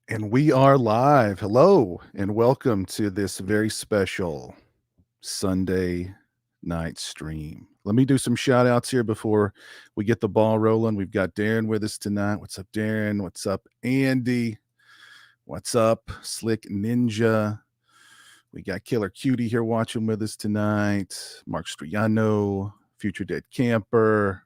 And we are live. Hello, and welcome to this very special Sunday night stream. Let me do some shout outs here before we get the ball rolling. We've got Darren with us tonight. What's up, Darren? What's up, Andy? What's up, Slick Ninja? We got Killer Cutie here watching with us tonight. Mark Striano, Future Dead Camper,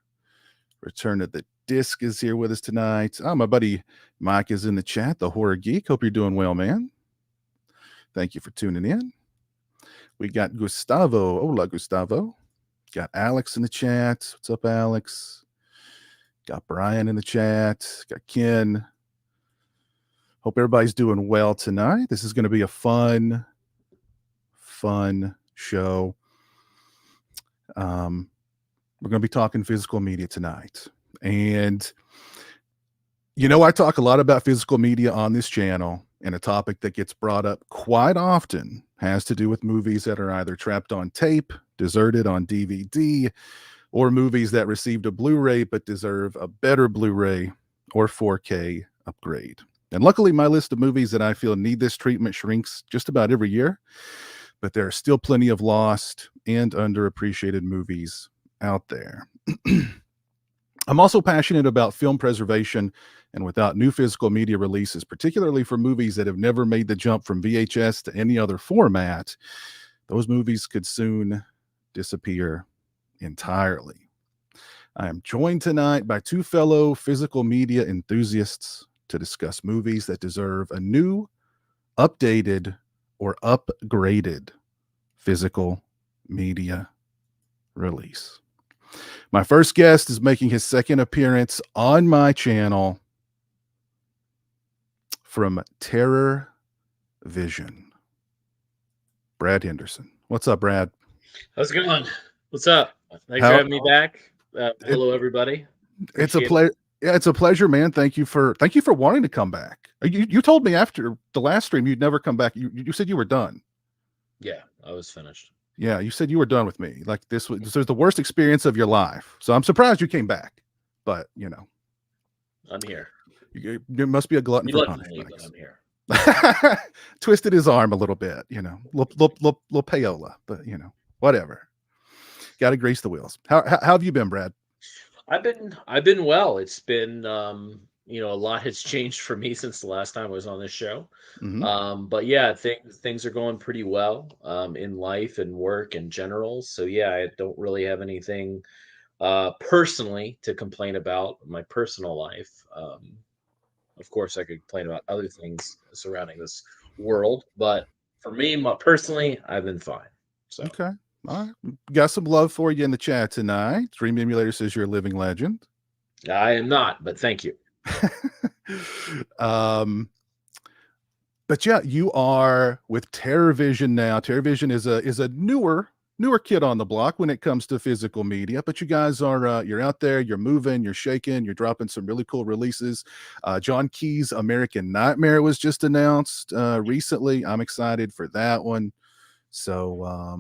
Return of the Disc is here with us tonight. Oh, my buddy Mike is in the chat, the Horror Geek. Hope you're doing well, man. Thank you for tuning in. We got Gustavo. Hola, Gustavo. Got Alex in the chat. What's up, Alex? Got Brian in the chat. Got Ken. Hope everybody's doing well tonight. This is going to be a fun show. We're going to be talking physical media tonight. And, you know, I talk a lot about physical media on this channel, and a topic that gets brought up quite often has to do with movies that are either trapped on tape, deserted on DVD, or movies that received a Blu-ray but deserve a better Blu-ray or 4K upgrade. And luckily, my list of movies that I feel need this treatment shrinks just about every year, but there are still plenty of lost and underappreciated movies out there. I'm also passionate about film preservation, and without new physical media releases, particularly for movies that have never made the jump from VHS to any other format, those movies could soon disappear entirely. I am joined tonight by two fellow physical media enthusiasts to discuss movies that deserve a new, updated, or upgraded physical media release. My first guest is making his second appearance on my channel from Terror Vision, Brad Henderson. What's up, Brad? How's it going? What's up? Thanks for having me back. Hello, everybody. It's a pleasure. Yeah, it's a pleasure, man. Thank you for wanting to come back. You told me after the last stream you'd never come back. You said you were done. Yeah, I was finished. Yeah, you said you were done with me. Like this was the worst experience of your life. So I'm surprised you came back. But you know, I'm here. You must be a glutton for punishment. But I'm here. Twisted his arm a little bit, you know, little payola, but you know, whatever. Got to grease the wheels. How have you been, Brad? I've been well. It's been a lot has changed for me since the last time I was on this show. Mm-hmm. But yeah, things are going pretty well in life and work in general. So yeah, I don't really have anything personally to complain about in my personal life. Of course, I could complain about other things surrounding this world, but for me, personally, I've been fine. So okay, all right, got some love for you in the chat tonight. Dream Emulator says you're a living legend. I am not, but thank you. But yeah, you are with Terror Vision now. Terror Vision is a newer kid on the block when it comes to physical media, but you guys are you're out there, you're moving, you're shaking, you're dropping some really cool releases. John Key's American Nightmare was just announced recently. I'm excited for that one. So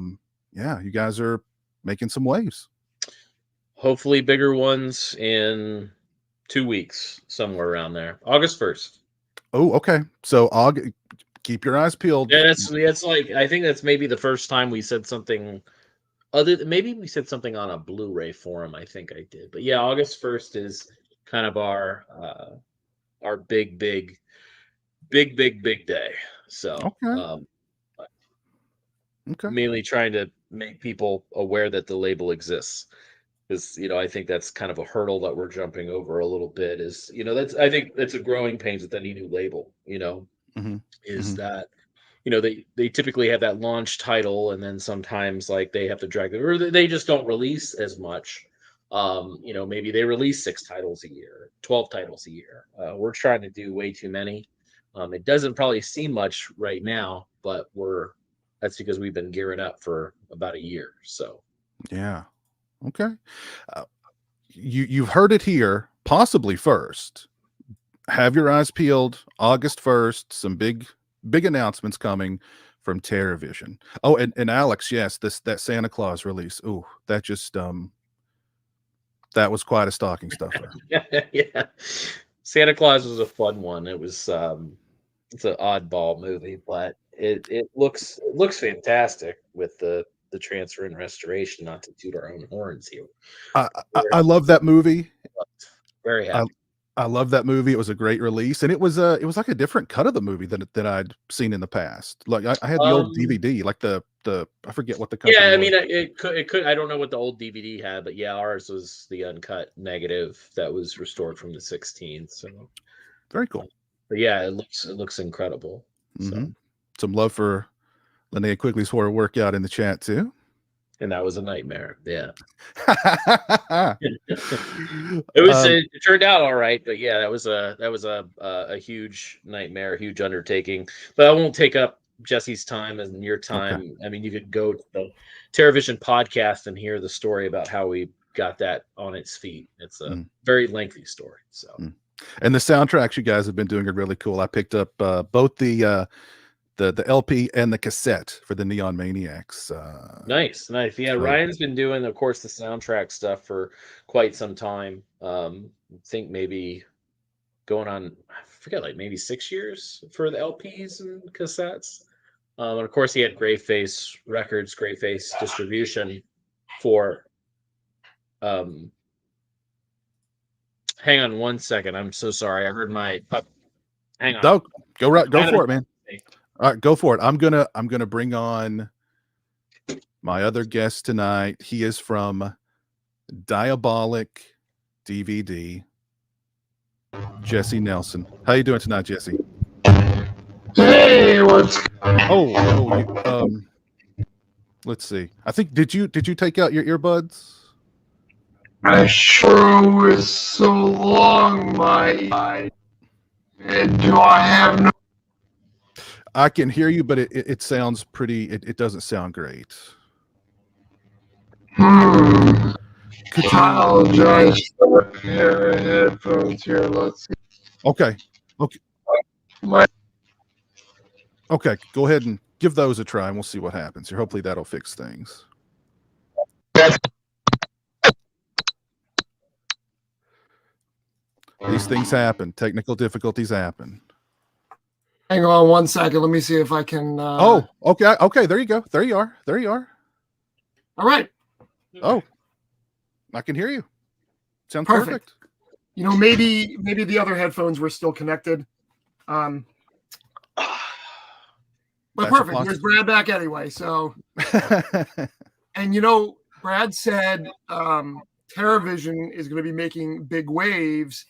yeah, you guys are making some waves. Hopefully bigger ones in 2 weeks, somewhere around there. August 1st. Oh, okay. So keep your eyes peeled. Yeah, that's like, I think that's maybe the first time we said something maybe we said something on a Blu-ray forum, I think I did. But yeah, August 1st is kind of our big day. So Okay. Okay. mainly trying to make people aware that the label exists. Because I think that's kind of a hurdle that we're jumping over a little bit. Is I think that's a growing pains with any new label. Mm-hmm. Is Mm-hmm. that they typically have that launch title, and then sometimes like they have to drag it, or they just don't release as much. Maybe they release 6 titles a year, 12 titles a year. We're trying to do way too many. It doesn't probably seem much right now, but that's because we've been gearing up for about a year. So yeah. Okay. You've heard it here, possibly first. Have your eyes peeled. August 1st, some big announcements coming from Terror Vision. Oh, and Alex, yes, that Santa Claus release. Ooh, that just that was quite a stocking stuffer. yeah, Santa Claus was a fun one. It was it's an oddball movie, but it looks fantastic with the transfer and restoration. Not to toot our own horns here. I love that movie. Very I, happy. I love that movie. It was a great release, and it was like a different cut of the movie than I'd seen in the past. Like I had the old DVD, like the I forget what the company Yeah, I was. mean, it could. I don't know what the old DVD had, but yeah, ours was the uncut negative that was restored from the 16th. So Very cool. but yeah, it looks incredible. So some love for Linnea Quigley's horror workout in the chat too. And that was a nightmare. Yeah. It was it turned out all right, but yeah, that was a huge nightmare, huge undertaking. But I won't take up Jesse's time and your time. Okay. I mean, you could go to the TerraVision podcast and hear the story about how we got that on its feet. It's a very lengthy story. So and the soundtracks you guys have been doing are really cool. I picked up both the LP and the cassette for the Neon Maniacs. Nice. Yeah, Ryan's been doing, of course, the soundtrack stuff for quite some time. I think maybe going on, I forget, like maybe 6 years for the LPs and cassettes. And of course, he had Greyface Records, Greyface distribution for. Hang on one second. I'm so sorry. I heard my. Hang on. Go for it, man. All right, go for it. I'm gonna bring on my other guest tonight. He is from Diabolik DVD. Jesse Nelson. How you doing tonight, Jesse? Hey, what's let's see. I think did you take out your earbuds? I sure was so long, my do I have no? I can hear you, but it sounds pretty. It doesn't sound great. Could you apologize for a pair of headphones here? Let's see. Okay. Okay, go ahead and give those a try, and we'll see what happens here. Hopefully, that'll fix things. These things happen. Technical difficulties happen. Hang on one second. Let me see if I can. Oh, okay. Okay, there you go. There you are. There you are. All right. Oh, I can hear you. Sounds perfect. You know, maybe the other headphones were still connected. But perfect. There's Brad back anyway. So, and you know, Brad said TerraVision is going to be making big waves.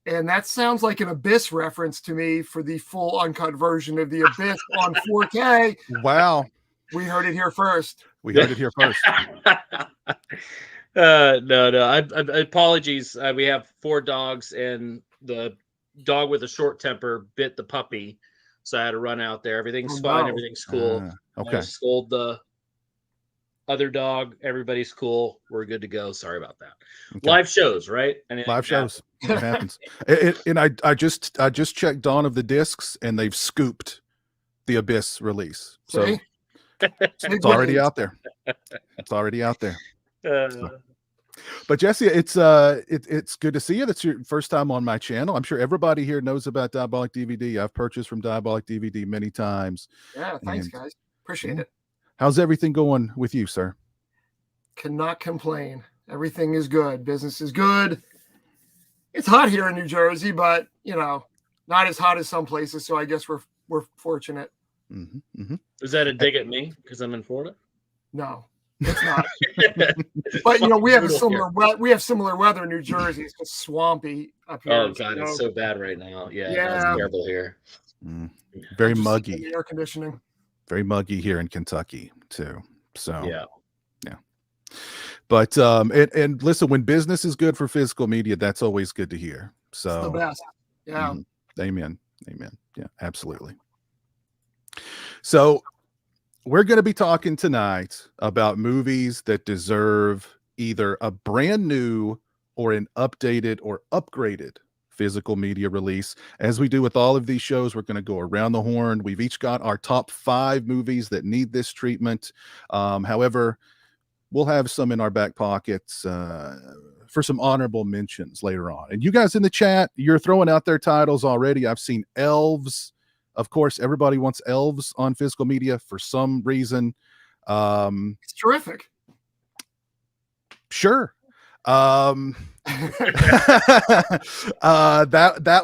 And that sounds like an Abyss reference to me for the full uncut version of the Abyss on 4K. Wow. We heard it here first. No. Apologies. We have 4 dogs, and the dog with a short temper bit the puppy. So I had to run out there. Everything's fine. Wow. Everything's cool. Okay. I scold the other dog. Everybody's cool. We're good to go. Sorry about that. Okay. Live shows, right? Live shows. It happens. And I just checked Dawn of the Discs, and they've scooped the Abyss release. So it's already out there. It's already out there. But Jesse, it's good to see you. That's your first time on my channel. I'm sure everybody here knows about Diabolik DVD. I've purchased from Diabolik DVD many times. Yeah, thanks, guys. Appreciate it. How's everything going with you, sir? Cannot complain. Everything is good. Business is good. It's hot here in New Jersey, but you know, not as hot as some places. So I guess we're fortunate. Is that a dig at me because I'm in Florida? No, it's not. But you know, we have similar weather in New Jersey. It's just swampy up here. Oh God, it's so bad right now. Yeah, it's terrible here. Very muggy. Air conditioning. Very muggy here in Kentucky too. So yeah. But and listen, when business is good for physical media, that's always good to hear. So it's the best. Yeah. Amen. Yeah, absolutely. So we're going to be talking tonight about movies that deserve either a brand new or an updated or upgraded physical media release. As we do with all of these shows, we're going to go around the horn. We've each got our top 5 movies that need this treatment. However, we'll have some in our back pockets for some honorable mentions later on. And you guys in the chat, you're throwing out their titles already. I've seen Elves, Of course, everybody wants elves on physical media for some reason. It's terrific. Sure. That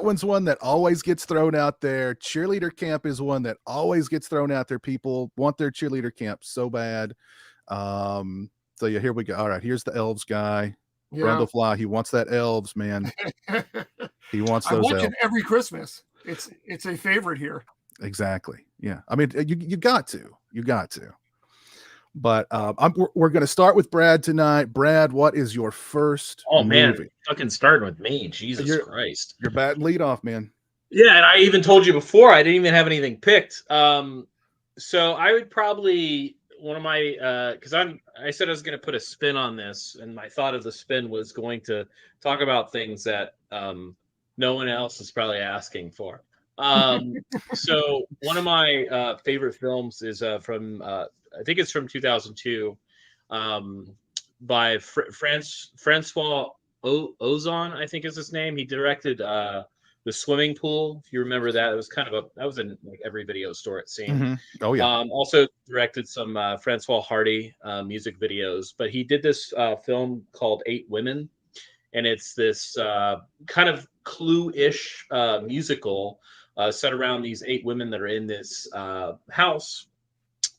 one's one that always gets thrown out there. Cheerleader camp is one that always gets thrown out there. People want their cheerleader camp so bad. So yeah, here we go. All right, here's the elves guy. Yeah. Brundlefly, he wants that elves, man. He wants I those watch elves. it every Christmas. It's a favorite here. Exactly. Yeah. I mean, you got to. But we're going to start with Brad tonight. Brad, what is your first movie? Man, fucking starting with me. Jesus Christ. You're batting lead off, man. Yeah, and I even told you before I didn't even have anything picked. So I would probably one of my because I said I was going to put a spin on this, and my thought of the spin was going to talk about things that no one else is probably asking for. So one of my favorite films is from I think it's from 2002 by Francois Ozon, I think is his name. He directed The Swimming Pool. If you remember that, it was that was in like every video store it seemed. Mm-hmm. Oh yeah. Also directed some Francois Hardy music videos, but he did this film called 8 Women, and it's this kind of Clue-ish musical set around these 8 women that are in this house.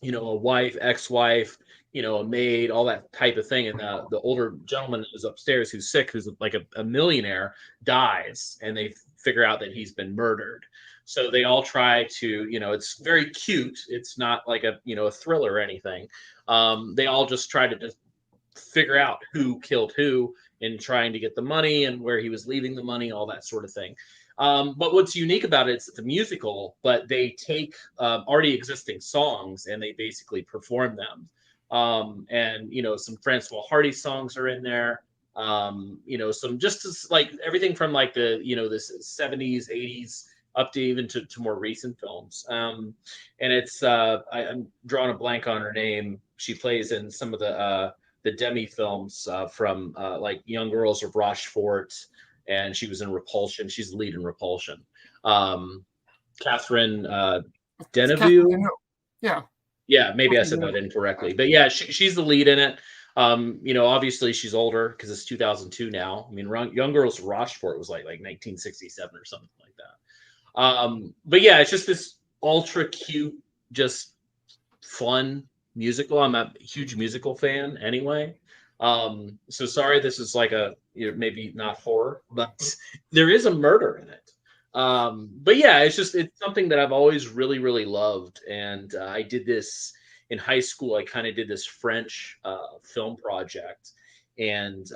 You know, a wife, ex-wife, you know, a maid, all that type of thing. And the older gentleman who's upstairs, who's sick, who's like a millionaire, dies, and they figure out that he's been murdered. So they all try to, you know, it's very cute. It's not like a thriller or anything. They all just try to just figure out who killed who in trying to get the money and where he was leaving the money, all that sort of thing. But what's unique about it is it's a musical, but they take already existing songs and they basically perform them. And, you know, some Francois Hardy songs are in there. You know, some just like everything from like the, you know, this 70s, 80s up to even to more recent films. And it's I'm drawing a blank on her name. She plays in some of the Demi films from like Young Girls of Rochefort. And she was in Repulsion. She's the lead in Repulsion. Catherine Deneuve. Yeah, maybe I said that incorrectly. But yeah, she's the lead in it. You know, obviously she's older because it's 2002 now. I mean, Young Girls of Rochefort was like 1967 or something like that. But yeah, it's just this ultra cute, just fun musical. I'm a huge musical fan anyway. So sorry, this is like maybe not horror, but there is a murder in it. But yeah, it's something that I've always really, really loved. And I did this in high school. I kind of did this French film project, and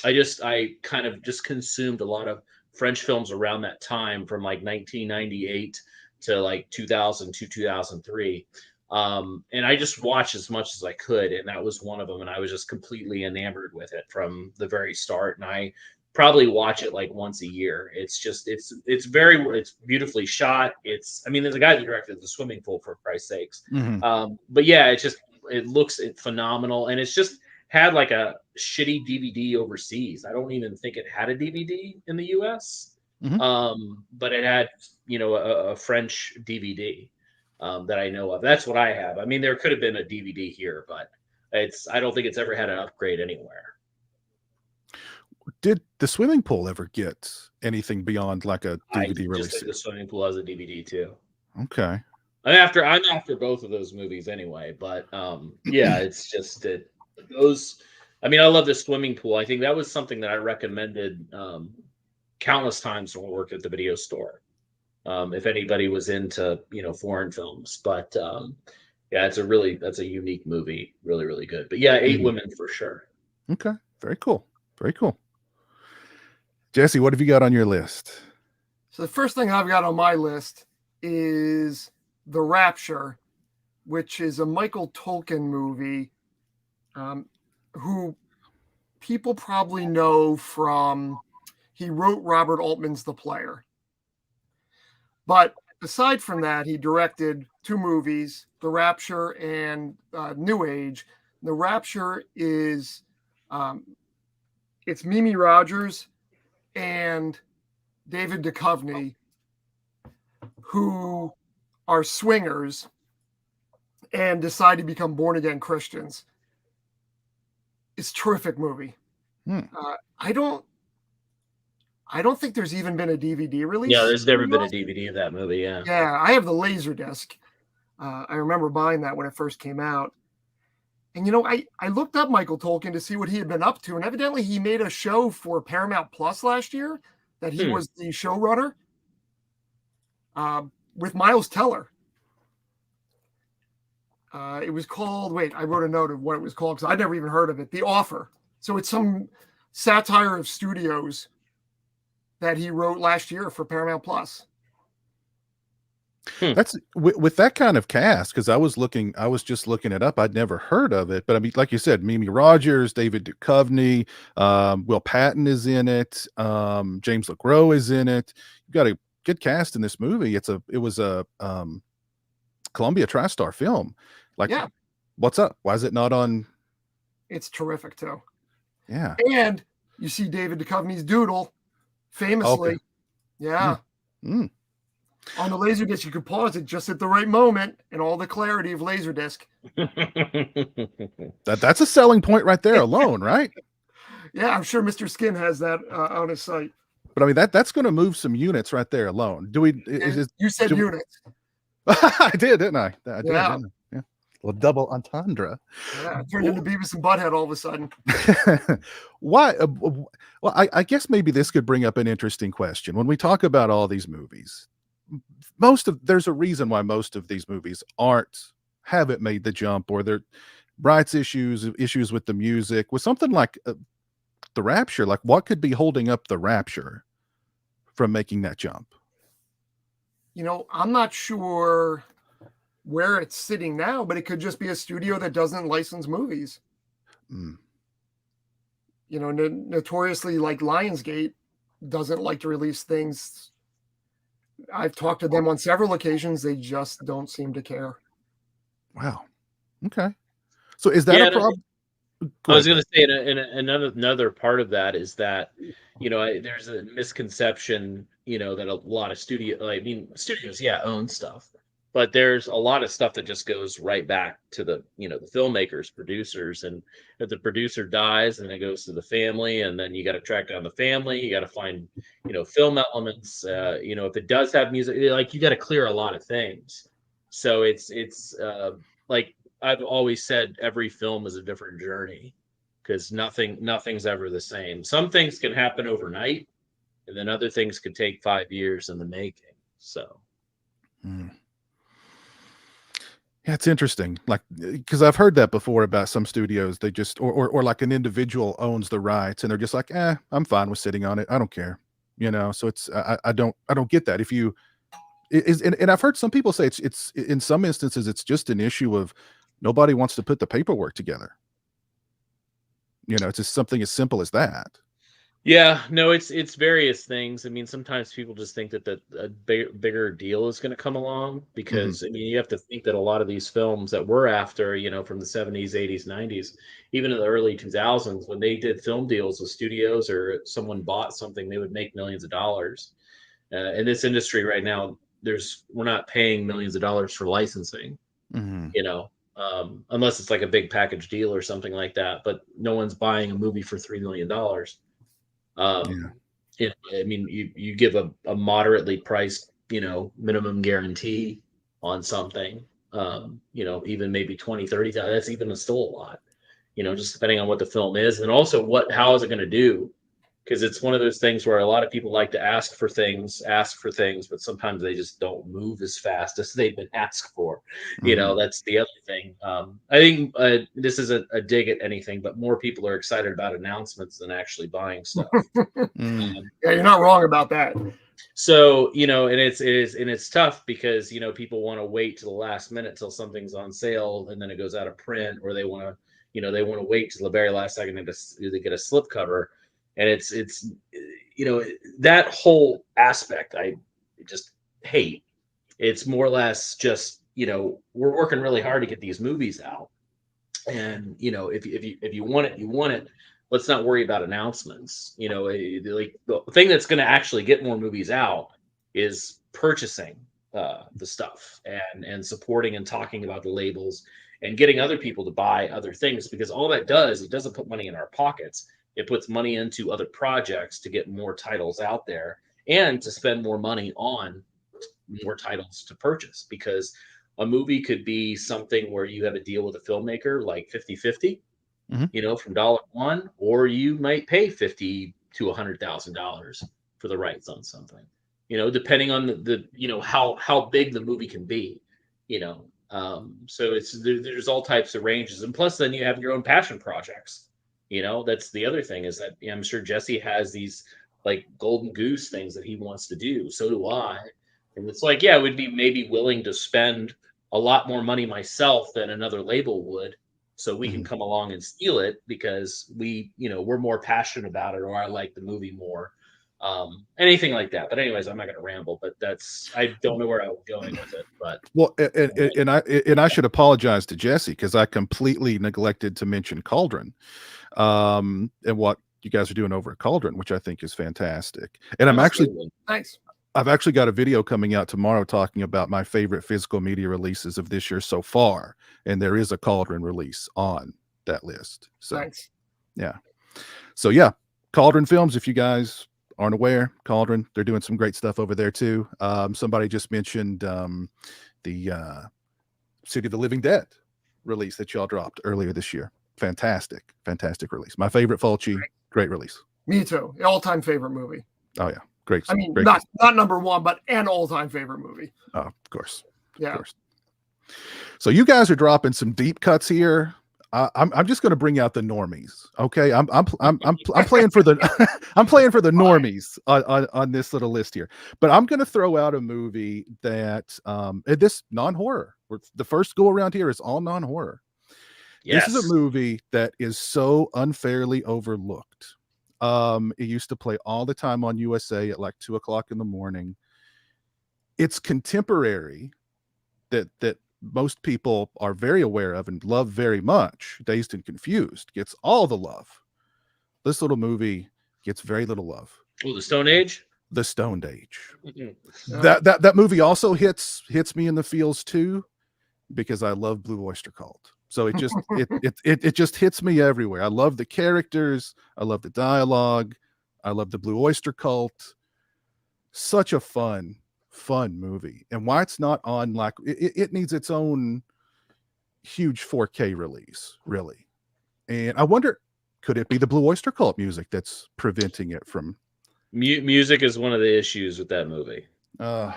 I kind of just consumed a lot of French films around that time, from like 1998 to like 2000 to 2003. And I just watched as much as I could, and that was one of them. And I was just completely enamored with it from the very start. And I probably watch it like once a year. It's just, it's beautifully shot. I mean, there's a guy that directed The Swimming Pool, for Christ's sakes. Mm-hmm. But yeah, it looks phenomenal. And it's just had like a shitty DVD overseas. I don't even think it had a DVD in the US. Mm-hmm. But it had, you know, a French DVD. That I know of. That's what I have. I mean, there could have been a DVD here, but I don't think it's ever had an upgrade anywhere. Did The Swimming Pool ever get anything beyond like a DVD release? Just think The Swimming Pool has a DVD too. Okay. I'm after both of those movies anyway, but yeah, it's just that those. I mean, I love The Swimming Pool. I think that was something that I recommended countless times when we worked at the video store. If anybody was into, you know, foreign films, but yeah, that's a unique movie, really, really good. But yeah, 8 Women for sure. Okay, very cool, very cool. Jesse, what have you got on your list? So the first thing I've got on my list is The Rapture, which is a Michael Tolkien movie, who people probably know from, he wrote Robert Altman's The Player. But aside from that, he directed 2 movies, The Rapture and New Age. The Rapture is, it's Mimi Rogers and David Duchovny, who are swingers and decide to become born again Christians. It's a terrific movie. I don't think there's even been a DVD release. Yeah, there's never been a DVD of that movie. Yeah. Yeah, I have the Laserdisc. I remember buying that when it first came out. And, I looked up Michael Tolkien to see what he had been up to. And evidently he made a show for Paramount Plus last year that he was the showrunner with Miles Teller. It was called, I wrote a note of what it was called because I'd never even heard of it. The Offer. So it's some satire of studios that he wrote last year for Paramount Plus. That's with that kind of cast, because I was just looking it up. I'd never heard of it, but I mean, like you said, Mimi Rogers, David Duchovny, Will Patton is in it, James LeGros is in it. You got a good cast in this movie. It was a Columbia TriStar film. Like, yeah. What's up? Why is it not on? It's terrific too. Yeah, and you see David Duchovny's doodle, famously. Okay. Yeah. On the Laserdisc, you could pause it just at the right moment and all the clarity of Laserdisc. That's a selling point right there alone, right? Yeah, I'm sure Mr. Skin has that on his site. But I mean, that's going to move some units right there alone. You said units. I did, didn't I? I did, yeah. Didn't I? Yeah. Well, double entendre. Yeah, it turned into Beavis and Butthead all of a sudden. Why? Well, I guess maybe this could bring up an interesting question. When we talk about all these movies, there's a reason why most of these movies haven't made the jump, or their rights issues with the music. With something like The Rapture, like what could be holding up The Rapture from making that jump? I'm not sure where it's sitting now, but it could just be a studio that doesn't license movies. Notoriously, like Lionsgate doesn't like to release things. I've talked to them on several occasions. They just don't seem to care. Wow. Okay. So is that a problem? I was going to say, another part of that is that, there's a misconception, that a lot of studios, own stuff, but there's a lot of stuff that just goes right back to the filmmakers, producers, and if the producer dies, and it goes to the family, and then you got to track down the family, you got to find, film elements, if it does have music, like you got to clear a lot of things. So it's like I've always said, every film is a different journey, because nothing's ever the same. Some things can happen overnight, and then other things could take 5 years in the making. So. Yeah, it's interesting. Like, because I've heard that before about some studios. They just, or like an individual owns the rights, and they're just like, I'm fine with sitting on it. I don't care. So it's, I don't get that. If you is, and I've heard some people say it's in some instances, it's just an issue of nobody wants to put the paperwork together. It's just something as simple as that. Yeah, no, it's various things. I mean, sometimes people just think that a bigger deal is going to come along, because I mean, you have to think that a lot of these films that we're after, from the 70s, 80s, 90s, even in the early 2000s, when they did film deals with studios or someone bought something, they would make millions of dollars. In this industry right now, we're not paying millions of dollars for licensing, unless it's like a big package deal or something like that. But no one's buying a movie for $3 million. I mean, you give a moderately priced, minimum guarantee on something, even maybe 20, 30, that's even still a lot, just depending on what the film is, and also how is it going to do? Because it's one of those things where a lot of people like to ask for things, but sometimes they just don't move as fast as they've been asked for. That's the other thing. I think this is a dig at anything, but more people are excited about announcements than actually buying stuff. Yeah, you're not wrong about that. So, and it's tough because, people want to wait to the last minute till something's on sale and then it goes out of print, or they want to wait till the very last second to get a slipcover. And it's that whole aspect I just hate. It's more or less just, we're working really hard to get these movies out. And, if you want it, you want it. Let's not worry about announcements. Like the thing that's going to actually get more movies out is purchasing the stuff and supporting and talking about the labels and getting other people to buy other things, because all that does, it doesn't put money in our pockets. It puts money into other projects to get more titles out there and to spend more money on more titles to purchase, because a movie could be something where you have a deal with a filmmaker like 50-50, from $1, or you might pay $50,000 to $100,000 for the rights on something, depending on the how big the movie can be, so there's all types of ranges. And plus then you have your own passion projects. That's the other thing, is that I'm sure Jesse has these like golden goose things that he wants to do. So do I. And it's like, yeah, I would be maybe willing to spend a lot more money myself than another label would, so we can come along and steal it because we're more passionate about it, or I like the movie more. Anything like that. But anyways, I'm not going to ramble, but I don't know where I was going with it, but well, and I should apologize to Jesse, because I completely neglected to mention Cauldron, and what you guys are doing over at Cauldron, which I think is fantastic. And I've actually got a video coming out tomorrow talking about my favorite physical media releases of this year so far, and there is a Cauldron release on that list. So yeah, Cauldron Films, if you guys aren't aware, Cauldron, they're doing some great stuff over there too. Somebody just mentioned the City of the Living Dead release that y'all dropped earlier this year. Fantastic release. My favorite Fulci, great release. Me too. All-time favorite movie. Oh yeah, great. I mean, great not number one, but an all-time favorite movie. Oh, of course. Yeah. Of course. So you guys are dropping some deep cuts here. I'm just going to bring out the normies. Okay, I'm playing for the I'm playing for the normies on this little list here. But I'm going to throw out a movie that this non-horror. The first go around here is all non-horror. Yes. This is a movie that is so unfairly overlooked. It used to play all the time on USA at like 2:00 in the morning. It's contemporary that most people are very aware of and love very much. Dazed and Confused gets all the love. This little movie gets very little love. Oh, The Stone Age? The Stone Age. Mm-hmm. That movie also hits me in the feels too, because I love Blue Oyster Cult. So it just it just hits me everywhere. I love the characters, I love the dialogue, I love the Blue Oyster Cult. Such a fun movie. And why it's not on, like, it needs its own huge 4K release, really. And I wonder, could it be the Blue Oyster Cult music that's preventing it from? Music is one of the issues with that movie. Yeah.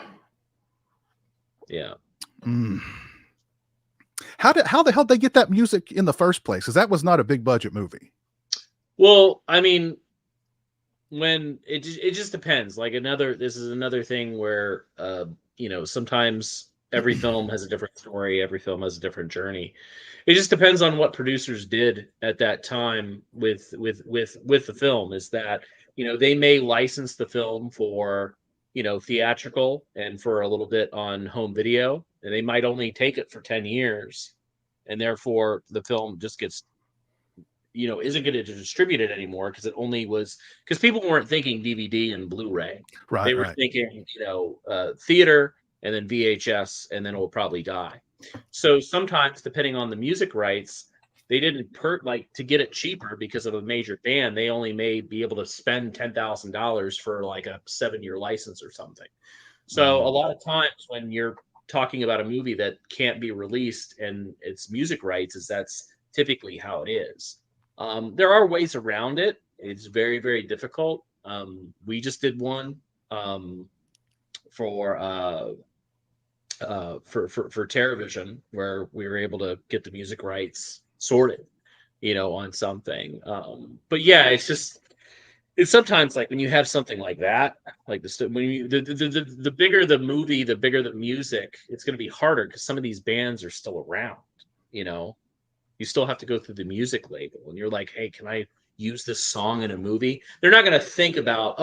How the hell did they get that music in the first place? Because that was not a big budget movie. Well, I mean, when it just depends. Like this is another thing where sometimes every film has a different story, every film has a different journey. It just depends on what producers did at that time with the film. Is that they may license the film for theatrical and for a little bit on home video, and they might only take it for 10 years, and therefore the film just gets isn't going to distribute it anymore, because people weren't thinking DVD and Blu-ray. Right. They were thinking, theater and then VHS, and then it will probably die. So sometimes, depending on the music rights, they didn't to get it cheaper because of a major band. They only may be able to spend $10,000 for like a 7-year license or something. So a lot of times when you're talking about a movie that can't be released and its music rights, that's typically how it is. There are ways around it. It's very, very difficult. We just did one for TerraVision, where we were able to get the music rights sorted, on something. But yeah, it's sometimes like when you have something like that, like the bigger the movie, the bigger the music, it's going to be harder, because some of these bands are still around. You still have to go through the music label, and you're like, hey, can I use this song in a movie? They're not going to think about,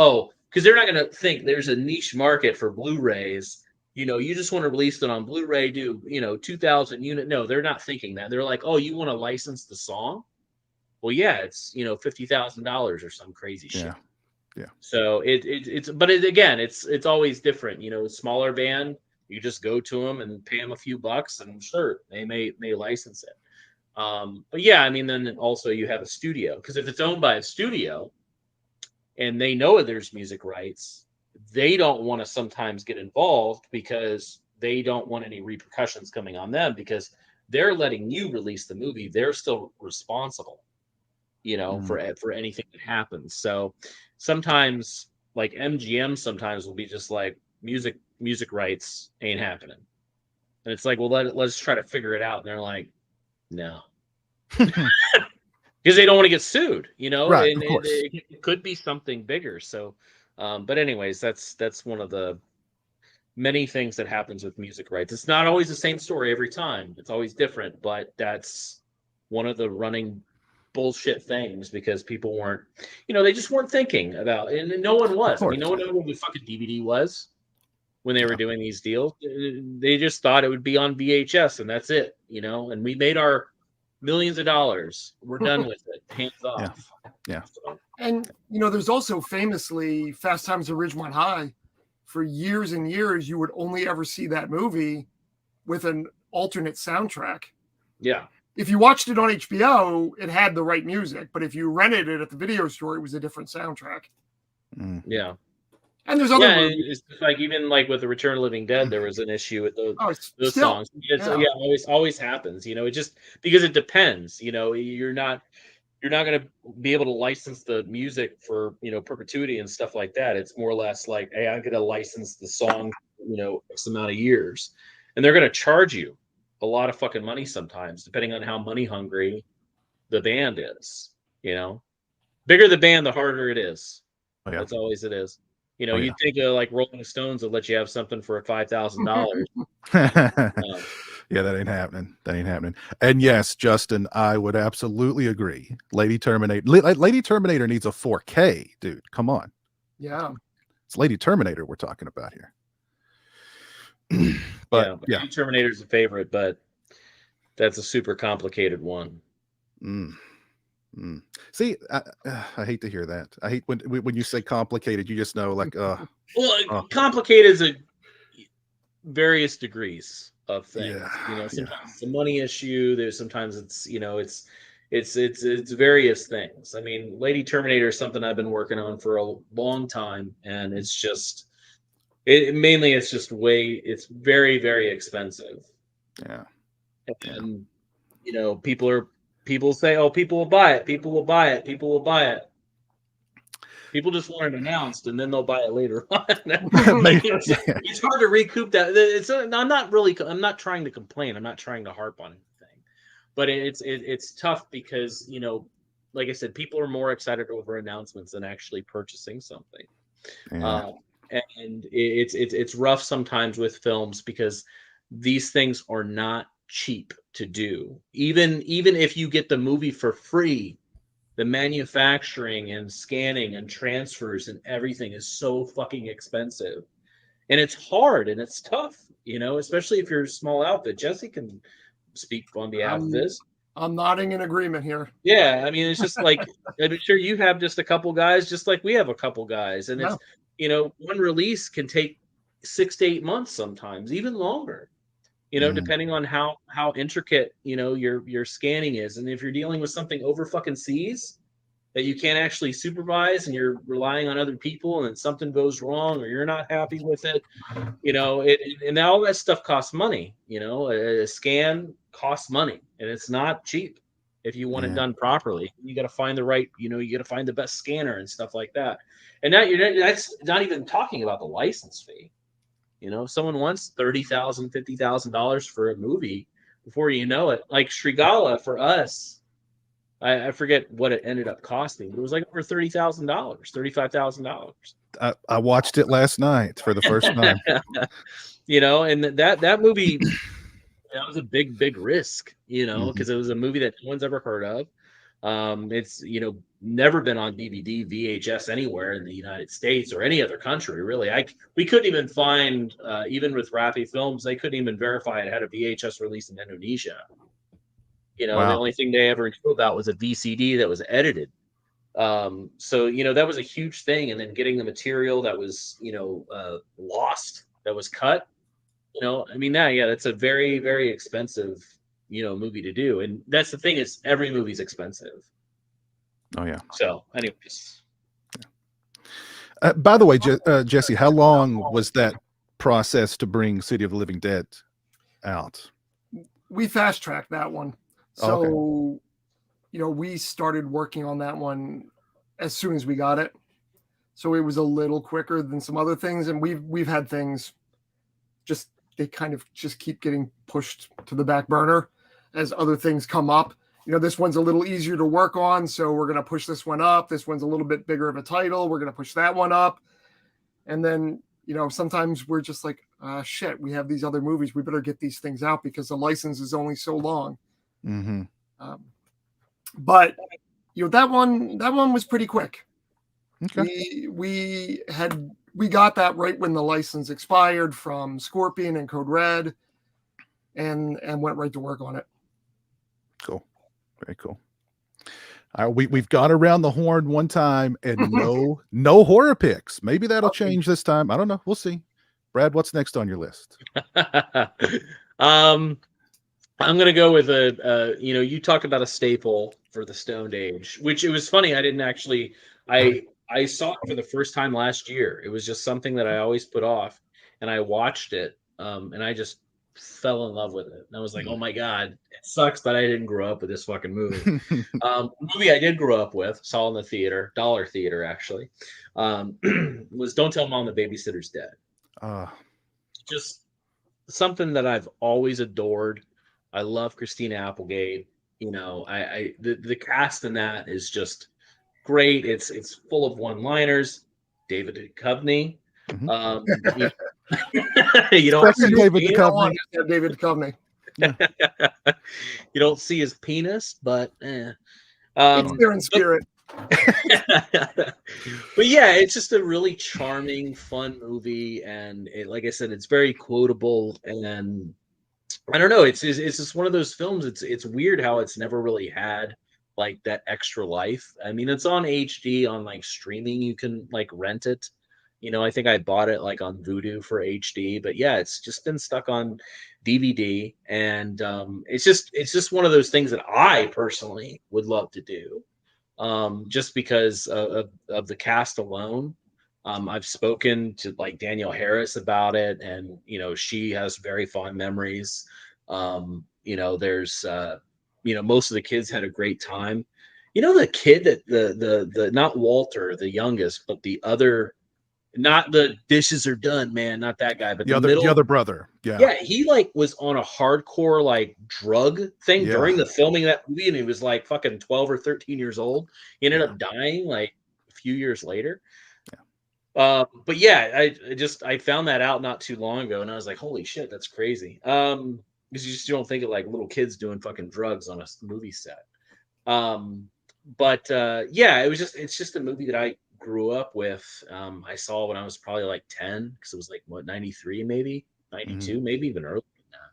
because they're not going to think there's a niche market for Blu-rays. You just want to release it on Blu-ray, do 2,000 unit. No, they're not thinking that. They're like, oh, you want to license the song? Well, yeah, it's $50,000 or some crazy shit. Yeah. So it's again, it's always different. A smaller band, You just go to them and pay them a few bucks, and sure, they may license it. But yeah, I mean, then also you have a studio, because if it's owned by a studio and they know there's music rights, they don't want to sometimes get involved because they don't want any repercussions coming on them, because they're letting you release the movie. They're still responsible, for anything that happens. So sometimes, like MGM sometimes will be just like, music rights ain't happening. And it's like, well, let's try to figure it out. And they're like, no. Because they don't want to get sued, Right, and of course. it could be something bigger. So, but anyways, that's one of the many things that happens with music rights. It's not always the same story every time. It's always different, but that's one of the running bullshit things, because people weren't, they just weren't thinking about, and no one was. I mean, no one knew what the fucking DVD was when they were doing these deals. They just thought it would be on VHS and that's it, and we made our millions of dollars. We're done with it. Hands off. Yeah. So, And there's also famously Fast Times at Ridgemont High. For years and years, you would only ever see that movie with an alternate soundtrack. yeah. If you watched it on HBO, it had the right music, but if you rented it at the video store, it was a different soundtrack. Yeah. And there's other movies. It's like, even like with the Return of the Living Dead, there was an issue with those Still, songs. Always happens. It just, because it depends. You're not going to be able to license the music for perpetuity and stuff like that. It's more or less like, hey, I'm going to license the song X amount of years, and they're going to charge you a lot of fucking money sometimes, depending on how money hungry the band is. Bigger the band, the harder it is. Oh, yeah. That's always it is. You'd think like Rolling Stones would let you have something for $5,000. Yeah, that ain't happening. And yes, Justin, I would absolutely agree. Lady Terminator needs a 4K, dude. Come on. Yeah. It's Lady Terminator we're talking about here. But yeah, Lady Terminator's a favorite, but that's a super complicated one. See, I hate to hear that. I hate when you say complicated, you just know, like, complicated is a various degrees of things. Sometimes it's a money issue. There's sometimes it's it's various things. I mean, Lady Terminator is something I've been working on for a long time, and it's just it's very, very expensive. Yeah. And people say, oh, people will buy it. People will buy it. People will buy it. People just want it announced, and then they'll buy it later on. It's hard to recoup that. I'm not trying to complain. I'm not trying to harp on anything, but it's tough because like I said, people are more excited over announcements than actually purchasing something. Yeah. And it's rough sometimes with films, because these things are not cheap to do. Even if you get the movie for free, the manufacturing and scanning and transfers and everything is so fucking expensive, and it's hard and it's tough, especially if you're a small outfit. Jesse can speak on behalf of this. I'm nodding in agreement here. Yeah, I mean, it's just like, I'm sure you have just a couple guys, just like we have a couple guys, and it's one release can take 6 to 8 months, sometimes even longer. Depending on how intricate your scanning is, and if you're dealing with something over fucking seas that you can't actually supervise, and you're relying on other people, and then something goes wrong, or you're not happy with it, and all that stuff costs money. A scan costs money, and it's not cheap if you want it done properly. You got to find the right, you got to find the best scanner and stuff like that. And that's not even talking about the license fee. Someone wants $30,000, $50,000 for a movie before you know it. Like Shrigala for us, I forget what it ended up costing, but it was like over $30,000, $35,000. I watched it last night for the first time. And that movie, that was a big risk, because it was a movie that no one's ever heard of. It's never been on DVD, VHS anywhere in the United States or any other country, really. We couldn't even find, even with Rappi Films, they couldn't even verify it had a VHS release in Indonesia. Wow. The only thing they ever knew about was a VCD that was edited. So that was a huge thing. And then getting the material that was lost, that was cut, You know, I mean, now, yeah, that's a very, very expensive, you know, movie to do. And that's the thing, is every movie's expensive. Oh yeah. So, anyways. By the way, Jesse, how long was that process to bring City of the Living Dead out? We fast tracked that one. So, okay. You know, we started working on that one as soon as we got it. So it was a little quicker than some other things. And we've had things just, they kind of just keep getting pushed to the back burner as other things come up. You know, this one's a little easier to work on, so we're going to push this one up. This one's a little bit bigger of a title. We're going to push that one up. And then, you know, sometimes we're just like, shit, we have these other movies. We better get these things out because the license is only so long. Mm-hmm. But, you know, that one was pretty quick. Okay. We got that right when the license expired from Scorpion and Code Red, and went right to work on it. Cool. Very cool. We've gone around the horn one time and no horror picks. Maybe that'll change this time. I don't know. We'll see. Brad, what's next on your list? I'm gonna go with you know, you talked about a staple for the Stoned Age, which it was funny. I didn't actually. I saw it for the first time last year. It was just something that I always put off, and I watched it, and I just fell in love with it. And I was like, oh my God, it sucks that I didn't grow up with this fucking movie. Movie I did grow up with, saw in the theater, dollar theater actually, was Don't Tell Mom the Babysitter's Dead. Just something that I've always adored. I love Christina Applegate. You know, the cast in that is just great. It's full of one-liners. David Duchovny. Mm-hmm. You don't see David Duchovny. Yeah. You don't see his penis, but it's there in spirit. But yeah, it's just a really charming, fun movie, and like I said, it's very quotable. And I don't know, it's just one of those films. It's weird how it's never really had like that extra life. I mean, it's on HD on like streaming. You can like rent it. You know, I think I bought it like on Vudu for HD, but yeah, it's just been stuck on DVD, and it's just one of those things that I personally would love to do, just because of the cast alone. I've spoken to like Danielle Harris about it, and you know, she has very fond memories. You know, there's you know, most of the kids had a great time. You know, the kid that the not Walter, the youngest, but the other. Not the dishes are done, man. Not that guy, but the other brother. Yeah. Yeah, he like was on a hardcore like drug thing during the filming of that movie, and he was like fucking 12 or 13 years old. He ended up dying like a few years later. Yeah. But yeah, I found that out not too long ago, and I was like, holy shit, that's crazy. Because you just don't think of like little kids doing fucking drugs on a movie set. But yeah, it's just a movie that I grew up with. I saw when I was probably like 10, because it was like what, 93, maybe 92, maybe even earlier than that.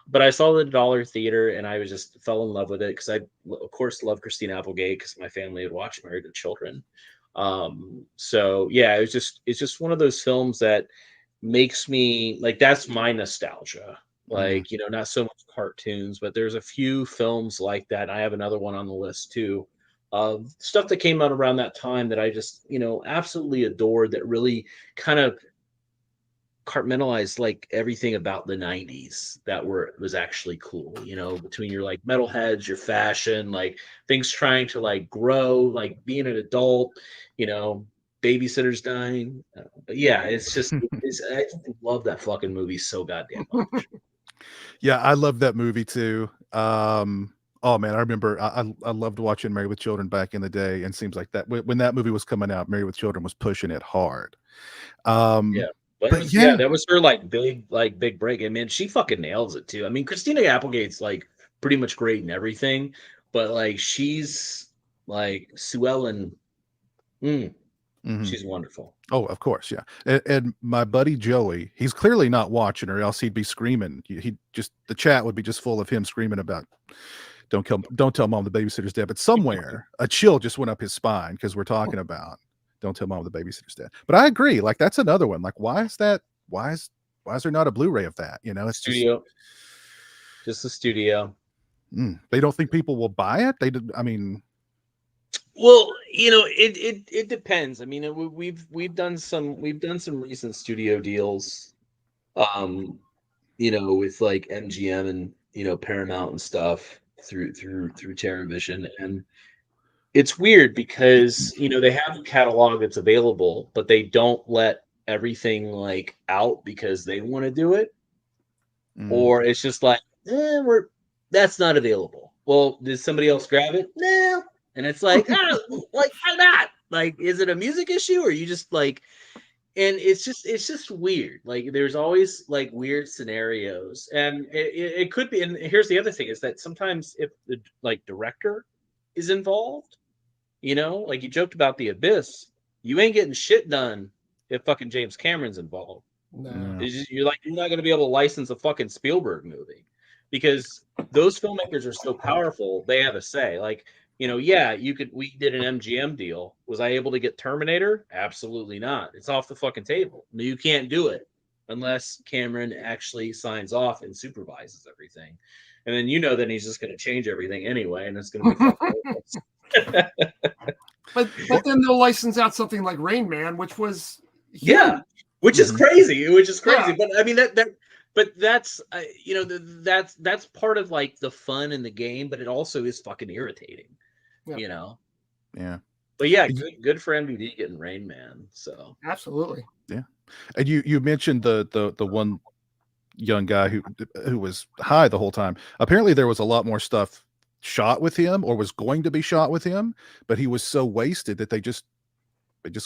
But I saw the dollar theater, and I was just fell in love with it because I of course love Christina Applegate, because my family had watched Married with Children. So yeah, it's just one of those films that makes me like, that's my nostalgia. Like, you know, not so much cartoons, but there's a few films like that. I have another one on the list too, of stuff that came out around that time that I just, you know, absolutely adored, that really kind of compartmentalized like everything about the 90s that was actually cool, you know, between your like metalheads, your fashion, like things trying to like grow, like being an adult, you know, babysitters dying. But yeah, it's just, I love that fucking movie so goddamn much. Yeah, I love that movie too. Oh man, I remember I loved watching Married with Children back in the day, and seems like that when that movie was coming out, Married with Children was pushing it hard. Yeah. But yeah, that was her like big break. I mean, she fucking nails it too. I mean, Christina Applegate's like pretty much great in everything, but like she's like Sue Ellen. She's wonderful. Oh, of course, yeah. And my buddy Joey, he's clearly not watching, or else he'd be screaming. He just, the chat would be just full of him screaming about don't tell mom the babysitter's dead. But somewhere a chill just went up his spine because we're talking about Don't Tell Mom the Babysitter's Dead. But I agree, like that's another one. Like, why is why is there not a Blu-ray of that? It's Studio, just the studio. They don't think people will buy it. They did. I mean, well, it depends. I mean, we've done some recent studio deals, with like MGM and Paramount and stuff through TerraVision, and it's weird because they have a catalog that's available, but they don't let everything like out because they want to do it, or it's just like that's not available. Well, did somebody else grab it? No, and it's like like why not? Like, is it a music issue, or you just like? And it's just weird. Like, there's always like weird scenarios, and it could be. And here's the other thing: is that sometimes if the director is involved, like you joked about The Abyss, you ain't getting shit done if fucking James Cameron's involved. No. You're not going to be able to license a fucking Spielberg movie because those filmmakers are so powerful. They have a say. Like, yeah, we did an MGM deal. Was I able to get Terminator? Absolutely not. It's off the fucking table. No, you can't do it unless Cameron actually signs off and supervises everything. And then then he's just going to change everything anyway, and it's going to be fucking But then they'll license out something like Rain Man, which was huge. Which is crazy. Yeah. But I mean that's that's part of like the fun in the game, but it also is fucking irritating. Yeah. Yeah. But yeah, good for MVD getting Rain Man. So absolutely. Yeah. And you mentioned the one young guy who was high the whole time. Apparently there was a lot more stuff shot with him, or was going to be shot with him, but he was so wasted that they just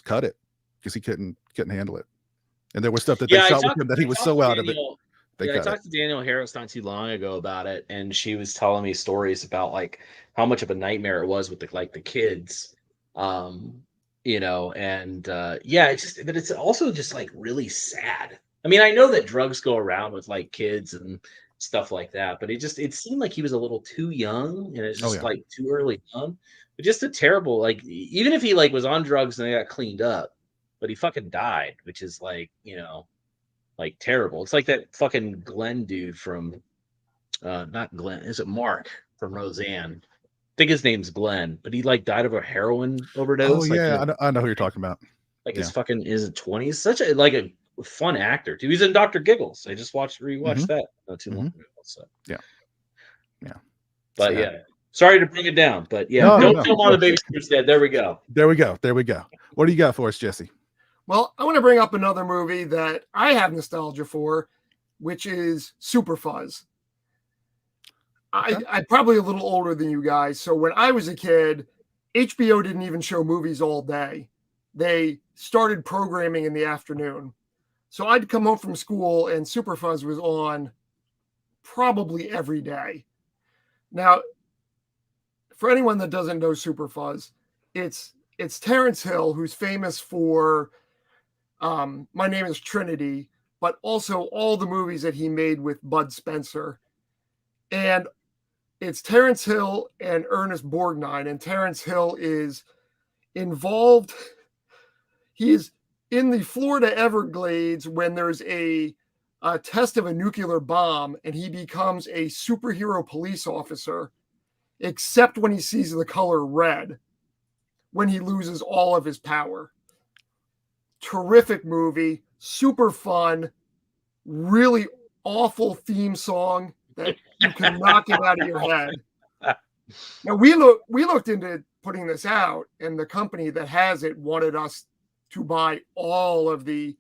cut it because he couldn't handle it. And there was stuff that they shot with him that he was so out of it. I talked to Danielle Harris not too long ago about it, and she was telling me stories about like how much of a nightmare it was with the kids, and but it's also just like really sad. I mean, I know that drugs go around with like kids and stuff like that, but it seemed like he was a little too young, and it's just like too early on. But just a terrible, like, even if he like was on drugs and they got cleaned up, but he fucking died, which is like, like terrible. It's like that fucking Glenn dude from not Glenn, is it Mark from Roseanne? I think his name's Glenn, but he like died of a heroin overdose. Oh yeah, I know who you're talking about. Like his fucking his 20s. Such a fun actor too. He's in Dr. Giggles. I just rewatched that not too long ago. So yeah. But yeah, sorry to bring it down, but yeah, don't film on the Babysitter's Dead. There we go. What do you got for us, Jesse? Well, I want to bring up another movie that I have nostalgia for, which is Super Fuzz. I'm probably a little older than you guys. So when I was a kid, HBO didn't even show movies all day. They started programming in the afternoon. So I'd come home from school and Super Fuzz was on probably every day. Now, for anyone that doesn't know Super Fuzz, it's Terrence Hill, who's famous for My Name is Trinity, but also all the movies that he made with Bud Spencer. And it's Terrence Hill and Ernest Borgnine, and Terrence Hill is involved. He is in the Florida Everglades when there's a test of a nuclear bomb, and he becomes a superhero police officer, except when he sees the color red, when he loses all of his power. Terrific movie, super fun, really awful theme song that you cannot get out of your head. Now we looked into putting this out, and the company that has it wanted us to buy all of the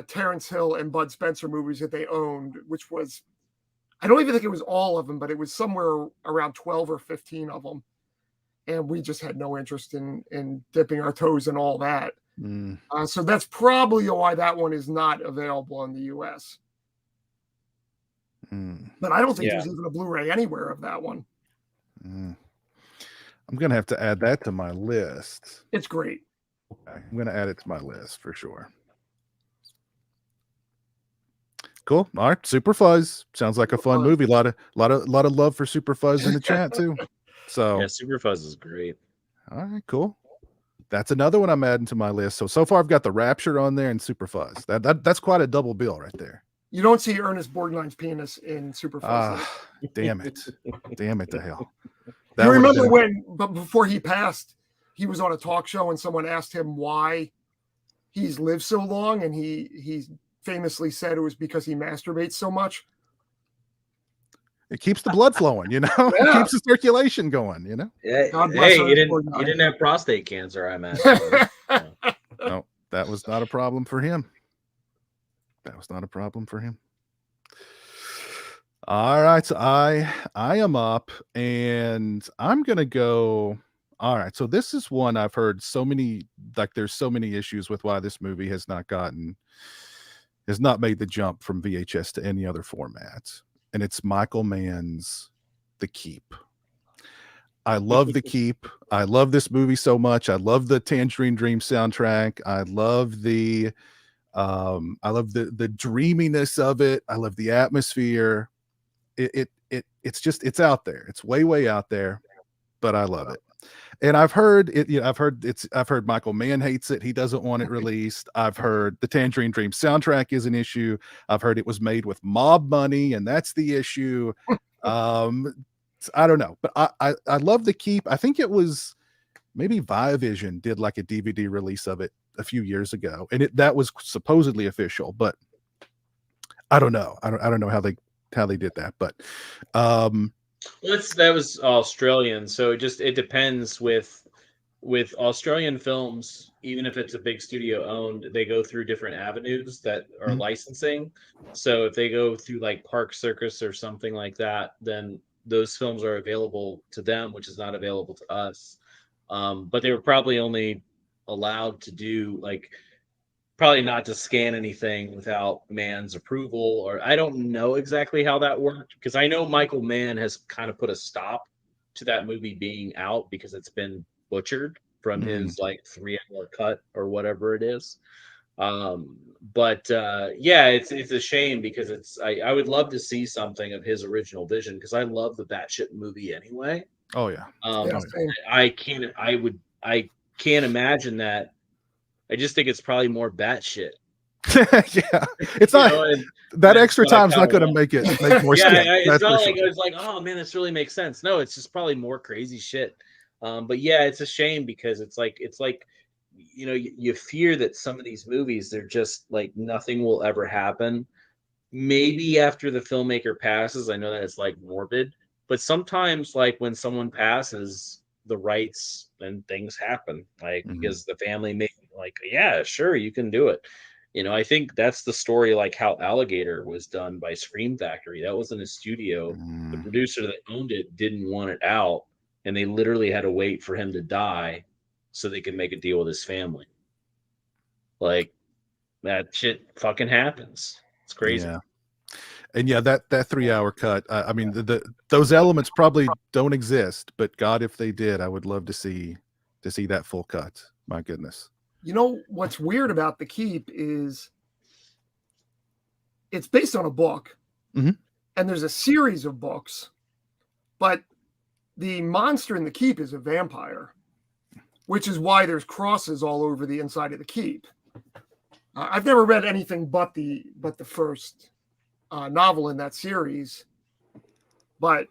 Terrence Hill and Bud Spencer movies that they owned, which was, I don't even think it was all of them, but it was somewhere around 12 or 15 of them. And we just had no interest in dipping our toes in all that. So that's probably why that one is not available in the US. But I don't think there's even a Blu-ray anywhere of that one. I'm going to have to add that to my list. It's great. Okay. I'm going to add it to my list for sure. Cool. All right. Super Fuzz sounds like a fun movie. A lot of love for Super Fuzz in the chat too. So yeah, Super Fuzz is great. All right, cool. That's another one I'm adding to my list. So far I've got the Rapture on there and Super Fuzz. That's quite a double bill right there. You don't see Ernest Borgnine's penis in Super Fuzz. Damn it. Damn it to hell. You remember but before he passed, he was on a talk show and someone asked him why he's lived so long, and he famously said it was because he masturbates so much. It keeps the blood flowing, you know. Yeah. It keeps the circulation going, you know. Yeah. God bless Hey, Ernest you didn't have prostate cancer, I imagine. No, that was not a problem for him. That was not a problem for him. All right, so I am up, and I'm gonna go. All right, so this is one I've heard so many, like there's so many issues with why this movie has not made the jump from VHS to any other format, and it's Michael Mann's The Keep. I love The Keep. I love this movie so much. I love the Tangerine Dream soundtrack. I love the dreaminess of it. I love the atmosphere. It's out there. It's way out there, but I love it. And I've heard Michael Mann hates it. He doesn't want it released. I've heard the Tangerine Dream soundtrack is an issue. I've heard it was made with mob money, and that's the issue. I don't know, but I love The Keep. I think it was maybe Viavision did like a DVD release of it a few years ago, and that was supposedly official, but I don't know. I don't know how they did that, but that was Australian, so it depends with Australian films. Even if it's a big studio owned, they go through different avenues that are licensing. So if they go through like Park Circus or something like that, then those films are available to them, which is not available to us. But they were probably only allowed to do probably not to scan anything without Mann's approval, or I don't know exactly how that worked, because I know Michael Mann has kind of put a stop to that movie being out because it's been butchered from his 3-hour cut or whatever it is. But it's a shame, because I would love to see something of his original vision, because I love the batshit movie anyway. Oh yeah. I can't imagine that. I just think it's probably more batshit. Yeah, it's not that extra time's not going to make more sense. It's not like it's like, oh man, this really makes sense. No, it's just probably more crazy shit. But yeah, it's a shame, because it's like you fear that some of these movies, they're just like nothing will ever happen. Maybe after the filmmaker passes, I know that it's like morbid, but sometimes like when someone passes the rights, then things happen, because the family may yeah, sure, you can do it. I think that's the story, like how Alligator was done by Scream Factory. That wasn't a studio. The producer that owned it didn't want it out, and they literally had to wait for him to die so they could make a deal with his family. Like, that shit fucking happens. It's crazy. Yeah. And yeah, that 3-hour cut, I mean, those elements probably don't exist, but God, if they did, I would love to see that full cut. My goodness. You know what's weird about The Keep is it's based on a book, and there's a series of books, but the monster in The Keep is a vampire, which is why there's crosses all over the inside of The Keep. I've never read anything but the first novel in that series, but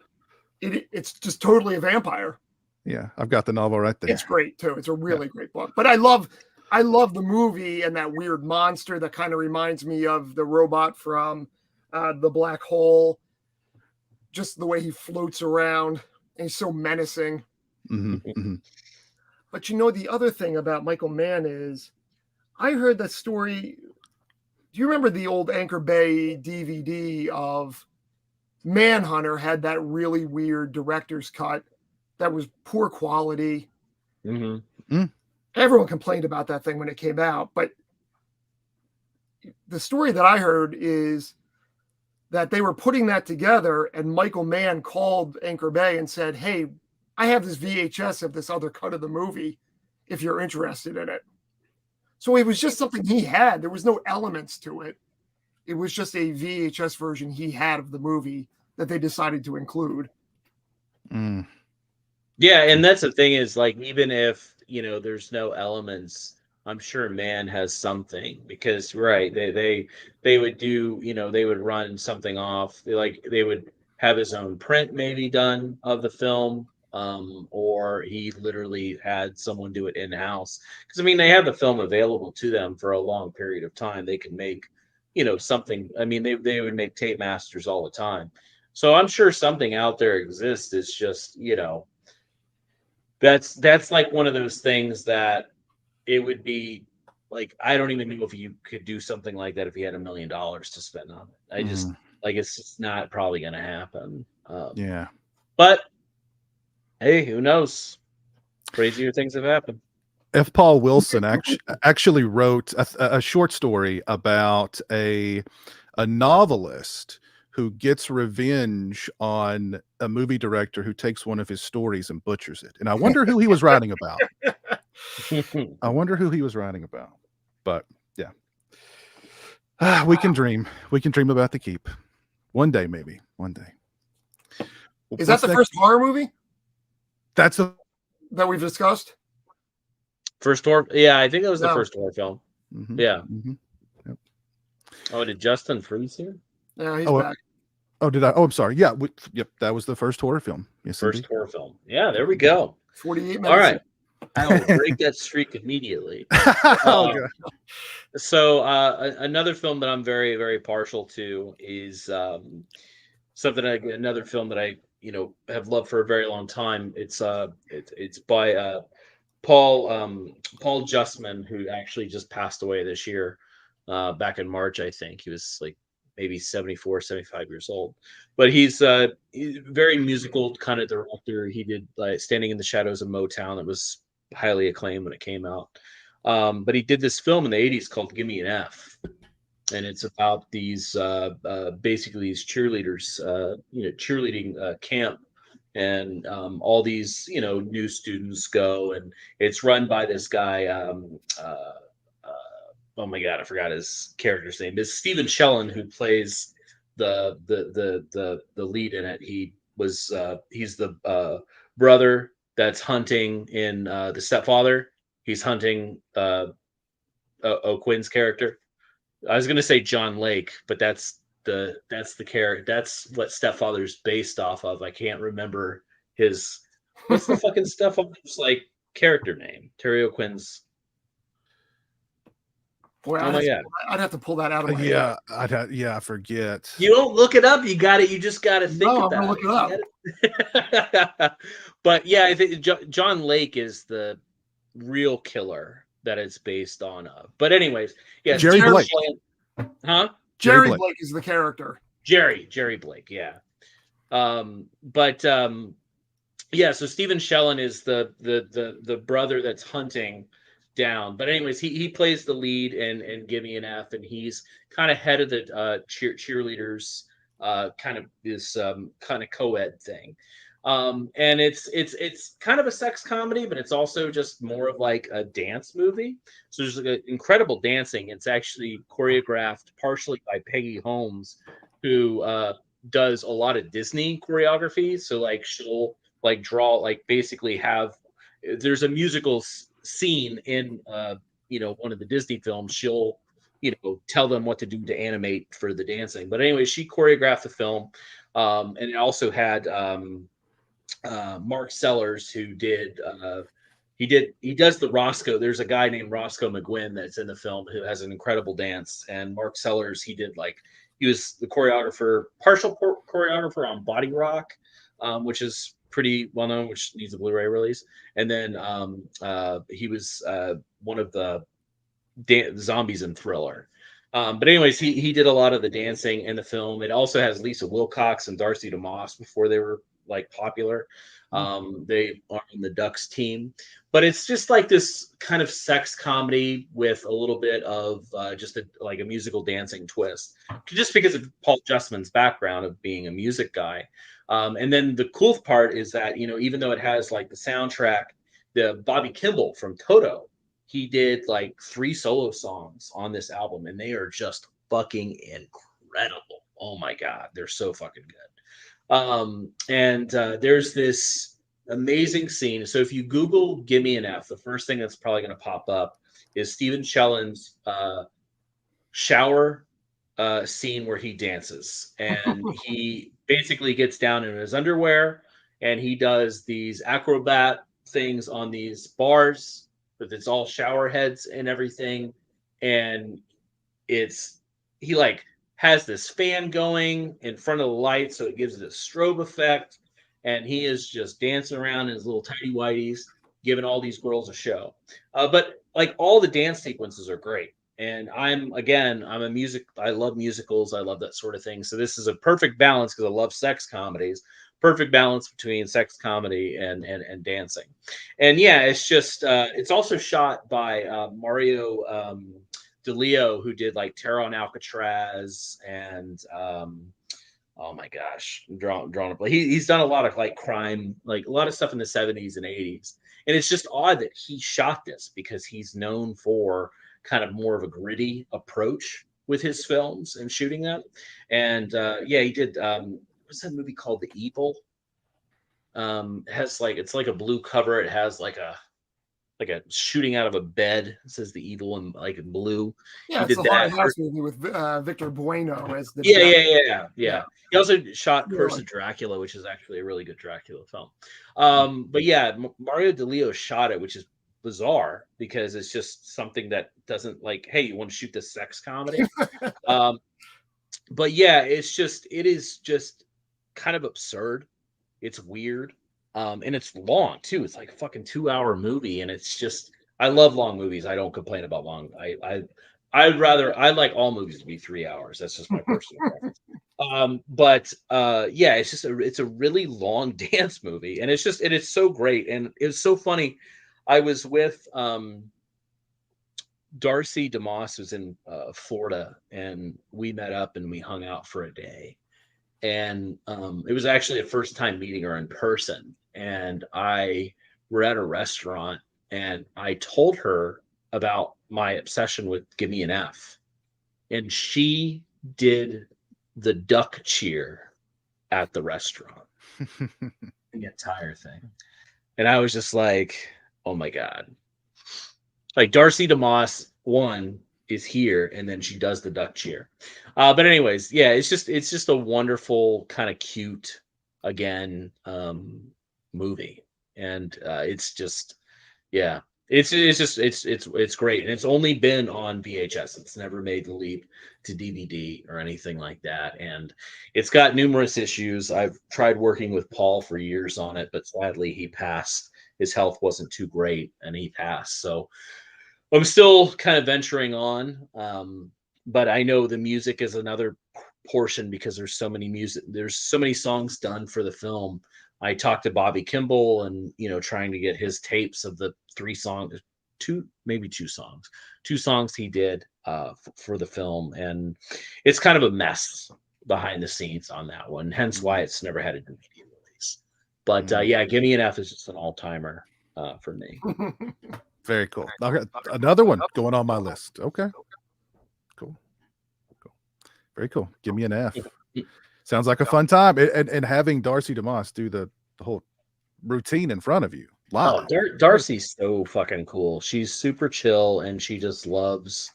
it's just totally a vampire. Yeah, I've got the novel right there. It's great too. It's a really great book. But I love the movie and that weird monster that kind of reminds me of the robot from The Black Hole. Just the way he floats around, and he's so menacing. But the other thing about Michael Mann is, I heard that story. Do you remember the old Anchor Bay DVD of Manhunter had that really weird director's cut that was poor quality? Everyone complained about that thing when it came out, but the story that I heard is that they were putting that together, and Michael Mann called Anchor Bay and said, "Hey, I have this VHS of this other cut of the movie if you're interested in it." So it was just something he had. There was no elements to it. It was just a VHS version he had of the movie that they decided to include. Yeah, and that's the thing is, like, even if there's no elements. I'm sure man has something, because right, they would do, they would run something off. They would have his own print maybe done of the film, or he literally had someone do it in house. Because I mean, they have the film available to them for a long period of time. They can make, something. I mean, they would make tape masters all the time. So I'm sure something out there exists. It's just, that's like one of those things that it would be like, I don't even know if you could do something like that if you had $1 million to spend on it. I just like, it's just not probably going to happen. Yeah. But hey, who knows? Crazier things have happened. F. Paul Wilson actually wrote a short story about a novelist who gets revenge on a movie director who takes one of his stories and butchers it. And I wonder who he was writing about. I wonder who he was writing about. But yeah. We can dream. We can dream about the keep. One day, maybe. One day. Is that the first horror movie? That we've discussed? First horror? Yeah, I think that was the first horror film. Mm-hmm. Yeah. Mm-hmm. Yep. Oh, did Justin freeze here? Yeah, he's back. Oh, did I? Oh, I'm sorry. Yeah. Yep. That was the first horror film. Yes, first horror film. Yeah, there we go. 48 minutes. All right. I will break that streak immediately. So another film that I'm very, very partial to is another film that I have loved for a very long time. It's by Paul Justman, who actually just passed away this year, back in March. I think he was like maybe 74, 75 years old, but he's very musical kind of director. He did Standing in the Shadows of Motown. That was highly acclaimed when it came out. But he did this film in the 80s called Give Me an F. And it's about these basically these cheerleaders, cheerleading camp. And all these, new students go, and it's run by this guy. Oh my God, I forgot his character's name. It's Stephen Shellen, who plays the lead in it. He's the brother that's hunting in The Stepfather. He's hunting O'Quinn's character. I was gonna say John Lake, but that's the character. That's what Stepfather's based off of. I can't remember what's the fucking Stepfather's like character name. Terry O'Quinn's. Boy, I'd have to pull that out of my head. I forget. You don't look it up. You got it. You just got to think about I'm gonna look it up. But yeah, I think John Lake is the real killer that it's based on of. But anyways, yeah, Jerry Blake. Jerry Blake is the character. Jerry Blake, yeah. Yeah, so Stephen Shellen is the brother that's hunting down. But anyways, he plays the lead in Give Me an F, and he's kind of head of the cheerleaders, kind of this kind of co-ed thing. And it's kind of a sex comedy, but it's also just more of like a dance movie. So there's like incredible dancing. It's actually choreographed partially by Peggy Holmes, who does a lot of Disney choreography. So like she'll like draw, like basically there's a musical scene in one of the Disney films. She'll tell them what to do to animate for the dancing. But anyway, she choreographed the film, and it also had Mark Sellers, who did he does the Roscoe. There's a guy named Roscoe McGuinn that's in the film who has an incredible dance. And Mark Sellers, he was the partial choreographer on Body Rock, which is pretty well known, which needs a Blu-ray release. And then he was one of the zombies in Thriller. But anyways, he did a lot of the dancing in the film. It also has Lisa Wilcox and Darcy DeMoss before they were like popular. They are in the Ducks team, but it's just like this kind of sex comedy with a little bit of just like a musical dancing twist, just because of Paul Justman's background of being a music guy. And then the cool part is that, even though it has like the soundtrack, the Bobby Kimball from Toto, he did like 3 solo songs on this album, and they are just fucking incredible. Oh my God, they're so fucking good. And there's this amazing scene. So if you Google "Gimme an F," the first thing that's probably going to pop up is Stephen Shellen's shower scene where he dances, and he basically gets down in his underwear and he does these acrobat things on these bars, but it's all shower heads and everything, and he like has this fan going in front of the light so it gives it a strobe effect, and he is just dancing around in his little tidy whities giving all these girls a show. But like all the dance sequences are great, and I love musicals, I love that sort of thing, so this is a perfect balance because I love sex comedies. Perfect balance between sex comedy and dancing. And yeah, it's just it's also shot by Mario DeLeo, who did like Terror on Alcatraz and oh my gosh, I'm drawn up. He's done a lot of like crime, like a lot of stuff in the 70s and 80s. And it's just odd that he shot this because he's known for kind of more of a gritty approach with his films and shooting them. And yeah, he did what's that movie called? The Evil. It has like it's like a blue cover. It has like a shooting out of a bed. It says The Evil in like in blue. Yeah, He it's did the that. haunted house movie with Victor Bueno as the Yeah. Yeah. He also shot Yeah. Curse of Dracula, which is actually a really good Dracula film. But yeah, Mario DeLeo shot it, which is bizarre because it's just something that doesn't like, hey, you want to shoot this sex comedy? But yeah, it is just kind of absurd. It's weird. And it's long too. It's like a fucking 2-hour movie, and it's just I love long movies. I don't complain about long. I like all movies to be 3 hours. That's just my personal preference. But yeah, it's a really long dance movie, and it's so great, and it was so funny. I was with Darcy DeMoss was in Florida, and we met up and we hung out for a day. And it was actually the first time meeting her in person. And I were at a restaurant, and I told her about my obsession with Give Me an F. And she did the duck cheer at the restaurant, the entire thing. And I was just like, oh my God. Like Darcy DeMoss, one, is here, and then she does the duck cheer. But anyways, yeah, it's just a wonderful kind of cute again movie, and it's just yeah, it's great, and it's only been on VHS. It's never made the leap to DVD or anything like that, and it's got numerous issues. I've tried working with Paul for years on it, but sadly he passed. His health wasn't too great, and he passed. So I'm still kind of venturing on, but I know the music is another portion because there's so many songs done for the film. I talked to Bobby Kimball, and trying to get his tapes of the two songs he did for the film, and it's kind of a mess behind the scenes on that one. Hence why it's never had a DVD release. But yeah, Give Me an F is just an all timer for me. Very cool. Okay, another one going on my list. Okay. Cool. Very cool. Give Me an F. Sounds like a fun time. And having Darcy DeMoss do the whole routine in front of you. Wow. Oh, Darcy's so fucking cool. She's super chill, and she just loves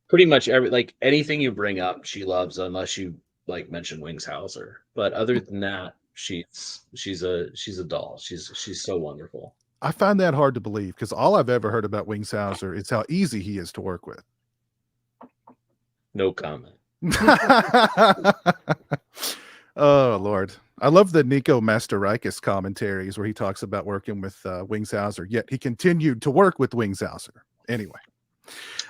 pretty much anything you bring up, she loves, unless you like mention Wings Hauser. But other than that, she's a doll. She's so wonderful. I find that hard to believe because all I've ever heard about Wings Hauser is how easy he is to work with. No comment. Oh Lord, I love the Nico Masterikis commentaries where he talks about working with Wings Hauser. Yet he continued to work with Wings Hauser anyway.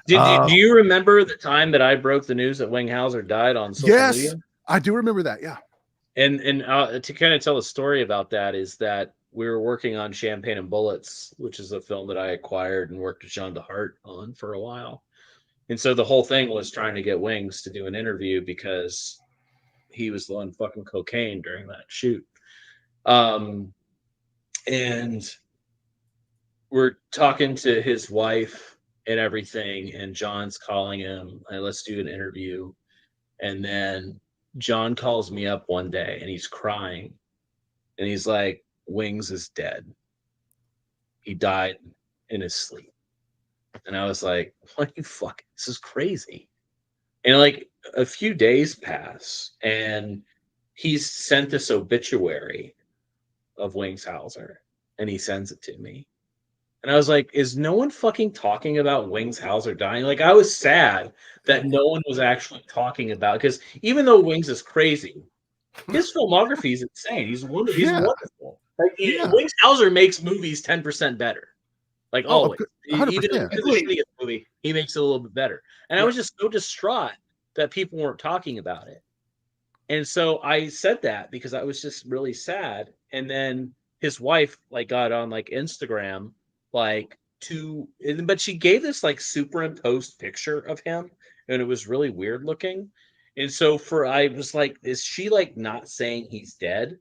Do you remember the time that I broke the news that Wings Hauser died on social media? Yes, I do remember that. Yeah, and to kind of tell a story about that is that we were working on Champagne and Bullets, which is a film that I acquired and worked with John DeHart on for a while. And so the whole thing was trying to get Wings to do an interview because he was on fucking cocaine during that shoot. And we're talking to his wife and everything, and John's calling him, and let's do an interview. And then John calls me up one day, and he's crying. And he's like, Wings is dead. He died in his sleep. And I was like, what the fuck? This is crazy. And like a few days pass, and he's sent this obituary of Wings Hauser, and he sends it to me. And I was like, is no one fucking talking about Wings Hauser dying? Like, I was sad that no one was actually talking about, because even though Wings is crazy, his filmography is insane. He's wonderful. Like, Wings Hauser makes movies 10% better. Like, always. 100%. Even if it's the shittiest movie, he makes it a little bit better. And I was just so distraught that people weren't talking about it. And so I said that because I was just really sad. And then his wife like got on like Instagram, but she gave this like superimposed picture of him, and it was really weird looking. And so I was like, is she like not saying he's dead?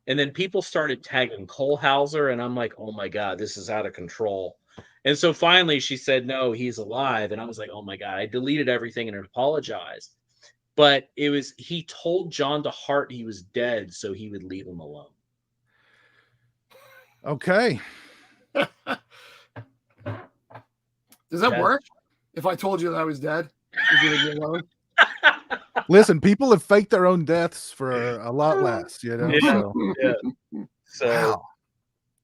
And then people started tagging Cole Hauser, and I'm like, oh my God, this is out of control. And so finally she said, no, he's alive. And I was like, oh my God, I deleted everything and apologized. But he told John DeHart he was dead so he would leave him alone. Okay. Does that work? If I told you that I was dead, would you leave me alone? Listen, people have faked their own deaths for a lot less, you know. Yeah. So,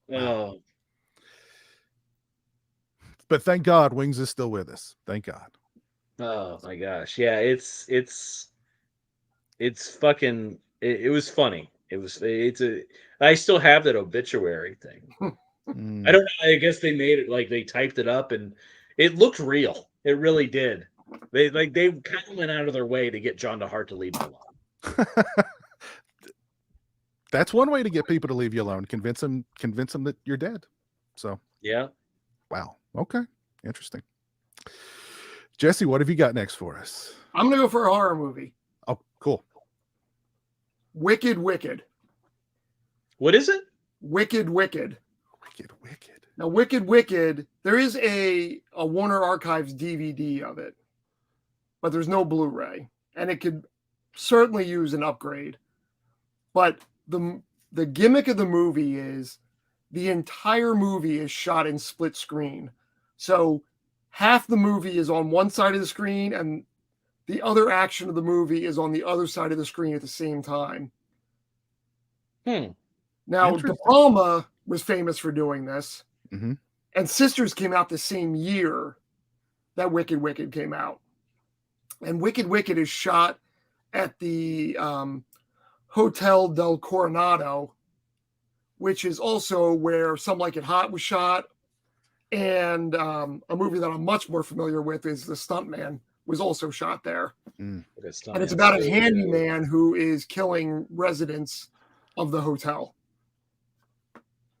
wow. Oh. But thank God Wings is still with us. Thank God. Oh my gosh. Yeah, it's fucking it was funny. I still have that obituary thing. I don't know. I guess they made it like they typed it up and it looked real. It really did. They kind of went out of their way to get John DeHart to leave him alone. That's one way to get people to leave you alone. Convince them that you're dead. So yeah. Wow. Okay. Interesting. Jesse, what have you got next for us? I'm gonna go for a horror movie. Oh, cool. Wicked. What is it? Wicked. Now, Wicked. There is a Warner Archives DVD of it, but there's no Blu-ray, and it could certainly use an upgrade. But the gimmick of the movie is the entire movie is shot in split screen. So half the movie is on one side of the screen, and the other action of the movie is on the other side of the screen at the same time. Now, De Palma was famous for doing this. Mm-hmm. And Sisters came out the same year that Wicked came out. And Wicked is shot at the Hotel del Coronado, which is also where Some Like It Hot was shot. And a movie that I'm much more familiar with is The Stuntman was also shot there. And it's about a handyman who is killing residents of the hotel.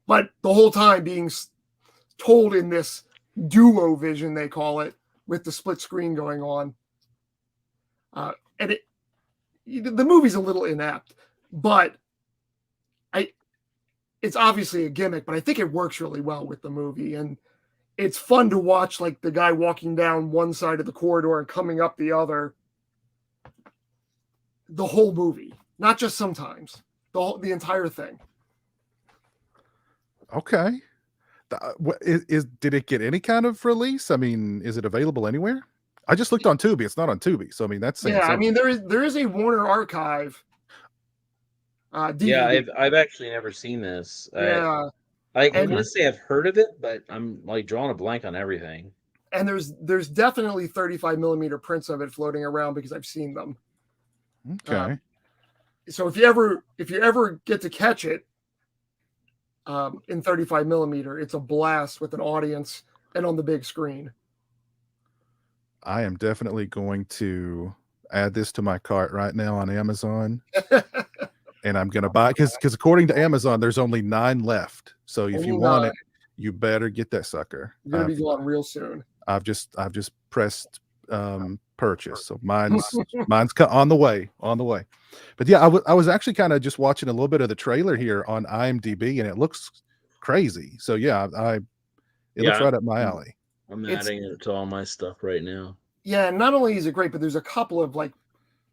But the whole time being told in this duo vision, they call it, with the split screen going on. And the movie's a little inept, but it's obviously a gimmick, but I think it works really well with the movie. And it's fun to watch, like the guy walking down one side of the corridor and coming up the other. The whole movie, not just sometimes, the entire thing. Okay. Did it get any kind of release? I mean, is it available anywhere? I just looked on Tubi. It's not on Tubi. So, I mean, that's yeah. I mean, there is a Warner Archive DVD. Yeah, I've actually never seen this. Yeah. I'm going to say I've heard of it, but I'm like drawing a blank on everything. And there's definitely 35 millimeter prints of it floating around because I've seen them. Okay. So if you ever get to catch it in 35 millimeter, it's a blast with an audience and on the big screen. I am definitely going to add this to my cart right now on Amazon. And I'm going to buy because according to Amazon, there's only 9 left. So if you want it, you better get that sucker. You're going to be going real soon. I've just pressed purchase. So mine's on the way. But yeah, I was actually kind of just watching a little bit of the trailer here on IMDb, and it looks crazy. So yeah, it looks right up my alley. I'm adding it to all my stuff right now. Yeah, and not only is it great, but there's a couple of like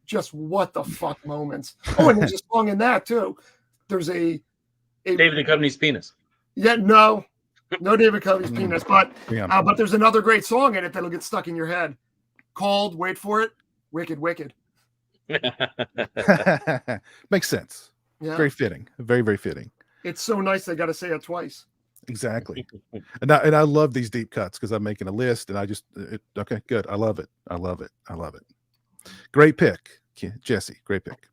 just what the fuck moments. Oh, and there's a song in that too. There's a David Duchovny's penis. Yeah, no David Duchovny's penis, but Yeah. but there's another great song in it that'll get stuck in your head, called, wait for it, Wicked Wicked. Makes sense. Yeah, Very fitting. Very, very fitting. it's so nice they got to say it twice. Exactly. And I love these deep cuts because I'm making a list and I just okay, good. I love it. I love it. I love it. Great pick, Jesse. Great pick.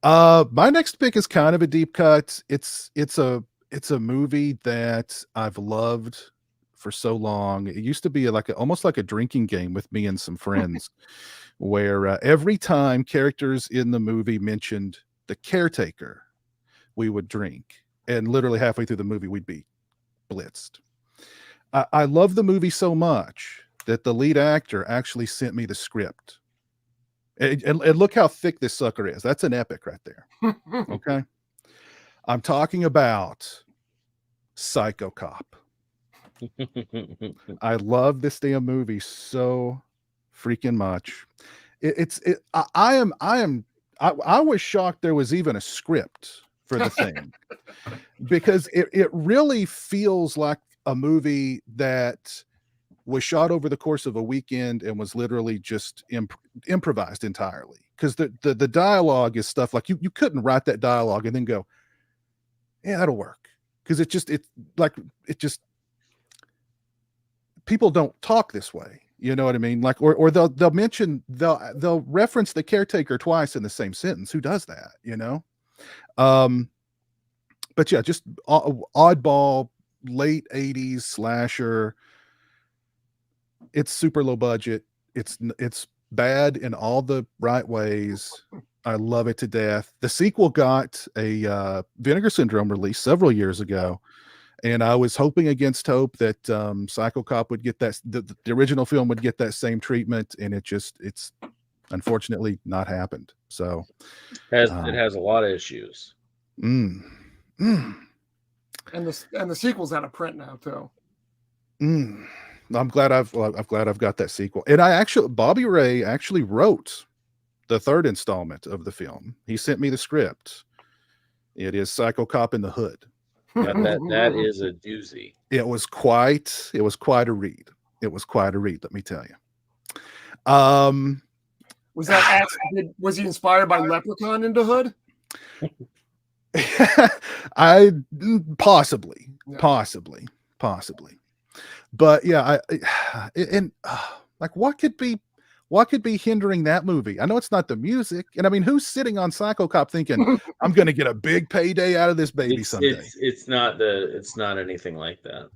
My next pick is kind of a deep cut. It's a movie that I've loved for so long. It used to be almost like a drinking game with me and some friends, where every time characters in the movie mentioned the caretaker, we would drink, and literally halfway through the movie we'd be blitzed. I love the movie so much that the lead actor actually sent me the script. And look how thick this sucker is. That's an epic right there. Okay. I'm talking about Psycho Cop. I love this damn movie so freaking much. I was shocked there was even a script for the thing, because it really feels like a movie that was shot over the course of a weekend and was literally just improvised entirely. Because the dialogue is stuff like you couldn't write that dialogue and then go, yeah, that'll work. Because people don't talk this way. You know what I mean? Like, or they'll mention, they'll reference the caretaker twice in the same sentence. Who does that? You know? But yeah, just oddball late 80s slasher. It's super low budget. It's bad in all the right ways. I love it to death. The sequel got a Vinegar Syndrome release several years ago, and I was hoping against hope that Psycho Cop would get that the original film would get that same treatment, and it's unfortunately not happened. So it has a lot of issues. And the sequel's out of print now too. I'm glad I've got that sequel. And Bobby Ray actually wrote the third installment of the film. He sent me the script. It is Psycho Cop in the Hood. That is a doozy. It was quite a read. It was quite a read, let me tell you. Was he inspired by Leprechaun in the Hood? Possibly. But yeah, like what could be hindering that movie? I know it's not the music, and I mean, who's sitting on Psycho Cop thinking I'm going to get a big payday out of this baby someday? It's not anything like that.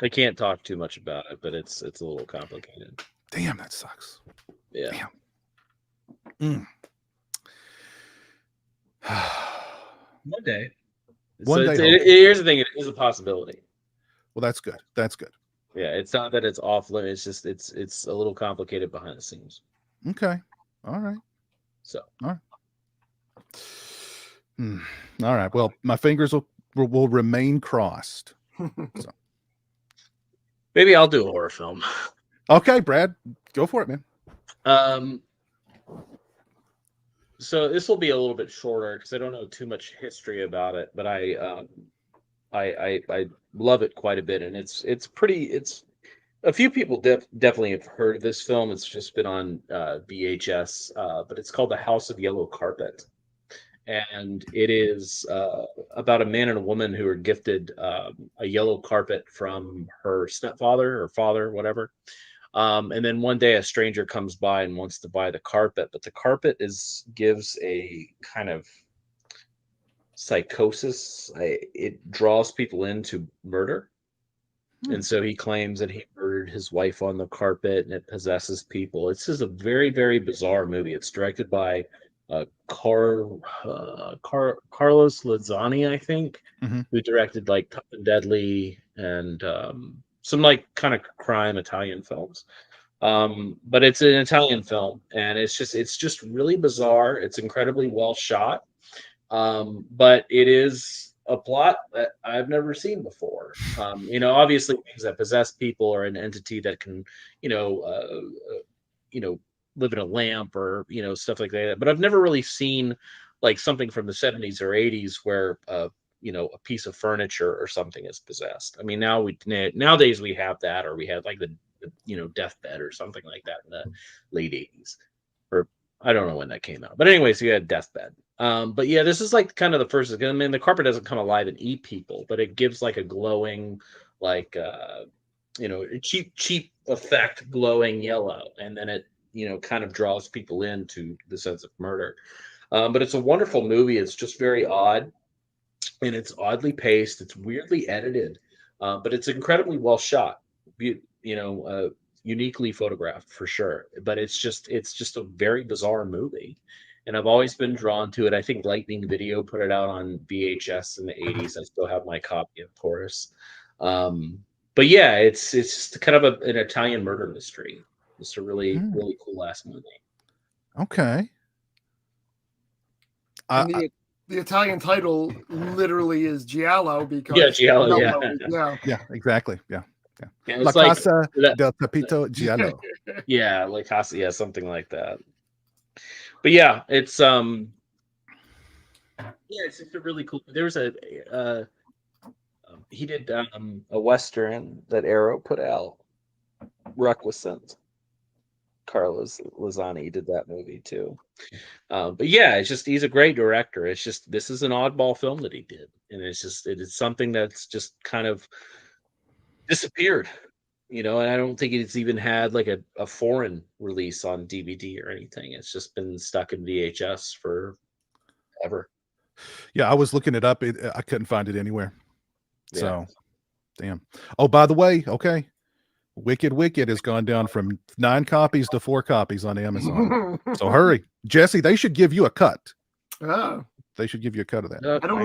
I can't talk too much about it, but it's a little complicated. Damn, that sucks. Yeah. Damn. One day. Here's the thing: it is a possibility. Well, that's good. That's good. Yeah, it's not that it's off limits. It's just it's a little complicated behind the scenes. Okay. All right. So. All right. All right. Well, my fingers will remain crossed. So. Maybe I'll do a horror film. Okay, Brad, go for it, man. So this will be a little bit shorter because I don't know too much history about it, but I love it quite a bit, and it's a few people definitely have heard of this film. It's just been on VHS, but it's called The House of Yellow Carpet, and it is about a man and a woman who are gifted a yellow carpet from her stepfather or father, whatever. And then one day a stranger comes by and wants to buy the carpet, but the carpet gives a kind of psychosis. It draws people into murder. And so he claims that he murdered his wife on the carpet, and it possesses people. It's just a very, very bizarre movie. It's directed by Carlos Lazzani, I think, who directed like Tough and Deadly and some like kind of crime Italian films. But it's an Italian film, and it's just really bizarre. It's incredibly well shot. But it is a plot that I've never seen before. Obviously things that possess people or an entity that can, live in a lamp or, stuff like that. But I've never really seen like something from the 70s or 80s where you know, a piece of furniture or something is possessed. I mean, nowadays we have that, or we had like the you know, deathbed or something like that in the late 80s, or I don't know when that came out. But anyways, you had deathbed. But yeah, this is like kind of the first. I mean, the carpet doesn't come alive and eat people, but it gives like a glowing, like you know, a cheap effect, glowing yellow, and then it, you know, kind of draws people into the sense of murder. But it's a wonderful movie. It's just very odd, and it's oddly paced. It's weirdly edited, but it's incredibly well shot. You know, uniquely photographed for sure. But it's just a very bizarre movie, and I've always been drawn to it. I think Lightning Video put it out on VHS in the '80s. I still have my copy, of course. But yeah, it's just kind of an Italian murder mystery. It's a really cool ass movie. Okay. And the Italian title literally is Giallo because Yeah, Giallo, Yeah, exactly. Yeah. Yeah, La it's like Casa del Tapito Giallo. yeah, like Casa, yeah, something like that. But yeah, it's just a really cool. There's a he did a Western that Arrow put out, Requiescent. Carlos Lazzani did that movie too. But yeah, it's just, he's a great director. It's just, this is an oddball film that he did, and it is something that's just kind of disappeared, you know. And I don't think it's even had like a foreign release on DVD or anything. It's just been stuck in VHS for ever. Yeah, I was looking it up. I couldn't find it anywhere. Yeah. So, damn. Oh, by the way, okay. Wicked has gone down from 9 copies to 4 copies on Amazon. So hurry, Jesse. They should give you a cut. Oh. They should give you a cut of that. I don't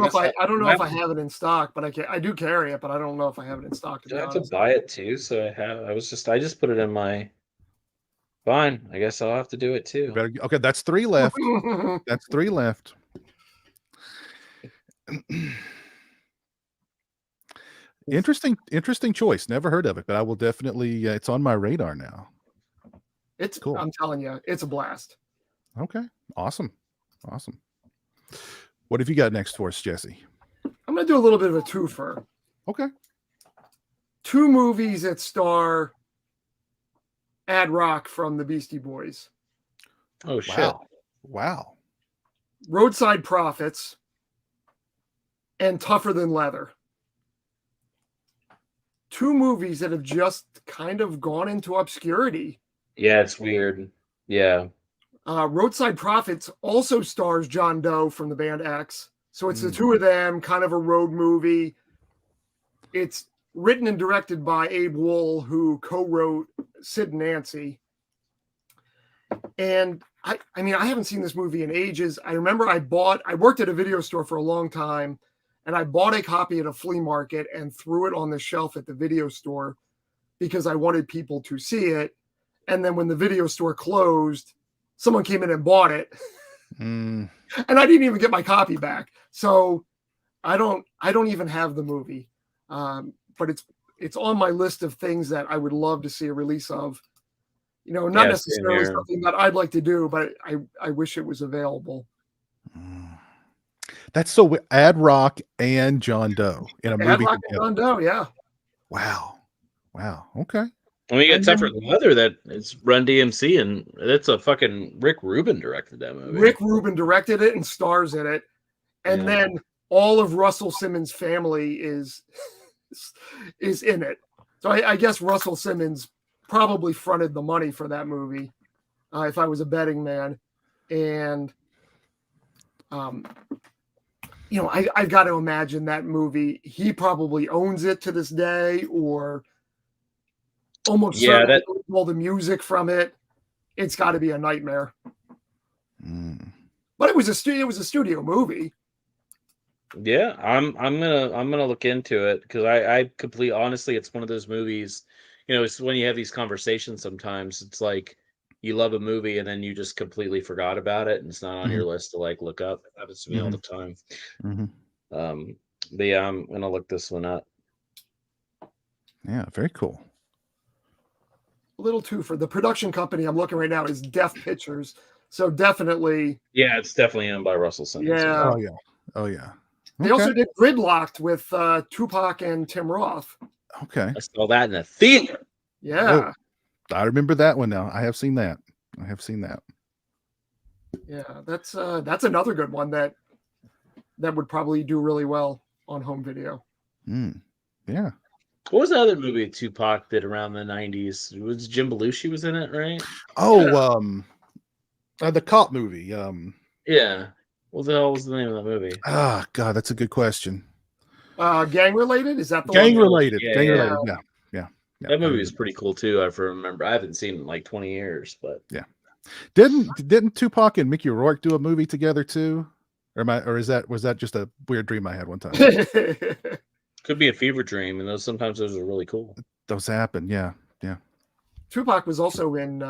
know if I have it in stock, but I do carry it, but I don't know if I have it in stock. I have to buy it too, so I just put it in my. Fine, I guess I'll have to do it too. Okay, that's 3 left. That's 3 left. Interesting choice. Never heard of it, but I will definitely. It's on my radar now. It's cool. I'm telling you, it's a blast. Okay, awesome. What have you got next for us, Jesse? I'm going to do a little bit of a twofer. Okay. 2 movies that star Ad Rock from the Beastie Boys. Oh shit! Wow. Roadside Prophets and Tougher Than Leather. 2 movies that have just kind of gone into obscurity. Yeah, it's weird. Yeah. Roadside Prophets also stars John Doe from the band X. So it's the 2 of them, kind of a road movie. It's written and directed by Abe Wool, who co-wrote Sid and Nancy. And I mean, I haven't seen this movie in ages. I remember I worked at a video store for a long time, and I bought a copy at a flea market and threw it on the shelf at the video store because I wanted people to see it. And then when the video store closed, someone came in and bought it. And I didn't even get my copy back. So I don't even have the movie. But it's on my list of things that I would love to see a release of. You know, not necessarily something that I'd like to do, but I wish it was available. That's so Ad Rock and John Doe in a movie. Ad Rock and John Doe, yeah. Wow. Okay. I mean, you get Tougher Than Leather, that it's Run DMC, and that's a fucking Rick Rubin directed that movie. Rick Rubin directed it and stars in it. And then all of Russell Simmons' family is in it. So I guess Russell Simmons probably fronted the money for that movie, if I was a betting man. And you know, I've got to imagine that movie, he probably owns it to this day, or almost certainly all the music from it. It's got to be a nightmare. But it was a studio movie. Yeah, I'm gonna look into it, because I completely, honestly, it's one of those movies, you know, it's when you have these conversations sometimes, it's like you love a movie and then you just completely forgot about it and it's not on your list to like look up. It happens to me all the time. But yeah, I'm gonna look this one up. Yeah, very cool. A little too for the production company I'm looking right now is Deaf Pictures. So definitely, Yeah, it's definitely owned by Russell Simmons. Yeah. Oh yeah. Oh yeah. They also did Gridlocked with Tupac and Tim Roth. Okay. I saw that in the theater. Yeah. Oh, I remember that one now. I have seen that. Yeah, that's another good one that would probably do really well on home video. Yeah. What was the other movie Tupac did around the 90s? It was Jim Belushi was in it, right? Oh, the cop movie. Yeah. What the hell was the name of that movie? Ah, God, that's a good question. Gang related? Is that the Gang one? related? Yeah, Gang yeah. related. Yeah. That movie was pretty cool too. I remember. I haven't seen it in like 20 years, but yeah. Didn't Tupac and Mickey Rourke do a movie together too? Or was that just a weird dream I had one time? Could be a fever dream, and sometimes those are really cool. Those happen, yeah. Tupac was also in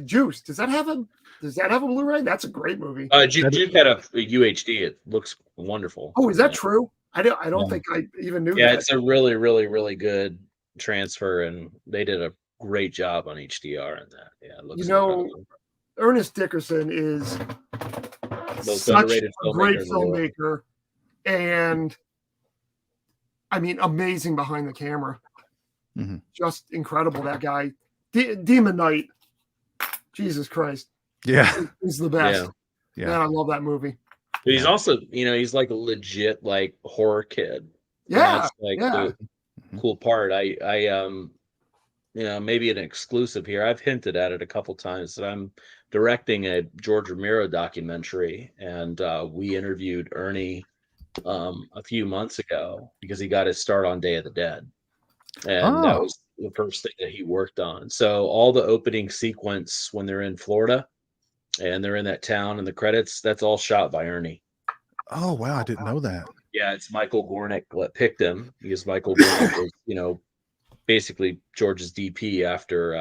Juice. Does that have a Blu-ray? That's a great movie. Juice had a UHD. It looks wonderful. Oh, is that true? I don't think I even knew. Yeah, that. it's a really, really, really good transfer, and they did a great job on HDR in that. Yeah, it looks incredible. Ernest Dickerson is such a great filmmaker, and I mean, amazing behind the camera. Mm-hmm. Just incredible, that guy. Demon Knight, Jesus Christ. Yeah. He's the best. Yeah. Man, I love that movie. But he's also, he's like a legit like horror kid. Yeah. That's like the cool part. I maybe an exclusive here. I've hinted at it a couple times that I'm directing a George Romero documentary, and we interviewed Ernie a few months ago because he got his start on Day of the Dead, and that was the first thing that he worked on. So all the opening sequence when they're in Florida and they're in that town and the credits, that's all shot by Ernie. Oh wow, I didn't know that. Yeah, it's Michael Gornick that picked him because Michael Gornick was, basically George's DP after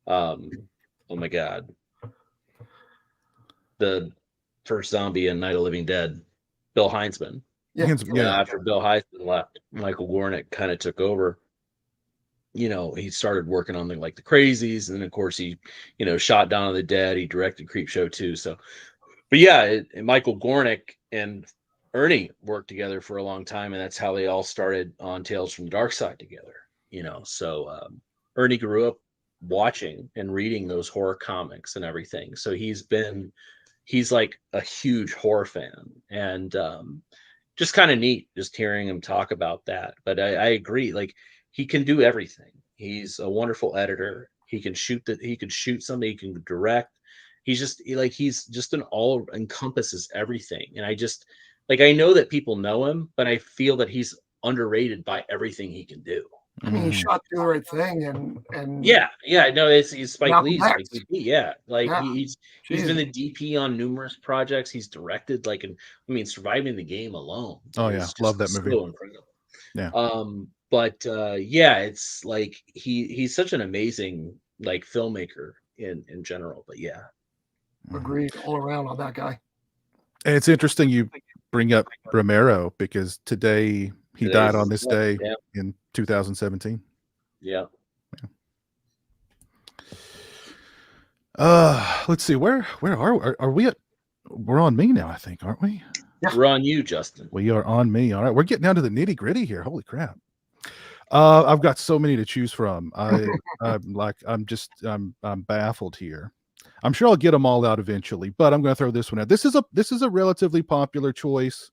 oh my God, the first zombie in Night of the Living Dead, Bill Heinzman. After Bill Heinzman left, Michael Gornick kind of took over. He started working on the Crazies, and then of course he, shot Dawn of the Dead. He directed Creepshow too. So, but yeah, Michael Gornick and Ernie worked together for a long time, and that's how they all started on Tales from the Dark Side together. So Ernie grew up watching and reading those horror comics and everything. So he's like a huge horror fan, and just kind of neat just hearing him talk about that. But I agree, he can do everything. He's a wonderful editor. He can shoot something. He can direct. He's just an all encompasses everything. And I know that people know him, but I feel that he's underrated by everything he can do. I mean, he shot The Right Thing, and he's Spike Lee's DP. He's been the DP on numerous projects. He's directed Surviving the Game alone. Oh yeah, love that movie. So incredible. Yeah. It's he's such an amazing filmmaker in general. But yeah, agreed all around on that guy. And it's interesting you bring up Romero because today he died on this day in 2017. Yeah. Let's see, where are we at? We're on me now, I think, aren't we? Yeah. We're on you, Justin. We are on me. All right, we're getting down to the nitty gritty here. Holy crap! I've got so many to choose from. I'm baffled here. I'm sure I'll get them all out eventually, but I'm going to throw this one out. This is a relatively popular choice.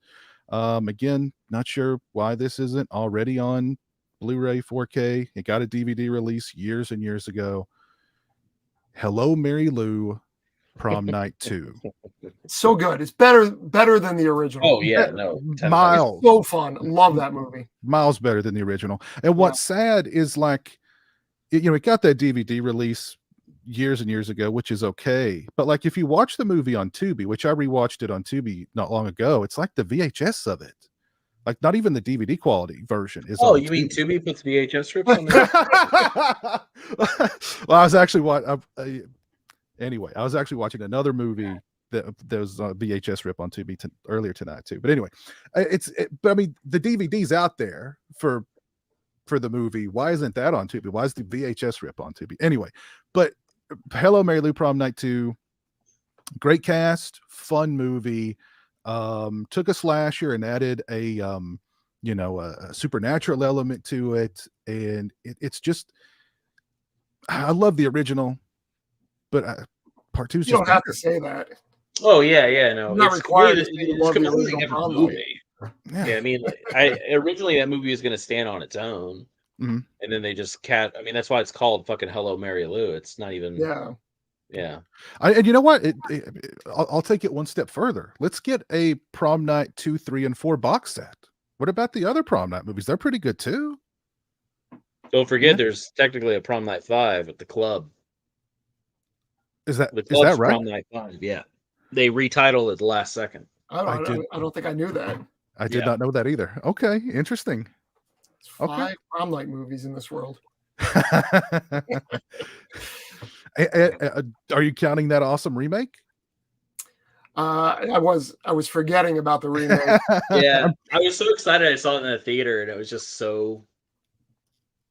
Again, not sure why this isn't already on Blu-ray 4K. It got a DVD release years and years ago. Hello, Mary Lou, Prom Night 2. So good. It's better than the original. Oh yeah, no. Miles. So fun. Love that movie. Miles better than the original. And what's sad is it got that DVD release years and years ago, which is okay. But if you watch the movie on Tubi, which I rewatched it on Tubi not long ago, it's like the VHS of it. Not even the DVD quality version is. Oh, you mean Tubi puts VHS strips on there? Well, I was actually watching another movie that was a VHS rip on Tubi earlier tonight too. But anyway, but I mean, the DVD's out there for the movie. Why isn't that on Tubi? Why is the VHS rip on Tubi? Anyway, but Hello, Mary Lou, Prom Night 2. Great cast, fun movie. Took a slasher and added a a supernatural element to it, and it's just I love the original, but part 2 is You just don't have better. to say that. Oh yeah, no. You're not It's required completely, to say you it's love the completely original different Prom Night. movie. Yeah, I mean, I originally that movie was going to stand on its own, Mhm. and then they just I mean, that's why it's called fucking Hello Mary Lou. It's not even. Yeah. Yeah. And you know what? I'll take it one step further. Let's get a Prom Night 2, 3, and 4 box set. What about the other Prom Night movies? They're pretty good too. Don't forget, Yeah. there's technically a Prom Night 5 at the club. Is The that club's right? Prom Night 5. Yeah, they retitled it the last second. I don't think I knew that. I did Yeah. not know that either. Okay, interesting. There's Okay. 5 Prom Night movies in this world. Are you counting that awesome remake? I was forgetting about the remake. Yeah, I was so excited I saw it in the theater, and it was just so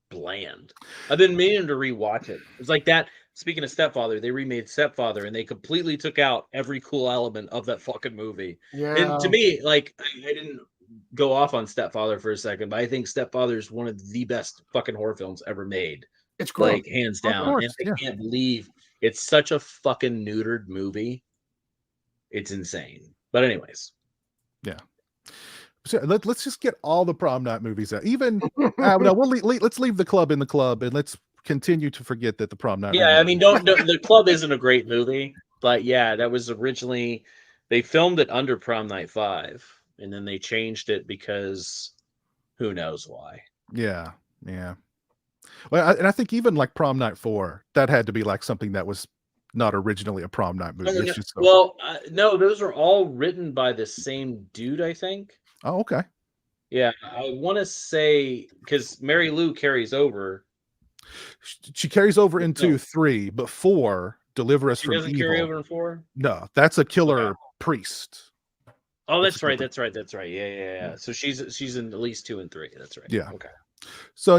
bland. I've been meaning to rewatch it. It's like that. Speaking of Stepfather, they remade Stepfather, and they completely took out every cool element of that fucking movie. Yeah. And to me, like, I didn't go off on Stepfather for a second, but I think Stepfather is one of the best fucking horror films ever made. It's great. Like, hands Of down. course, And yeah. I can't believe it's such a fucking neutered movie. It's insane. But anyways. Yeah. So let's just get all the Prom Night movies out. Even no, let's leave the club in the club, and let's continue to forget that the Prom Night. Yeah, I remake- mean, don't the club isn't a great movie, but yeah, that was originally they filmed it under Prom Night 5, and then they changed it because who knows why. Yeah. Well, and I think even like Prom Night 4, that had to be like something that was not originally a Prom Night movie. It's just Well, no, those are all written by the same dude, I think. oh, okay. Yeah, I want to say because Mary Lou carries over. She carries over No. into 3, but 4, Deliver Us She from doesn't Evil. carry over in 4. No, that's a killer priest. Oh, That's that's a right. different- That's right. Yeah. So she's in at least 2 and 3. That's right. Yeah. Okay. So,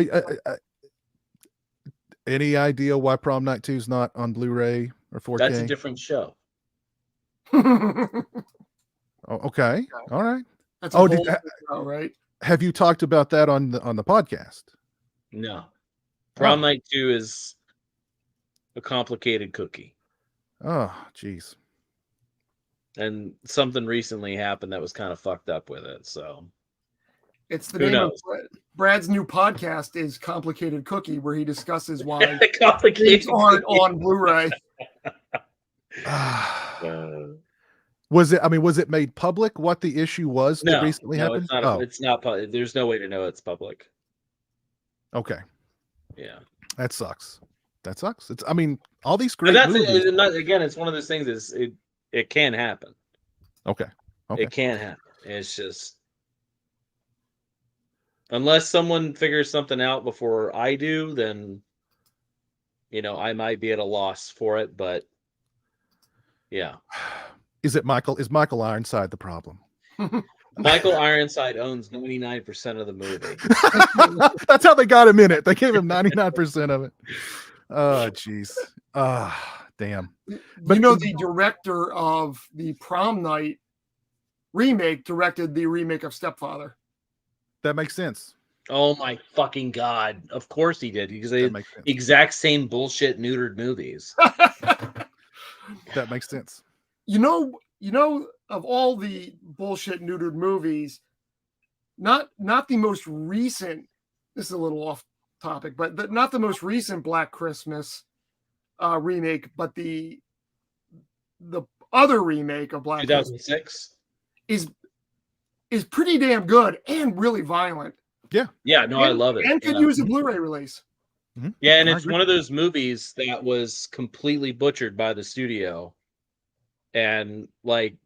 any idea why Prom Night 2 is not on Blu-ray or 4K? That's a different show. Oh, okay. All right. That's a Oh, whole show, right? Have you talked about that on the podcast? No. Prom Oh. Night 2 is a complicated cookie. Oh, geez. And something recently happened that was kind of fucked up with it. So It's the Who name knows? of Brad's new podcast is Complicated Cookie, where he discusses why complicated things aren't on Blu-ray. Was it made public what the issue was that recently happened? It's not. It's not. There's no way to know it's public. Okay. Yeah. That sucks. It's all these But great movies. again, it's one of those things. It can happen. Okay. It can happen. It's just unless someone figures something out before I do, then I might be at a loss for it. But yeah, Is Michael Ironside the problem? Michael Ironside owns 99% of the movie. That's how they got him in it. They gave him 99% of it. Oh, jeez. Damn. But the director of the Prom Night remake directed the remake of Stepfather. That makes sense. Oh my fucking god! Of course he did, because they That makes sense. exact same bullshit neutered movies. That makes sense. Of all the bullshit neutered movies, not the most recent. This is a little off topic, but not the most recent Black Christmas remake, but the other remake of Black 2006 is pretty damn good and really violent. Yeah, no, I love it. And could use a Blu-ray release. Mm-hmm. Yeah, and it's one of those movies that was completely butchered by the studio. And like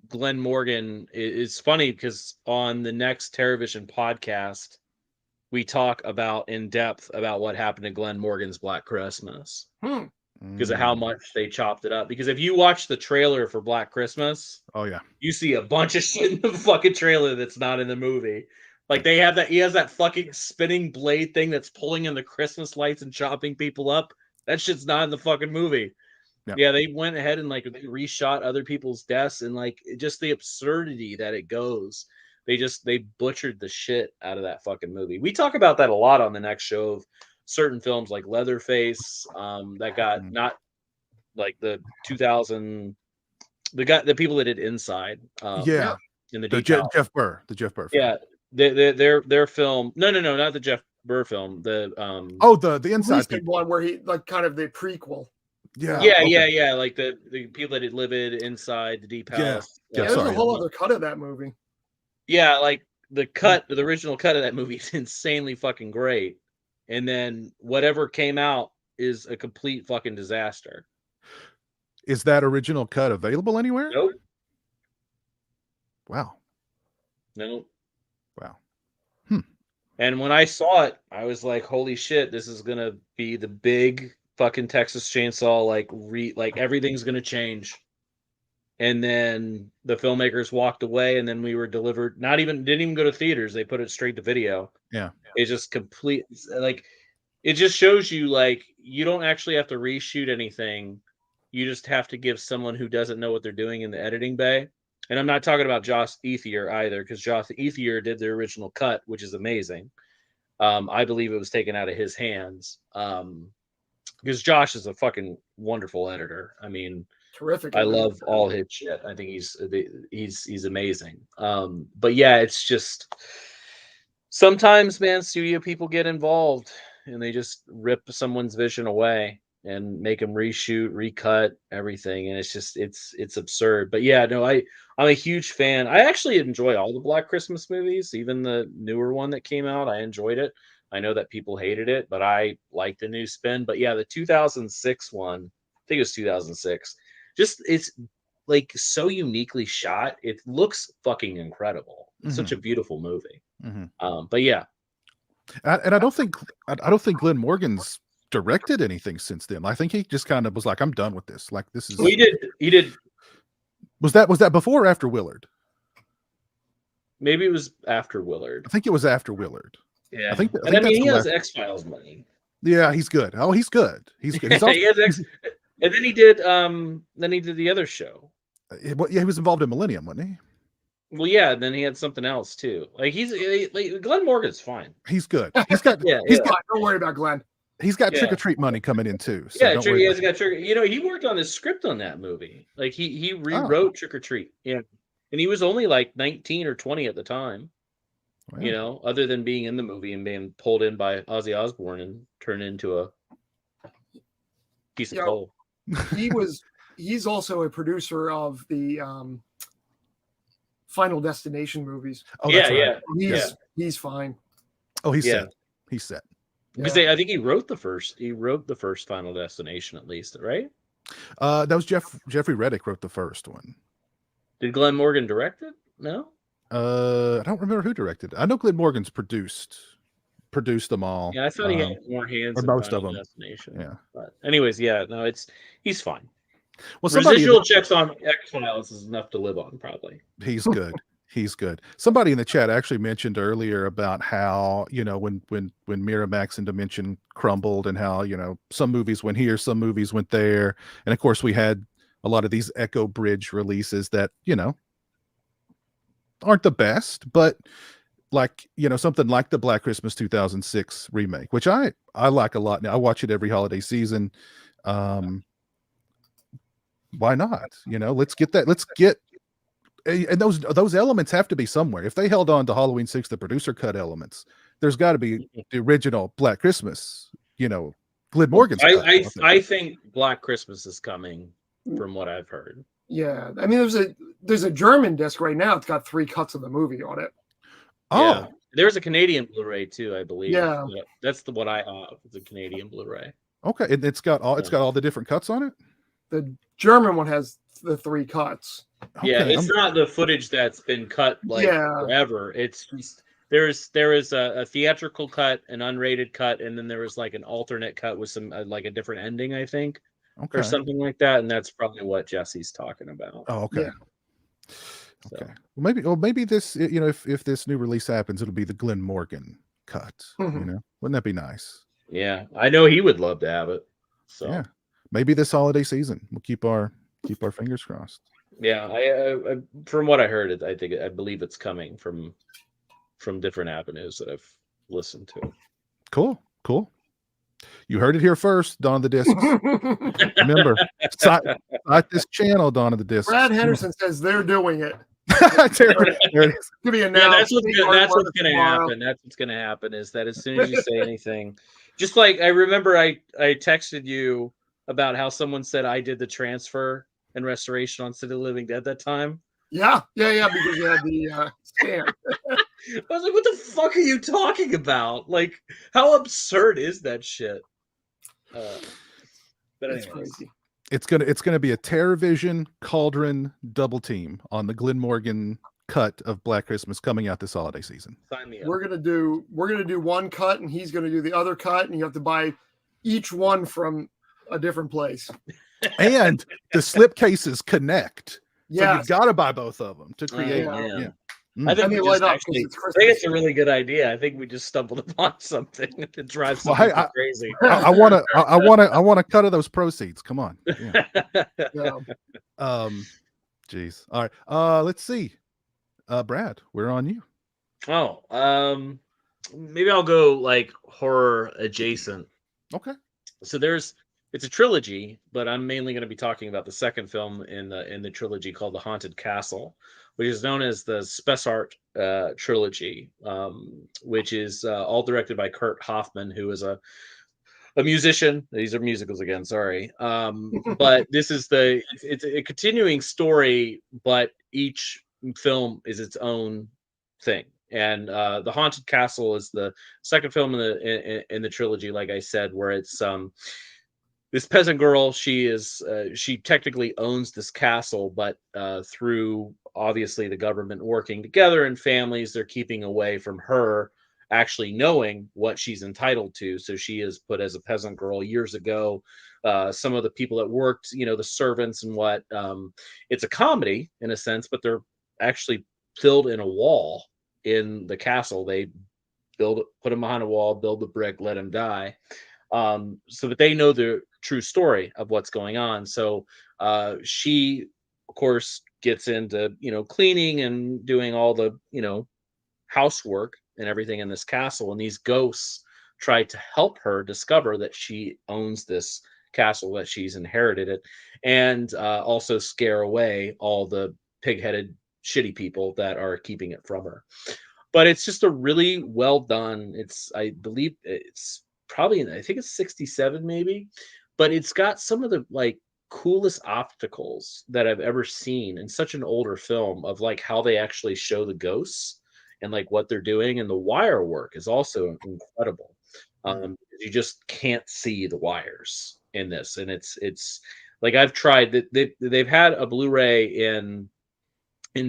Glenn Morgan, it's funny because on the next TerrorVision podcast, we talk about in depth about what happened to Glenn Morgan's Black Christmas because of how much they chopped it up. Because if you watch the trailer for Black Christmas, Oh yeah, you see a bunch of shit in the fucking trailer that's not in the movie. Like he has that fucking spinning blade thing that's pulling in the Christmas lights and chopping people up. That shit's not in the fucking movie. Yeah, they went ahead and like they reshot other people's deaths, and like just the absurdity that it goes. They butchered the shit out of that fucking movie. We talk about that a lot on the next show of certain films like Leatherface, that got not like the 2000, the people that did Inside, in the Jeff Burr, the Jeff Burr film. their film. No, not the Jeff Burr film. The the Inside people one where he like kind of the prequel. Yeah. Like the people that did Livid, Inside, the Deep House. There's a whole other cut of that movie. Yeah, like the original cut of that movie is insanely fucking great, and then whatever came out is a complete fucking disaster. Is that original cut available anywhere? Nope. Wow. Nope. Wow. And when I saw it, I was like, "Holy shit! This is gonna be the big fucking Texas Chainsaw. Like everything's gonna change." And then the filmmakers walked away, and then we were delivered. Didn't even go to theaters. They put it straight to video. Yeah. It's just complete. Like, it just shows you like you don't actually have to reshoot anything. You just have to give someone who doesn't know what they're doing in the editing bay. And I'm not talking about Josh Ethier either, because Josh Ethier did the original cut, which is amazing. I believe it was taken out of his hands. Because Josh is a fucking wonderful editor. I mean, terrific. I love all his shit. I think he's amazing. But yeah, it's just sometimes, man, studio people get involved and they just rip someone's vision away and make them reshoot, recut everything, and it's absurd. But yeah, no, I'm a huge fan. I actually enjoy all the Black Christmas movies, even the newer one that came out. I enjoyed it. I know that people hated it, but I like the new spin. But yeah, the 2006 one, I think it was 2006. Just it's like so uniquely shot. It looks fucking incredible. It's such a beautiful movie. But yeah, and I don't think Glenn Morgan's directed anything since then. I think he just kind of was like, I'm done with this. Like, this is. Well, he did. Was that before or after Willard? Maybe it was after Willard. I think it was after Willard. Yeah, I think he has X-Files money. Yeah, he's good. Oh, he's good. He's good. He's also, and then he did the other show. Yeah, he was involved in Millennium, wasn't he? Well, yeah, and then he had something else too. Like Glenn Morgan's fine. He's good. He's got don't worry about Glenn. He's got Trick or Treat money coming in too. So he has got Trick. You know, he worked on the script on that movie. Like he rewrote Trick or Treat. Yeah, and he was only like 19 or 20 at the time. Wow. You know, other than being in the movie and being pulled in by Ozzy Osbourne and turned into a piece of coal. He's also a producer of the Final Destination movies. Oh, that's right. He's fine. Oh, he's set. He's set. Because I think he wrote the first Final Destination, at least, right? That was Jeffrey Reddick wrote the first one. Did Glenn Morgan direct it? No. I don't remember who directed it. I know Glenn Morgan's produced them all. Yeah, I thought he had more hands in most Final of them. Destination. Yeah. But anyways, no, he's fine. Well, residual checks on X-Files is enough to live on, probably. He's good. He's good. Somebody in the chat actually mentioned earlier about how, you know, when Miramax and Dimension crumbled and how, you know, some movies went here, some movies went there. And of course we had a lot of these Echo Bridge releases that, you know, aren't the best, but like, you know, something like the Black Christmas 2006 remake, which I like a lot. Now I watch it every holiday season. Why not? You know, let's get, and those elements have to be somewhere. If they held on to Halloween 6, the producer cut elements, there's got to be the original Black Christmas, you know, Glenn Morgan's cut. I think Black Christmas is coming from what I've heard. Yeah. I mean, there's a German disc right now. It's got 3 cuts of the movie on it. Oh, yeah. There's a Canadian Blu-ray too, I believe. Yeah. That's what I have. It's a Canadian Blu-ray. Okay. And it's got all the different cuts on it. The German one has the 3 cuts. Okay, yeah, it's not the footage that's been cut forever. It's just there is a theatrical cut, an unrated cut, and then there was like an alternate cut with some like a different ending, I think, or something like that. And that's probably what Jesse's talking about. Oh, okay. Yeah. Okay. Well, maybe this, you know, if this new release happens, it'll be the Glenn Morgan cut. You know, wouldn't that be nice? Yeah, I know he would love to have it. So yeah. maybe this holiday season. We'll keep our fingers crossed. Yeah, I from what I heard, I believe it's coming from different avenues that I've listened to. Cool. You heard it here first, Dawn of the Discs. Remember, cite this channel, Dawn of the Discs. Brad Henderson says they're doing it. there it is. To be Yeah, announced. that's what's going to happen. That's what's going to happen is that as soon as you say anything, just like I remember I texted you about how someone said I did the transfer and restoration on City of the Living Dead that time. Yeah, because you had the scan. I was like, what the fuck are you talking about? Like, how absurd is that shit? But anyways. It's gonna be a TerrorVision Cauldron double team on the Glenn Morgan cut of Black Christmas coming out this holiday season. Sign me up. We're gonna do one cut, and he's gonna do the other cut, and you have to buy each one from a different place. And the slipcases connect. Yeah, so you've got to buy both of them to create. Yeah. Mm. I think I think it's a really good idea. I think we just stumbled upon something that drives something crazy. I want to cut of those proceeds. Come on. Yeah. Geez. All right. Let's see. Brad, we're on you. Oh, maybe I'll go like horror adjacent. Okay. So it's a trilogy, but I'm mainly going to be talking about the second film in the trilogy called The Haunted Castle, which is known as the Spessart trilogy, which is all directed by Kurt Hoffman, who is a musician. These are musicals again, sorry. But this is it's a continuing story, but each film is its own thing. And The Haunted Castle is the second film in the trilogy, like I said, where it's this peasant girl. She technically owns this castle, but through obviously the government working together and families, they're keeping away from her actually knowing what she's entitled to. So she is put as a peasant girl years ago. Some of the people that worked, the servants and what, it's a comedy in a sense, but they're actually filled in a wall in the castle. They put him behind a wall, build the brick, let him die. So that they know the true story of what's going on. So she, of course, gets into, cleaning and doing all the, housework and everything in this castle. And these ghosts try to help her discover that she owns this castle, that she's inherited it, and also scare away all the pig-headed shitty people that are keeping it from her. But it's just a really well done. I believe it's probably I think it's 67 maybe, but it's got some of the like coolest opticals that I've ever seen in such an older film, of like how they actually show the ghosts and like what they're doing, and the wire work is also incredible. You just can't see the wires in this, and it's like I've tried that they've had a Blu-ray in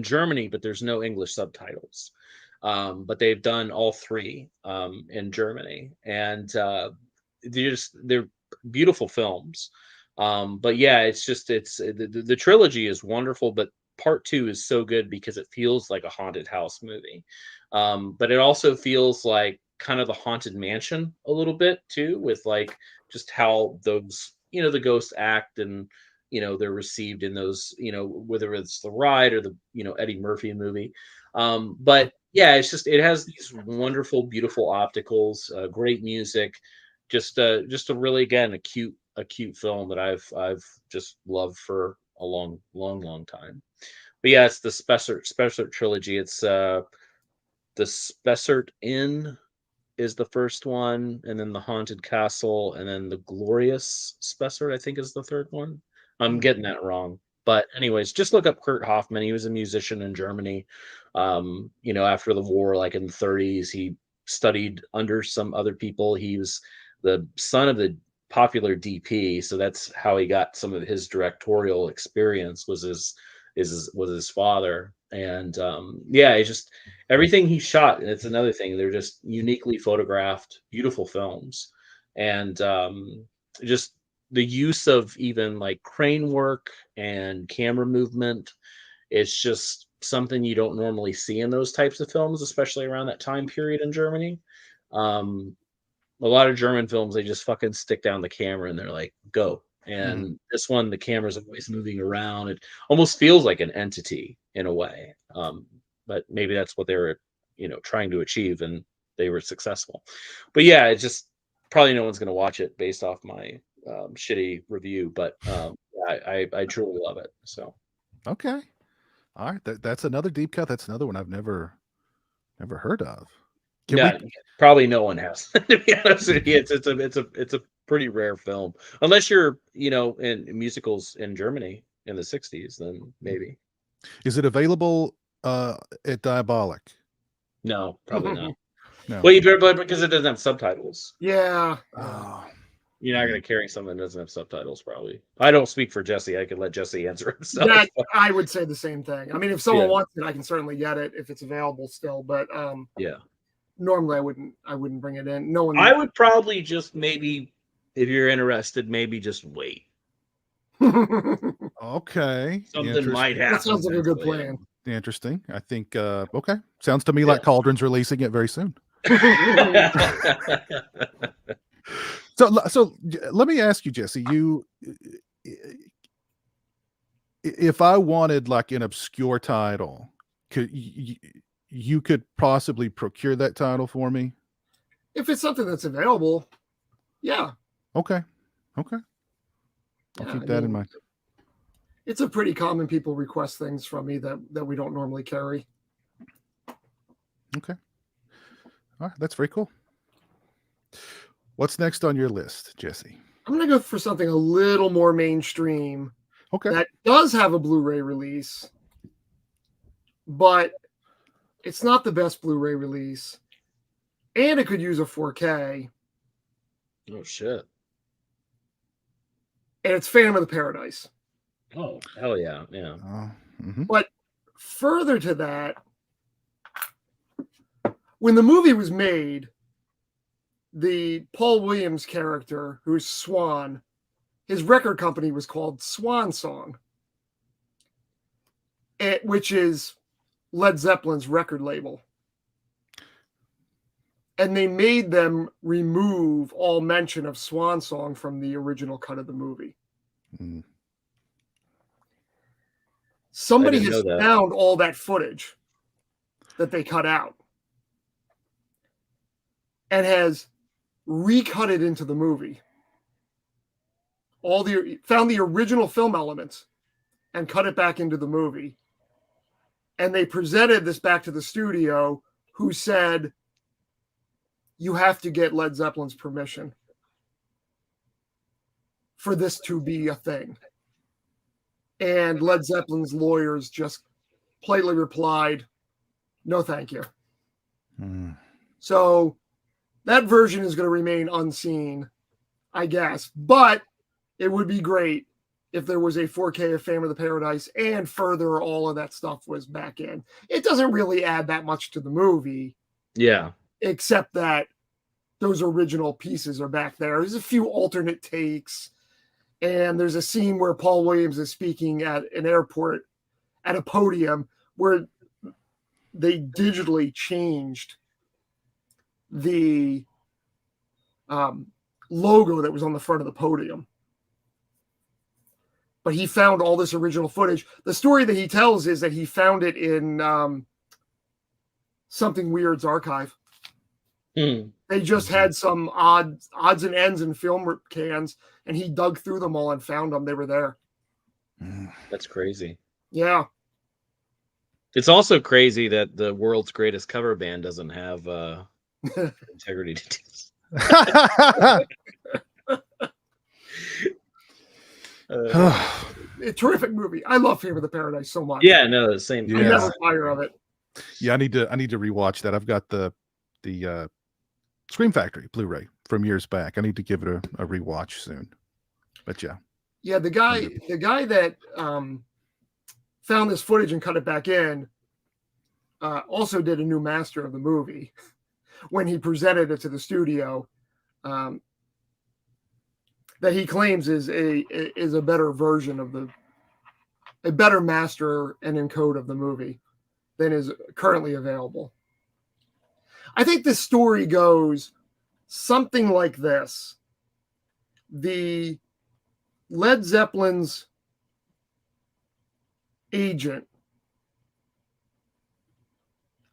Germany, but there's no English subtitles. But they've done all three in Germany, and they're beautiful films. But yeah, it's the trilogy is wonderful, but part two is so good because it feels like a haunted house movie. But it also feels like kind of the Haunted Mansion a little bit too, with like just how those, the ghosts act and, they're received in those, whether it's the ride or the, Eddie Murphy movie. But yeah, it has these wonderful, beautiful opticals, great music, just a really, again, a cute film that I've just loved for a long time. But yeah, it's the Spessart trilogy. It's the Spessart Inn is the first one, and then the Haunted Castle, and then the Glorious Spessart, I think, is the third one. I'm getting that wrong. But anyways, just look up Kurt Hoffman. He was a musician in Germany. After the war, like in the 30s, he studied under some other people. He was the son of the popular DP, so that's how he got some of his directorial experience. Was his father. And it's just everything he shot. And it's another thing. They're just uniquely photographed, beautiful films, and just the use of even like crane work and camera movement. It's just something you don't normally see in those types of films, especially around that time period in Germany. A lot of German films, they just fucking stick down the camera and they're like, go. And this one, the camera's always moving around. It almost feels like an entity in a way. But maybe that's what they were, trying to achieve, and they were successful. But yeah, it's just probably no one's going to watch it based off my shitty review. But I truly love it. So Okay. All right. That's another deep cut. That's another one I've never heard of. Probably no one has. To be honest with you, it's a pretty rare film, unless you're in musicals in Germany in the '60s. Then maybe. Is it available at Diabolik? No, probably not. No. Well, you better, because it doesn't have subtitles. Yeah. Oh. You're not going to carry something that doesn't have subtitles, probably. I don't speak for Jesse. I could let Jesse answer himself. Yeah, I would say the same thing. I mean, if someone wants it, I can certainly get it if it's available still. But yeah, normally I wouldn't bring it in. No one. I would probably just maybe, if you're interested, maybe just wait. Okay. Something might happen. That sounds like a good plan. Interesting. I think okay. Sounds to me like Cauldron's releasing it very soon. So let me ask you, Jesse, if I wanted like an obscure title, could you could possibly procure that title for me? If it's something that's available, yeah. Okay. I'll keep that in mind. It's a pretty common people request things from me that we don't normally carry. Okay. All right, that's very cool. What's next on your list, Jesse? I'm going to go for something a little more mainstream. Okay. That does have a Blu-ray release, but it's not the best Blu-ray release, and it could use a 4K. Oh, shit. And it's Phantom of the Paradise. Oh, hell yeah. Yeah. But further to that, when the movie was made, the Paul Williams character, who's Swan, his record company was called Swan Song, which is Led Zeppelin's record label. And they made them remove all mention of Swan Song from the original cut of the movie. Somebody has found all that footage that they cut out and has recut it into the movie. Found the original film elements and cut it back into the movie. And they presented this back to the studio, who said, you have to get Led Zeppelin's permission for this to be a thing. And Led Zeppelin's lawyers just politely replied, no, thank you. So that version is going to remain unseen, I guess. But it would be great if there was a 4K of Phantom of the Paradise and further all of that stuff was back in. It doesn't really add that much to the movie. Yeah. Except that those original pieces are back there. There's a few alternate takes. And there's a scene where Paul Williams is speaking at an airport at a podium where they digitally changed the logo that was on the front of the podium. But he found all this original footage. The story that he tells is that he found it in Something Weird's archive. They just had some odds and ends in film cans, and he dug through them all and found them. They were there. That's crazy. Yeah. It's also crazy that the world's greatest cover band doesn't have integrity details. A terrific movie. I love Phantom of the Paradise so much. Yeah, no, the same. I never tire of it. Yeah, I need to rewatch that. I've got the Scream Factory Blu-ray from years back. I need to give it a rewatch soon. But yeah, the guy that found this footage and cut it back in also did a new master of the movie when he presented it to the studio. That he claims is a better version a better master and encode of the movie than is currently available. I think this story goes something like this. The Led Zeppelin's agent,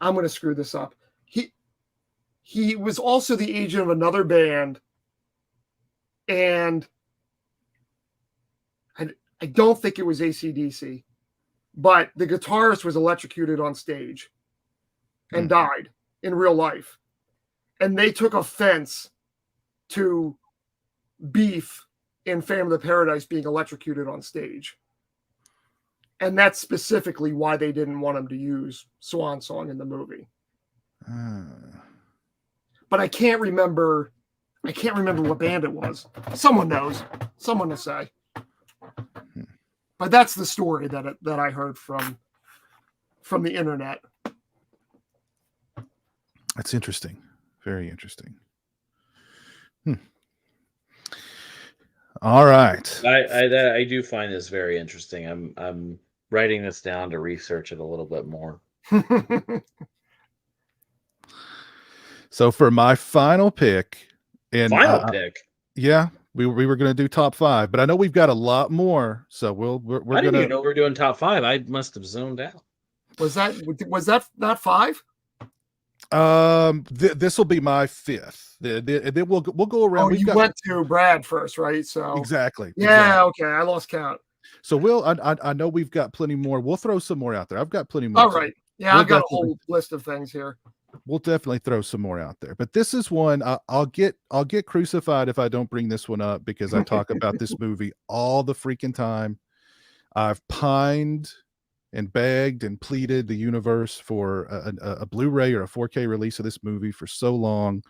I'm going to screw this up. He was also the agent of another band, and I don't think it was AC/DC, but the guitarist was electrocuted on stage and died in real life. And they took offense to Beef in Phantom of the Paradise being electrocuted on stage. And that's specifically why they didn't want him to use Swan Song in the movie. But I can't remember what band it was. Someone knows. Someone will say. But that's the story that I heard from the internet. That's interesting. Very interesting. All right. I do find this very interesting. I'm writing this down to research it a little bit more. So for my final pick, and pick. Yeah, we were going to do top 5, but I know we've got a lot more, so we're I didn't gonna. even know we were doing top 5. I must have zoned out. Was that not 5? This will be my 5th. Then we'll go around. Oh, you went to Brad first, right? So exactly. Yeah. Okay, I lost count. So I know we've got plenty more. We'll throw some more out there. I've got plenty more. All right. Yeah, I've got a whole list of things here. We'll definitely throw some more out there. But this is one I'll get crucified if I don't bring this one up, because I talk about this movie all the freaking time. I've pined and begged and pleaded the universe for a Blu-ray or a 4K release of this movie for so long.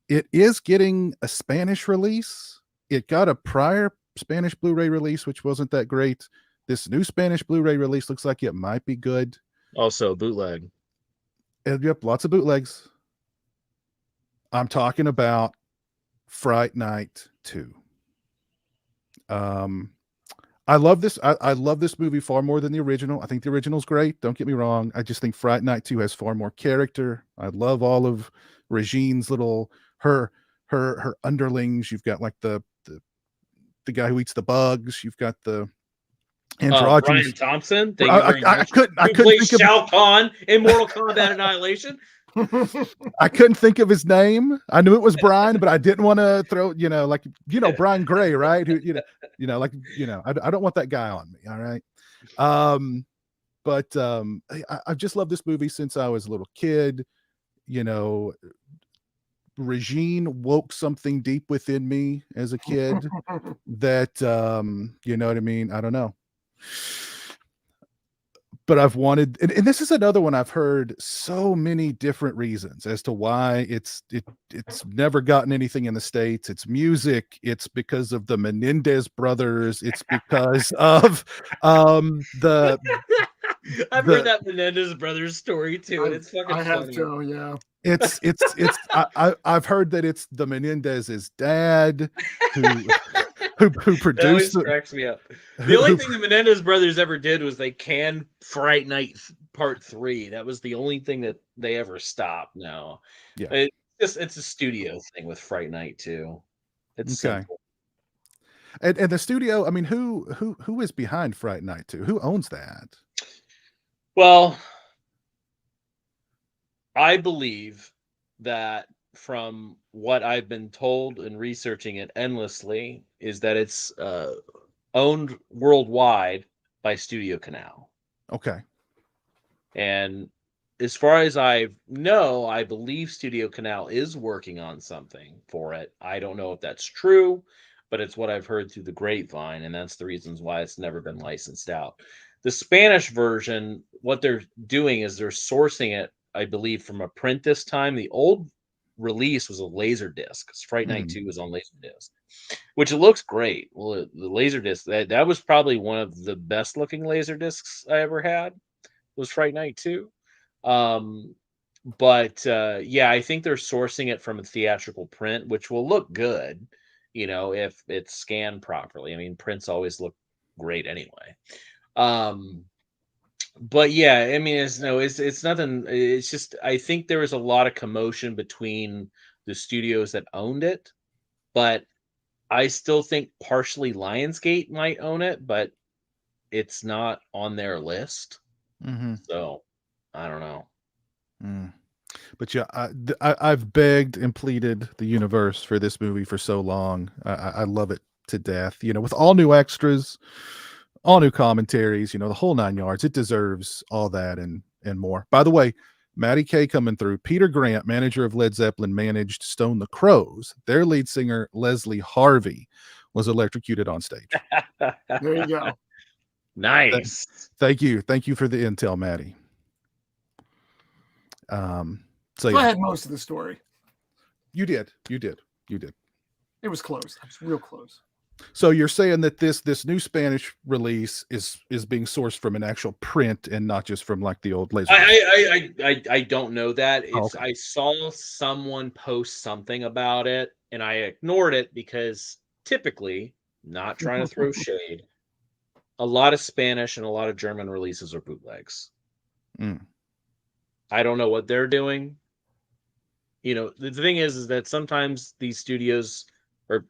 It is getting a Spanish release. It got a prior Spanish Blu-ray release, which wasn't that great. This new Spanish Blu-ray release looks like it might be good. Also bootleg. Yep, lots of bootlegs. I'm talking about Fright Night 2. I love this. I love this movie far more than the original. I think the original's great. Don't get me wrong. I just think Fright Night 2 has far more character. I love all of Regine's little her underlings. You've got like the guy who eats the bugs. You've got the androgynous. Brian Thompson. I couldn't think of Shao Kahn in Mortal Kombat Annihilation. I couldn't think of his name. I knew it was Brian, but I didn't want to throw, Brian Gray, right? Who, I don't want that guy on me. All right. But I've just loved this movie since I was a little kid. Regine woke something deep within me as a kid that, you know what I mean? I don't know. But I've wanted, and this is another one I've heard so many different reasons as to why it's never gotten anything in the States. It's music. It's because of the Menendez brothers. It's because of the. I've heard that Menendez brothers story too, and it's fucking I have funny. to, yeah. It's I've heard that it's the Menendez's dad who produced That cracks me up. The only thing the Menendez brothers ever did was they canned Fright Night Part 3. That was the only thing that they ever stopped. No, yeah, it's a studio thing with Fright Night too. It's okay. simple. And the studio, I mean, who is behind Fright Night 2? Who owns that? Well, I believe that from what I've been told and researching it endlessly is that it's owned worldwide by Studio Canal. Okay. And as far as I know, I believe Studio Canal is working on something for it. I don't know if that's true, but it's what I've heard through the grapevine, and that's the reasons why it's never been licensed out. The Spanish version, what they're doing is they're sourcing it, I believe, from a print this time. The old release was a laser disc. Fright Night 2 was on laser disc, which it looks great. Well, the laser disc, that was probably one of the best looking laser discs I ever had, was Fright Night 2. But I think they're sourcing it from a theatrical print, which will look good, if it's scanned properly. I mean, prints always look great anyway. But yeah, I mean, it's nothing. It's just, I think there was a lot of commotion between the studios that owned it, but I still think partially Lionsgate might own it, but it's not on their list. Mm-hmm. So I don't know. But yeah, I've begged and pleaded the universe for this movie for so long. I love it to death. You know, with all new extras, all new commentaries, you know, the whole 9 yards. It deserves all that and more. By the way, Matty K coming through. Peter Grant, manager of Led Zeppelin, managed Stone the Crows. Their lead singer, Leslie Harvey, was electrocuted on stage. There you go. Nice. Thank you for the intel, Matty. So I yeah, had most of the story. you did. It was close. It was real close. So you're saying that this new Spanish release is being sourced from an actual print and not just from like the old laser. I don't know that. Oh, It's okay. I saw someone post something about it and I ignored it because typically, not trying to throw shade, a lot of Spanish and a lot of German releases are bootlegs. I don't know what they're doing. You know, the thing is that sometimes these studios or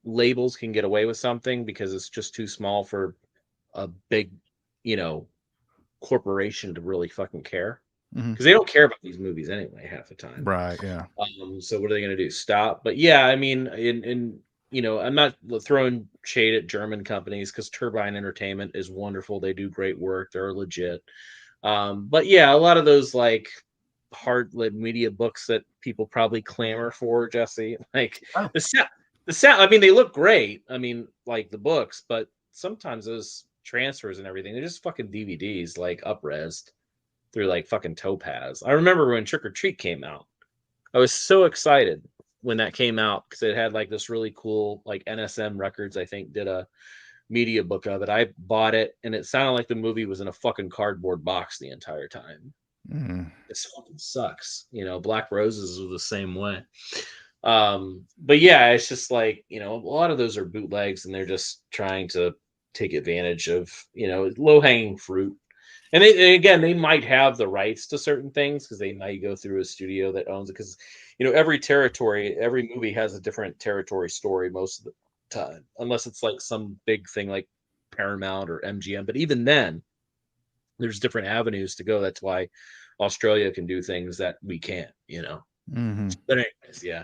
labels can get away with something because it's just too small for a big, you know, corporation to really fucking care. Because they don't care about these movies anyway half the time. Right, yeah. So what are they going to do? Stop? But yeah, I mean, in you know, I'm not throwing shade at German companies because Turbine Entertainment is wonderful. They do great work. They're legit. But yeah, a lot of those like hard media books that people probably clamor for, Jesse, like the sound. I mean, they look great. I mean, like the books, but sometimes those transfers and everything, they're just fucking DVDs, like up-resed through like fucking Topaz. I remember when Trick or Treat came out. I was so excited when that came out because it had like this really cool, like NSM Records, I think, did a media book of it. I bought it and it sounded like the movie was in a fucking cardboard box the entire time. This fucking sucks. You know, Black Roses was the same way. But yeah, it's just like, you know, a lot of those are bootlegs and they're just trying to take advantage of, you know, low-hanging fruit. And again, they might have the rights to certain things because they might go through a studio that owns it. Because, you know, every territory, every movie has a different territory story most of the time, unless it's like some big thing like Paramount or MGM. But even then, there's different avenues to go. That's why Australia can do things that we can't, you know. But anyways, yeah.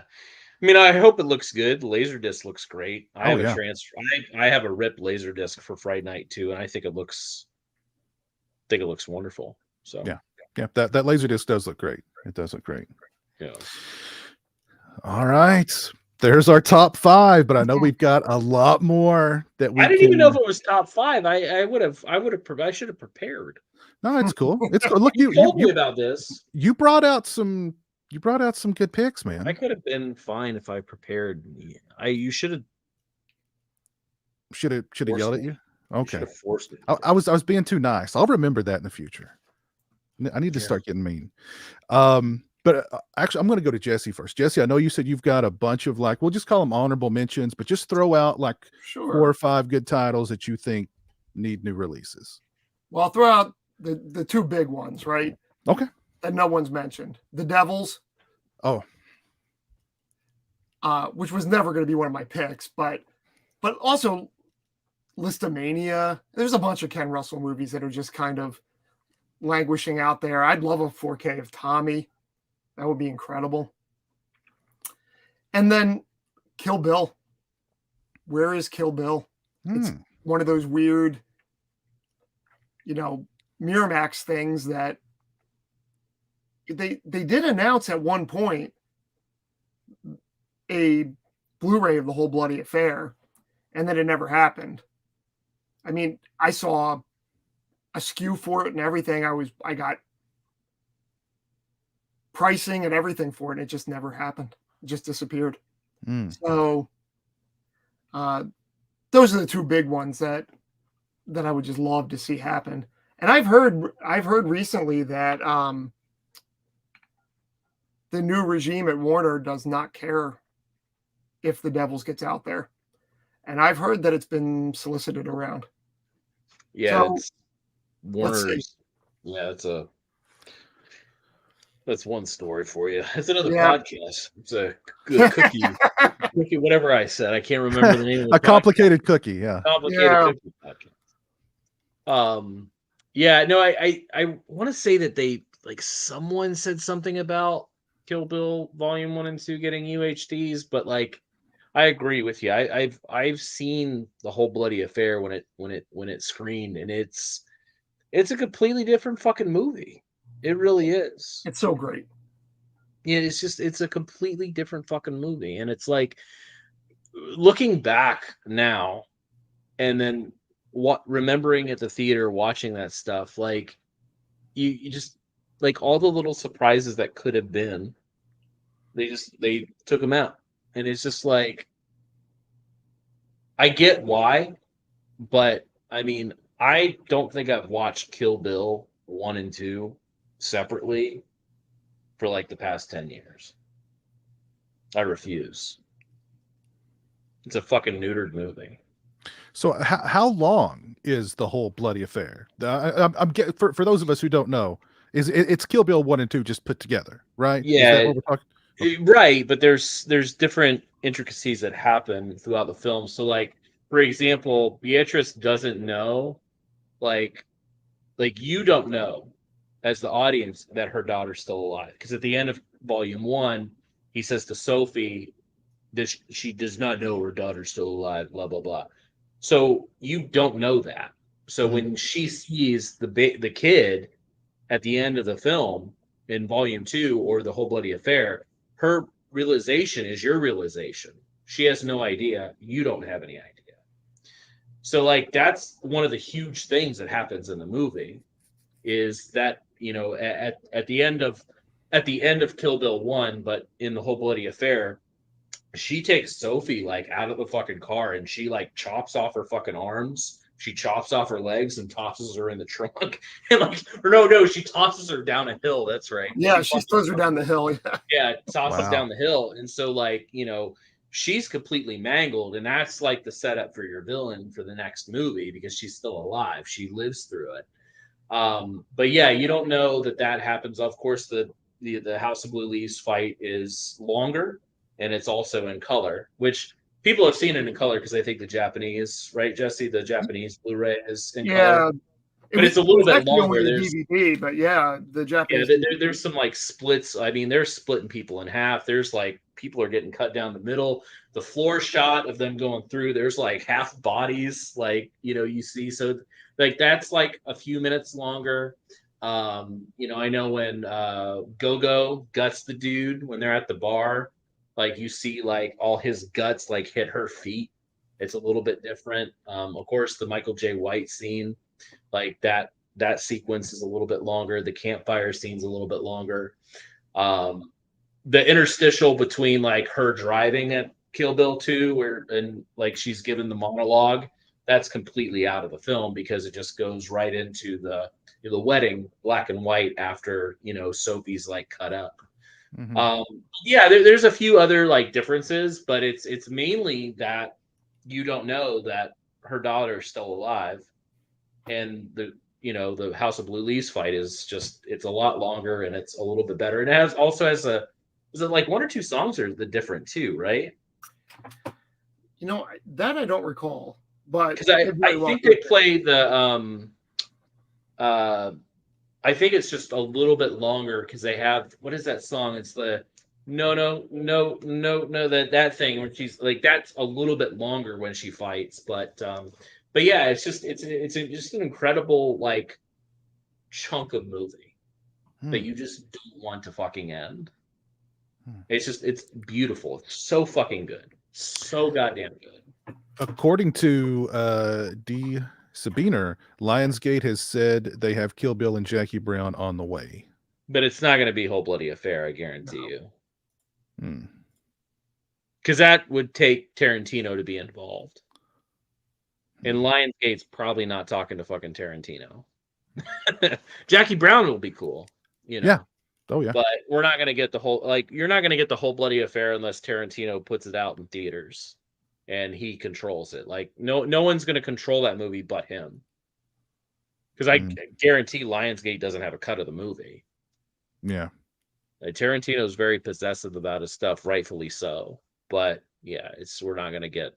I mean, I hope it looks good. Laserdisc looks great. I have a transfer. I have a ripped Laserdisc for Fright Night 2, and I think it looks wonderful. So yeah, that Laserdisc does look great. It does look great. Yeah. All right. There's our top 5, but I know we've got a lot more that we I didn't even know if it was top 5. I should have prepared. No, it's cool. It's cool. Look, you told me about this. You brought out some good picks, man. I could have been fine if I prepared. You should have yelled at you. Okay. Forced me. I was being too nice. I'll remember that in the future. I need to start getting mean. But actually, I'm going to go to Jesse first. Jesse, I know you said you've got a bunch of like, we'll just call them honorable mentions, but just throw out like 4 or 5 good titles that you think need new releases. Well, I'll throw out the 2 big ones, right? Okay. That no one's mentioned. The Devils. Oh. Which was never going to be one of my picks, but also Listomania. There's a bunch of Ken Russell movies that are just kind of languishing out there. I'd love a 4K of Tommy. That would be incredible. And then Kill Bill. Where is Kill Bill? It's one of those weird, you know, Miramax things that they did announce at one point a Blu-ray of the whole bloody affair, and then it never happened. I mean, I saw a SKU for it and everything. I got pricing and everything for it, and it just never happened. It just disappeared. So those are the 2 big ones that I would just love to see happen. And I've heard recently that the new regime at Warner does not care if the Devils gets out there. And I've heard that it's been solicited around. Yeah, so, it's Warner's. Yeah, That's one story for you. It's another Yeah. podcast. It's a good cookie, whatever I said. I can't remember the name of the A complicated cookie, yeah. complicated cookie podcast. Yeah, no, I want to say that they like someone said something about Kill Bill Volume 1 and 2 getting UHDs, but like I agree with you. I've seen the whole bloody affair when it screened, and it's a completely different fucking movie. It really is. It's so great. Yeah, it's a completely different fucking movie. And it's like looking back now and then remembering at the theater watching that stuff, like you just like all the little surprises that could have been, they took them out. And it's just like I get why, but I mean, I don't think I've watched Kill Bill 1 and 2 separately for like the past 10 years. I refuse. It's a fucking neutered movie. So how long is the whole bloody affair? I'm for those of us who don't know, it's Kill Bill 1 and 2 just put together, right? Yeah, is that what we're talking? Right, but there's different intricacies that happen throughout the film. So like, for example, Beatrice doesn't know, like you don't know as the audience that her daughter's still alive, because at the end of Volume 1 he says to Sophie that she does not know her daughter's still alive, blah blah blah. So you don't know that. So when she sees the kid at the end of the film in Volume 2 or the whole bloody affair, her realization is your realization. She has no idea. You don't have any idea. So like that's one of the huge things that happens in the movie, is that, you know, at the end of Kill Bill 1, but in the whole bloody affair, she takes Sophie like out of the fucking car and she like chops off her fucking arms. She chops off her legs and tosses her in the trunk. And like, or no, she tosses her down a hill. That's right. Yeah, she throws her down the hill. Yeah, tosses down the hill. And so like, you know, she's completely mangled, and that's like the setup for your villain for the next movie, because she's still alive. She lives through it. But yeah, you don't know that happens. Of course, the House of Blue Leaves fight is longer, and it's also in color, which people have seen it in color because I think the Japanese, right, Jesse, the Japanese Blu-ray is in color. But it's a little bit longer. There's DVD, but yeah, the Japanese. Yeah, there's some like splits. I mean, they're splitting people in half. There's like people are getting cut down the middle. The floor shot of them going through, there's like half bodies, like, you know, you see. So like that's like a few minutes longer. You know, I know when Go-Go guts the dude when they're at the bar, like you see like all his guts like hit her feet. It's a little bit different. Of course, the Michael J. White scene, like that sequence is a little bit longer. The campfire scene's a little bit longer. The interstitial between like her driving at Kill Bill 2 and like she's given the monologue, that's completely out of the film because it just goes right into the wedding, black and white, after, you know, Sophie's like cut up. Yeah, there's a few other like differences, but it's mainly that you don't know that her daughter is still alive. And the House of Blue Leaves fight is just, it's a lot longer and it's a little bit better. And it also has is it like one or two songs are the different too, right? You know, that I don't recall, but because I think they play the I think it's just a little bit longer because they have, what is that song? It's the no that thing where she's like, that's a little bit longer when she fights, but yeah, it's just an incredible like chunk of movie that you just don't want to fucking end. It's beautiful. It's so fucking good. So goddamn good. According to D. Sabiner, Lionsgate has said they have Kill Bill and Jackie Brown on the way. But it's not going to be Whole Bloody Affair, I guarantee you. Because that would take Tarantino to be involved. And Lionsgate's probably not talking to fucking Tarantino. Jackie Brown will be cool, you know. Yeah. Oh yeah. But we're not gonna get the whole, like, you're not gonna get the Whole Bloody Affair unless Tarantino puts it out in theaters and he controls it. Like no one's gonna control that movie but him. Because I guarantee Lionsgate doesn't have a cut of the movie. Yeah. Tarantino is very possessive about his stuff, rightfully so. But yeah, we're not gonna get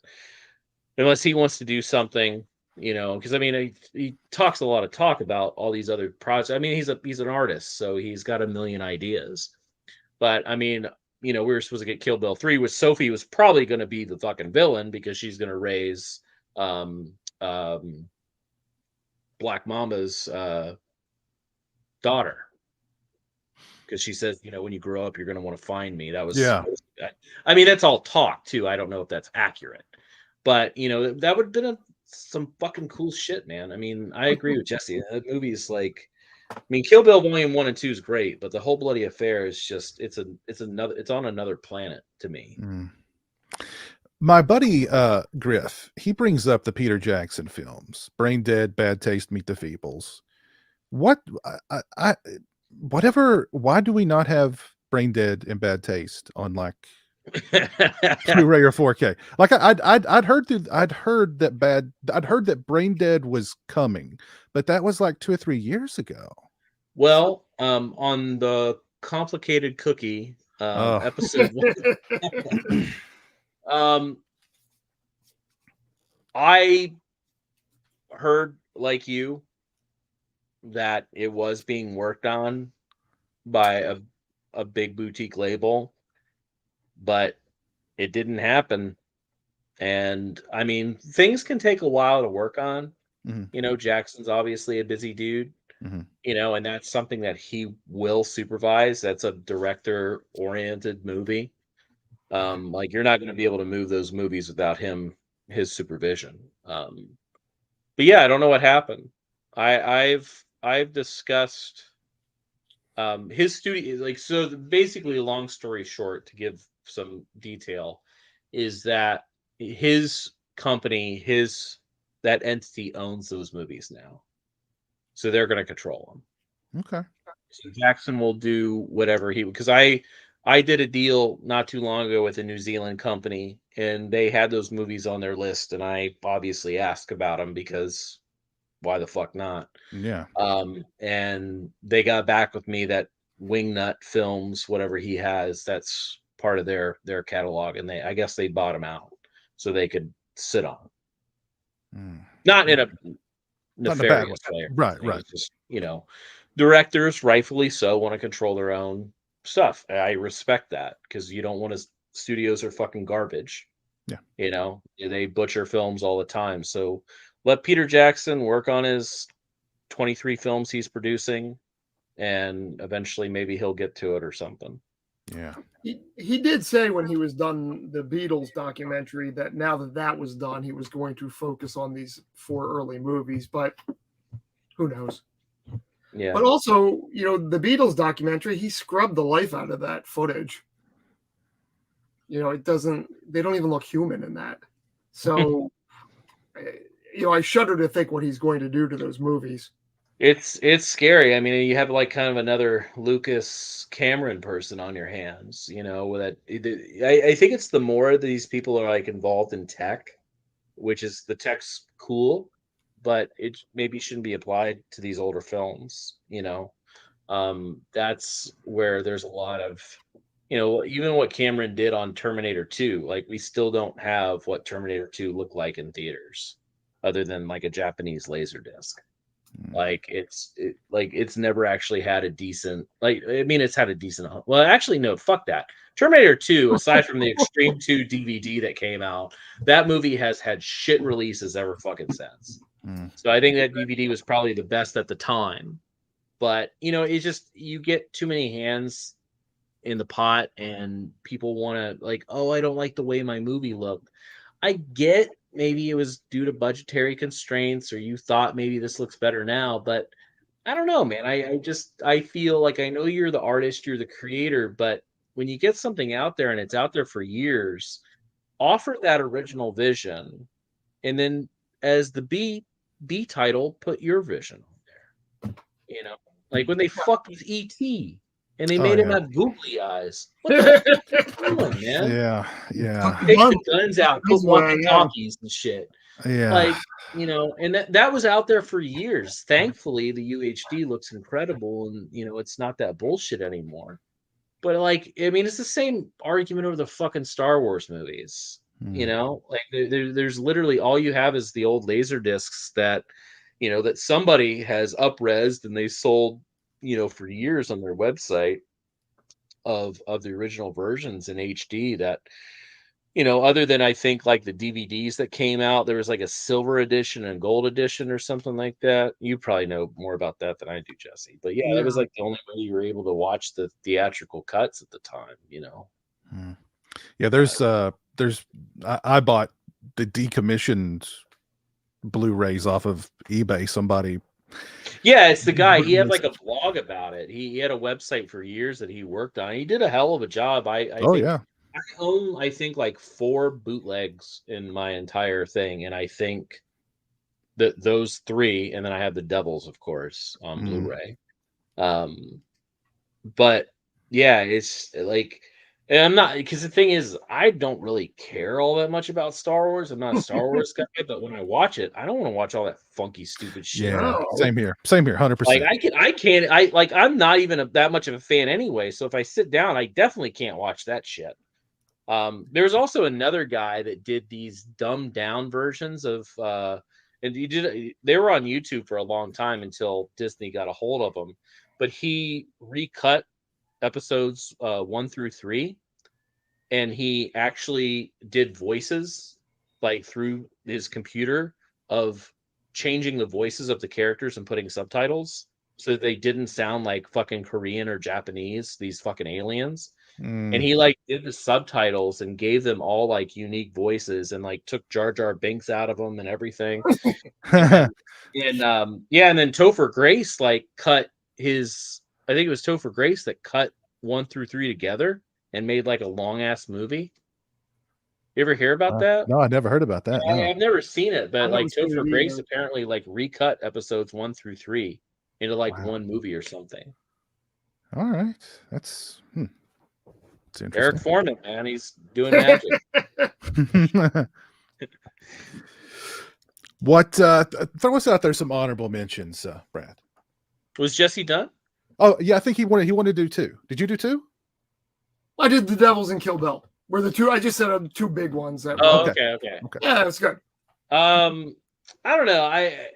unless he wants to do something, because I mean he talks a lot of talk about all these other projects. I mean he's an artist, so he's got a million ideas. But I mean, we were supposed to get Kill Bill 3, which Sophie was probably going to be the fucking villain because she's going to raise um, Black Mamba's daughter. Because she says, when you grow up, you're going to want to find me. That was, Yeah. I mean, that's all talk too. I don't know if that's accurate, but that would have been some fucking cool shit, man. I mean, I agree with Jesse. That movie is like, I mean, Kill Bill Volume 1 and 2 is great, but the Whole Bloody Affair is just it's on another planet to me. My buddy Griff, he brings up the Peter Jackson films, Brain Dead, Bad Taste, Meet the Feebles. Why do we not have Brain Dead and Bad Taste on like Blu-ray or 4K? Like I'd heard that Brain Dead was coming, but that was like 2 or 3 years ago. Well, on the Complicated Cookie episode 1, I heard, like you, that it was being worked on by a big boutique label, but it didn't happen. And I mean, things can take a while to work on. Jackson's obviously a busy dude. And that's something that he will supervise. That's a director-oriented movie. Like you're not going to be able to move those movies without his supervision. But yeah, I don't know what happened. I've discussed his studio, like, so basically, long story short, to give some detail, is that his company, that entity owns those movies now. So they're going to control them. Okay. So Jackson will do whatever because I did a deal not too long ago with a New Zealand company, and they had those movies on their list, and I obviously asked about them because why the fuck not? Yeah. And they got back with me that Wingnut Films, whatever he has, that's part of their catalog, and I guess they bought them out so they could sit on them. Not in a nefarious way. Right. Just, directors, rightfully so, want to control their own stuff. I respect that because you don't want to. Studios are fucking garbage. Yeah. They butcher films all the time. So let Peter Jackson work on his 23 films he's producing, and eventually maybe he'll get to it or something. Yeah. He did say when he was done the Beatles documentary that now that was done, he was going to focus on these 4 early movies, but who knows? Yeah. But also, the Beatles documentary, he scrubbed the life out of that footage. They don't even look human in that. So, I shudder to think what he's going to do to those movies. It's scary. I mean, you have like kind of another Lucas Cameron person on your hands, I think it's the more these people are like involved in tech, which is the tech's cool, but it maybe shouldn't be applied to these older films, that's where there's a lot of, even what Cameron did on Terminator 2, like we still don't have what Terminator 2 looked like in theaters other than like a Japanese laser disc. Like it's never actually had a decent, it's had a decent, well, actually, no, fuck that. Terminator 2, aside from the Extreme 2 DVD that came out, that movie has had shit releases ever fucking since. So I think that DVD was probably the best at the time. But, it's just, you get too many hands in the pot and people want to like, oh, I don't like the way my movie looked. I get maybe it was due to budgetary constraints or you thought maybe this looks better now, but I don't know, man. I feel like I know you're the artist, you're the creator, but when you get something out there and it's out there for years, offer that original vision, and then as the B title, put your vision on there. Like when they fucked with E.T. and they made him have googly eyes. What the fuck are you doing, man? Yeah. Take the guns out, put walkie-talkies and shit. Yeah. Like, and that was out there for years. Thankfully, the UHD looks incredible, and it's not that bullshit anymore. But like, I mean, it's the same argument over the fucking Star Wars movies. You know, like there's literally all you have is the old laser discs that, you know, that somebody has up-resed and they sold, you know, for years on their website of the original versions in HD that, you know, other than I think like the DVDs that came out, there was like a silver edition and gold edition or something like that. You probably know more about that than I do, Jesse. But yeah, that was like the only way you were able to watch the theatrical cuts at the time, you know. Yeah, there's I bought the decommissioned Blu-rays off of eBay. Somebody. Yeah, it's the guy. He had like a blog about it. He had a website for years that he worked on. He did a hell of a job. I think, yeah. I own, I think, like 4 bootlegs in my entire thing, and I think that those 3, and then I have the Devils, of course, on Blu-ray. But yeah, it's like, and I'm not, because the thing is, I don't really care all that much about Star Wars. I'm not a Star Wars guy, but when I watch it, I don't want to watch all that funky, stupid shit. Yeah, same here, 100%. Like I'm not even that much of a fan anyway. So if I sit down, I definitely can't watch that shit. There's also another guy that did these dumbed down versions of, and they were on YouTube for a long time until Disney got a hold of them. But he recut episodes 1 through 3, and he actually did voices like through his computer of changing the voices of the characters and putting subtitles so that they didn't sound like fucking Korean or Japanese, these fucking aliens. And he like did the subtitles and gave them all like unique voices and like took Jar Jar Binks out of them and everything. and then Topher Grace like cut his, I think it was Topher Grace that cut 1 through 3 together and made like a long ass movie. You ever hear about that? No, I never heard about that. No. I've never seen it, but like Topher Grace apparently like recut episodes 1 through 3 into like one movie or something. All right, that's Eric Foreman, man, he's doing magic. What? Throw us out there some honorable mentions, Brad. Was Jesse done? Oh yeah, I think he wanted to do 2. Did you do 2? I did the Devils and Kill Bill. Were the 2 I just said 2 big ones. That okay. Yeah, that's good. I don't know. I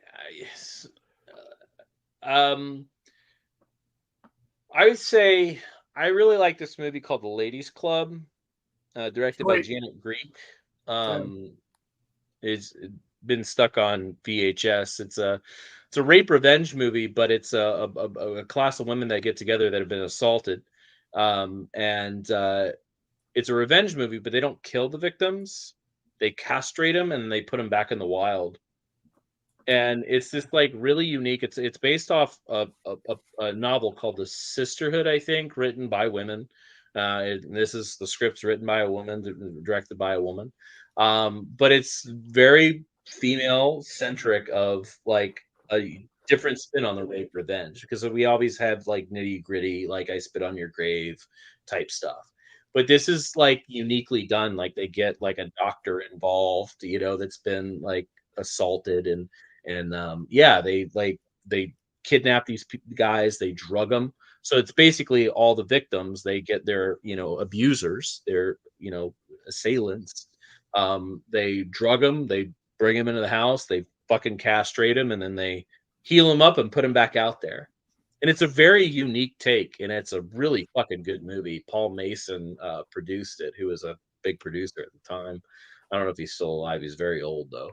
would say I really like this movie called The Ladies Club, directed by Janet Greek. It's been stuck on VHS. It's a rape revenge movie, but it's a class of women that get together that have been assaulted, and it's a revenge movie. But they don't kill the victims; they castrate them and they put them back in the wild. And it's this like really unique. It's based off a novel called The Sisterhood, I think, written by women. This is the script's written by a woman, directed by a woman. But it's very female centric, of like a different spin on the rape revenge, because we always have like nitty gritty, like I spit on your grave type stuff. But this is like uniquely done. Like they get like a doctor involved, you know, that's been like assaulted and they kidnap these guys, they drug them. So it's basically all the victims, they get their, you know, abusers, their, you know, assailants. They drug them, they bring them into the house, they fucking castrate them, and then they heal them up and put them back out there. And it's a very unique take, and it's a really fucking good movie. Paul Mason produced it, who was a big producer at the time. I don't know if he's still alive. He's very old though.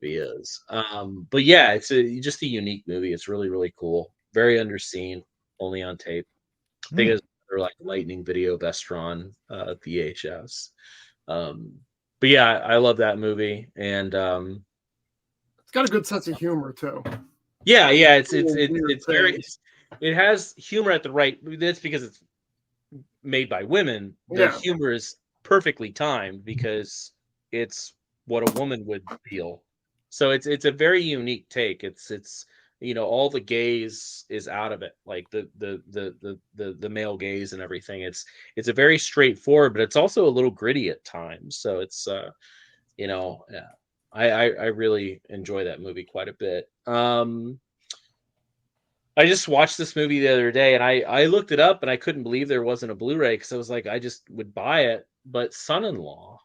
He is. But yeah, it's just a unique movie. It's really, really cool. Very underseen, only on tape. I think it's like Lightning Video Vestron VHS. But yeah, I love that movie, and it's got a good sense of humor too. Yeah, it's very. It has humor at the right. That's because it's made by women. The humor is perfectly timed because it's what a woman would feel. So it's a very unique take. It's you know, all the gaze is out of it, like the male gaze and everything. It's a very straightforward, but it's also a little gritty at times. So it's you know, yeah, I really enjoy that movie quite a bit. I just watched this movie the other day, and I looked it up, and I couldn't believe there wasn't a Blu-ray because I was like, I just would buy it. But Son-in-Law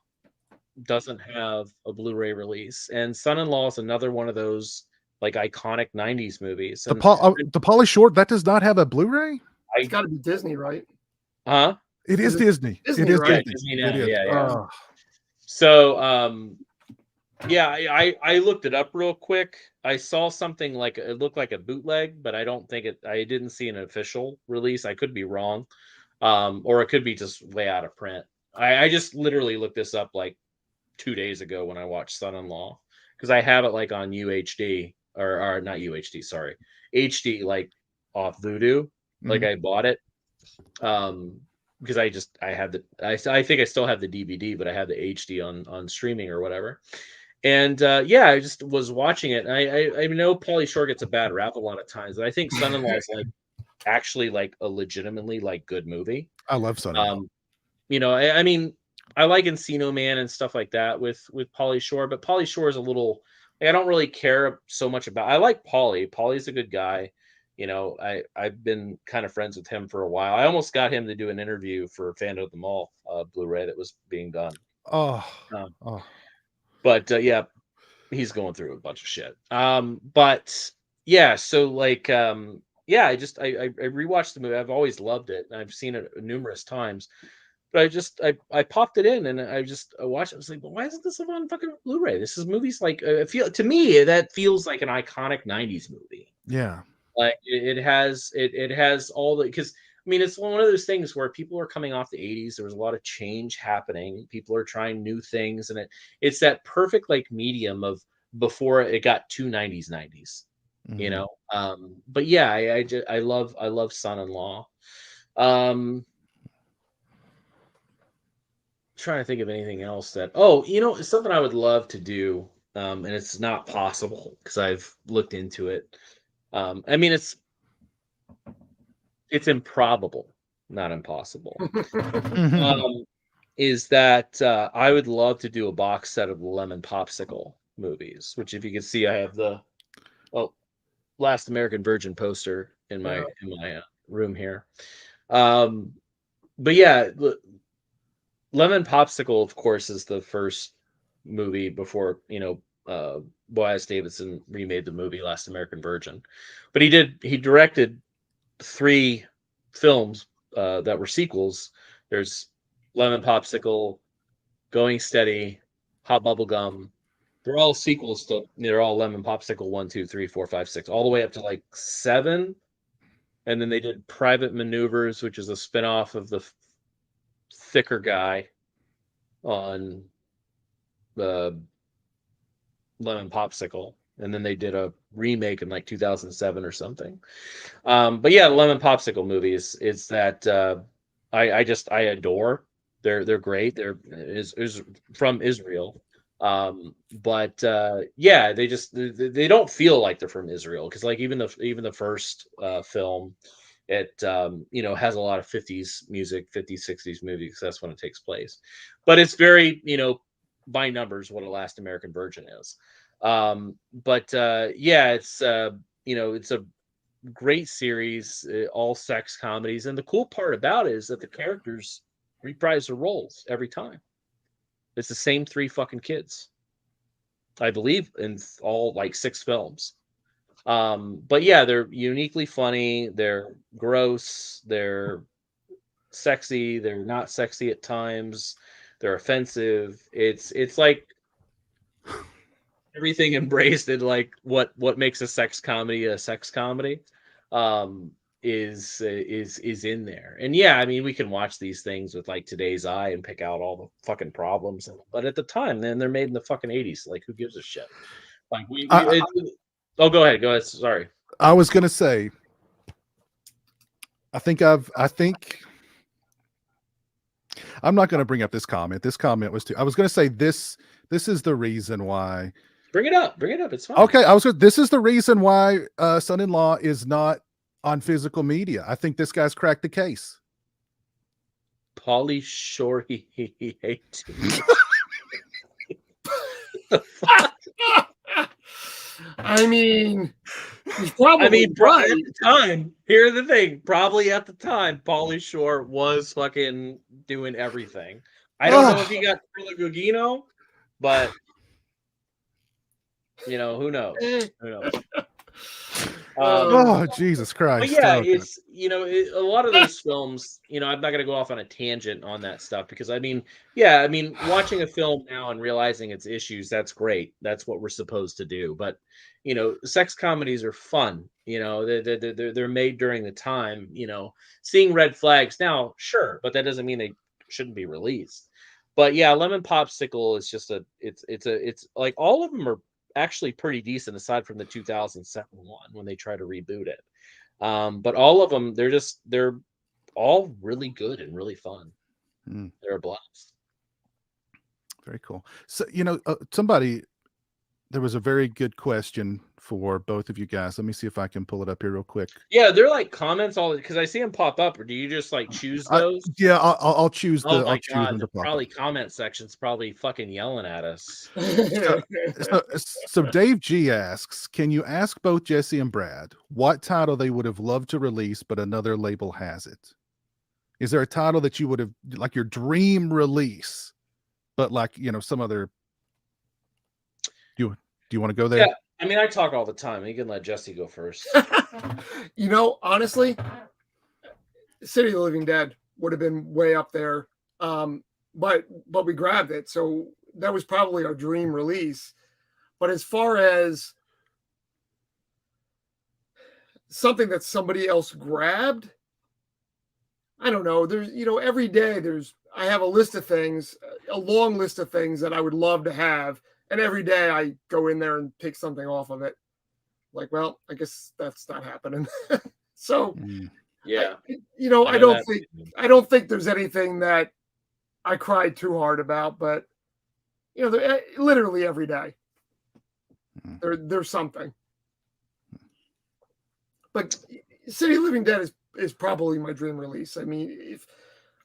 doesn't have a Blu-ray release, and Son-in-Law is another one of those like iconic '90s movies. The And Pauly Shore, that does not have a Blu-ray. It's got to be Disney, right? huh? It is Disney. Disney, It is right? Disney. Disney now, It is. yeah, yeah. Oh. So, yeah, I looked it up real quick. I saw something like it looked like a bootleg, but I don't think it. I didn't see an official release. I could be wrong, or it could be just way out of print. I just literally looked this up like 2 days ago when I watched Son-in-Law because I have it like on UHD or not UHD, sorry, HD, like off Vudu. Like I bought it because I had the I think I still have the DVD, but I have the HD on streaming or whatever. And yeah, I just was watching it. And I know Pauly Shore gets a bad rap a lot of times, but I think Son-in-Law is like actually like a legitimately like good movie. I love Son-in-Law. You know, I mean, I like Encino Man and stuff like that with Pauly Shore, but Pauly Shore is a little like, I don't really care so much about. I like Pauly. Pauly's a good guy. You know, I've been kind of friends with him for a while. I almost got him to do an interview for Fan of the Mall Blu-ray that was being done. Oh, But yeah, he's going through a bunch of shit. But yeah, so like yeah, I rewatched the movie. I've always loved it, and I've seen it numerous times. But I popped it in and I watched it. I was like, well, why isn't this on fucking Blu-ray? This is movies like feel to me that feels like an iconic '90s movie. yeah. Like it has all the because I mean it's one of those things where people are coming off the '80s. There was a lot of change happening. People are trying new things, and it's that perfect like medium of before it got too '90s. You know. But yeah, I love Son-in-Law. Trying to think of anything else that you know, it's something I would love to do, and it's not possible because I've looked into it. I mean it's improbable, not impossible. Is that I would love to do a box set of the Lemon Popsicle movies, which if you can see I have the Last American Virgin poster in my room here. But yeah, Lemon Popsicle, of course, is the first movie before, you know, Boaz Davidson remade the movie Last American Virgin. But he directed 3 films that were sequels. There's Lemon Popsicle, Going Steady, Hot Bubble Gum. They're all sequels to, they're all Lemon Popsicle 1, 2, 3, 4, 5, 6, all the way up to like 7. And then they did Private Maneuvers, which is a spinoff of the thicker guy on the Lemon Popsicle, and then they did a remake in like 2007 or something. But yeah, the Lemon Popsicle movies is that I adore. They're great. They're is from Israel. But yeah, they don't feel like they're from Israel because like even the first film, it you know, has a lot of 50s music, 50s 60s movies. That's when it takes place, but it's very, you know, by numbers what a Last American Virgin is. But yeah, it's you know, it's a great series, all sex comedies, and the cool part about it is that the characters reprise their roles every time. It's the same 3 fucking kids, I believe, in all like 6 films. But yeah, they're uniquely funny. They're gross. They're sexy. They're not sexy at times. They're offensive. It's like everything embraced in like what makes a sex comedy a sex comedy. Is in there. And yeah, I mean, we can watch these things with like today's eye and pick out all the fucking problems. But at the time, then they're made in the fucking 80s. Like, who gives a shit? Like oh, go ahead. Go ahead. Sorry. I was gonna say, I think I'm not gonna bring up this comment. This comment was too. I was gonna say this is the reason why. Bring it up. Bring it up. It's fine. Okay, this is the reason why Son-in-Law is not on physical media. I think this guy's cracked the case. Pauly Shore, he hates you. I mean, he's probably I mean, right. at the time, here's the thing. Probably at the time, Pauly Shore was fucking doing everything. I don't know if he got Carla Gugino, but who knows? Who knows? Oh, Jesus Christ. But yeah, Okay. it's a lot of those films. I'm not going to go off on a tangent on that stuff because watching a film now and realizing its issues, that's great. That's what we're supposed to do. But sex comedies are fun. They're made during the time. Seeing red flags now, sure, but that doesn't mean they shouldn't be released. But yeah, Lemon Popsicle is just it's like all of them are actually pretty decent aside from the 2007 one when they try to reboot it. But all of them, they're all really good and really fun. They're a blast. Very cool. So, there was a very good question for both of you guys. Let me see if I can pull it up here real quick. Yeah, they're like comments all because I see them pop up. Or do you just like choose those? I'll choose the. Oh my I'll choose god, them to pop probably up. comment section's probably fucking yelling at us. So Dave G asks, can you ask both Jesse and Brad what title they would have loved to release, but another label has it? Is there a title that you would have like your dream release, but like some other? Do you want to go there? Yeah, I mean, I talk all the time. You can let Jesse go first. Honestly, City of the Living Dead would have been way up there, but we grabbed it, so that was probably our dream release. But as far as something that somebody else grabbed, I don't know. There's every day I have a list of things, a long list of things that I would love to have. And every day I go in there and pick something off of it. Like, well, I guess that's not happening. So, yeah, I don't think there's anything that I cried too hard about, but literally every day there's something. But City of Living Dead is probably my dream release. I mean, if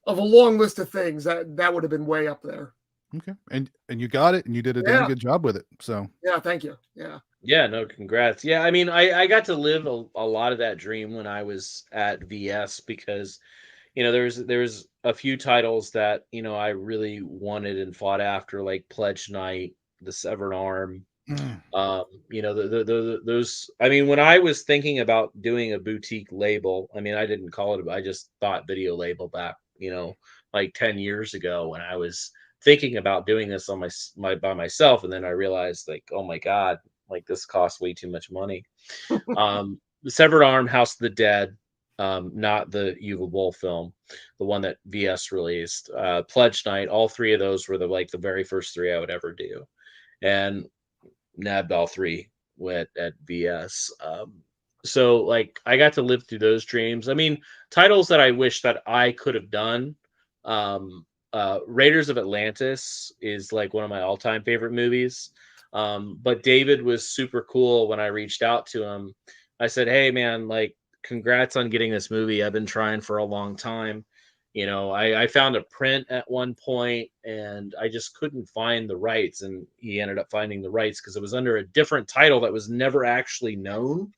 of a long list of things that would have been way up there. Okay. And you got it and you did a damn good job with it. So yeah, thank you. Yeah. Yeah, no, congrats. Yeah, I mean, I got to live a lot of that dream when I was at VS because, there's a few titles that, I really wanted and fought after, like Pledge Night, The Severed Arm. Those, I mean, when I was thinking about doing a boutique label, I mean, I didn't call it, I just thought video label back, like 10 years ago when I was thinking about doing this on my by myself, and then I realized like, oh my god, like this costs way too much money. The Severed Arm, House of the Dead, not the Uwe Boll film, the one that VS released, Pledge Night, all three of those were the very first three I would ever do, and nabbed all three at VS. So like I got to live through those dreams. I mean, titles that I wish that I could have done. Raiders of Atlantis is like one of my all-time favorite movies. But David was super cool when I reached out to him. I said, hey man, like congrats on getting this movie. I've been trying for a long time. I found a print at one point and I just couldn't find the rights. And he ended up finding the rights because it was under a different title that was never actually known.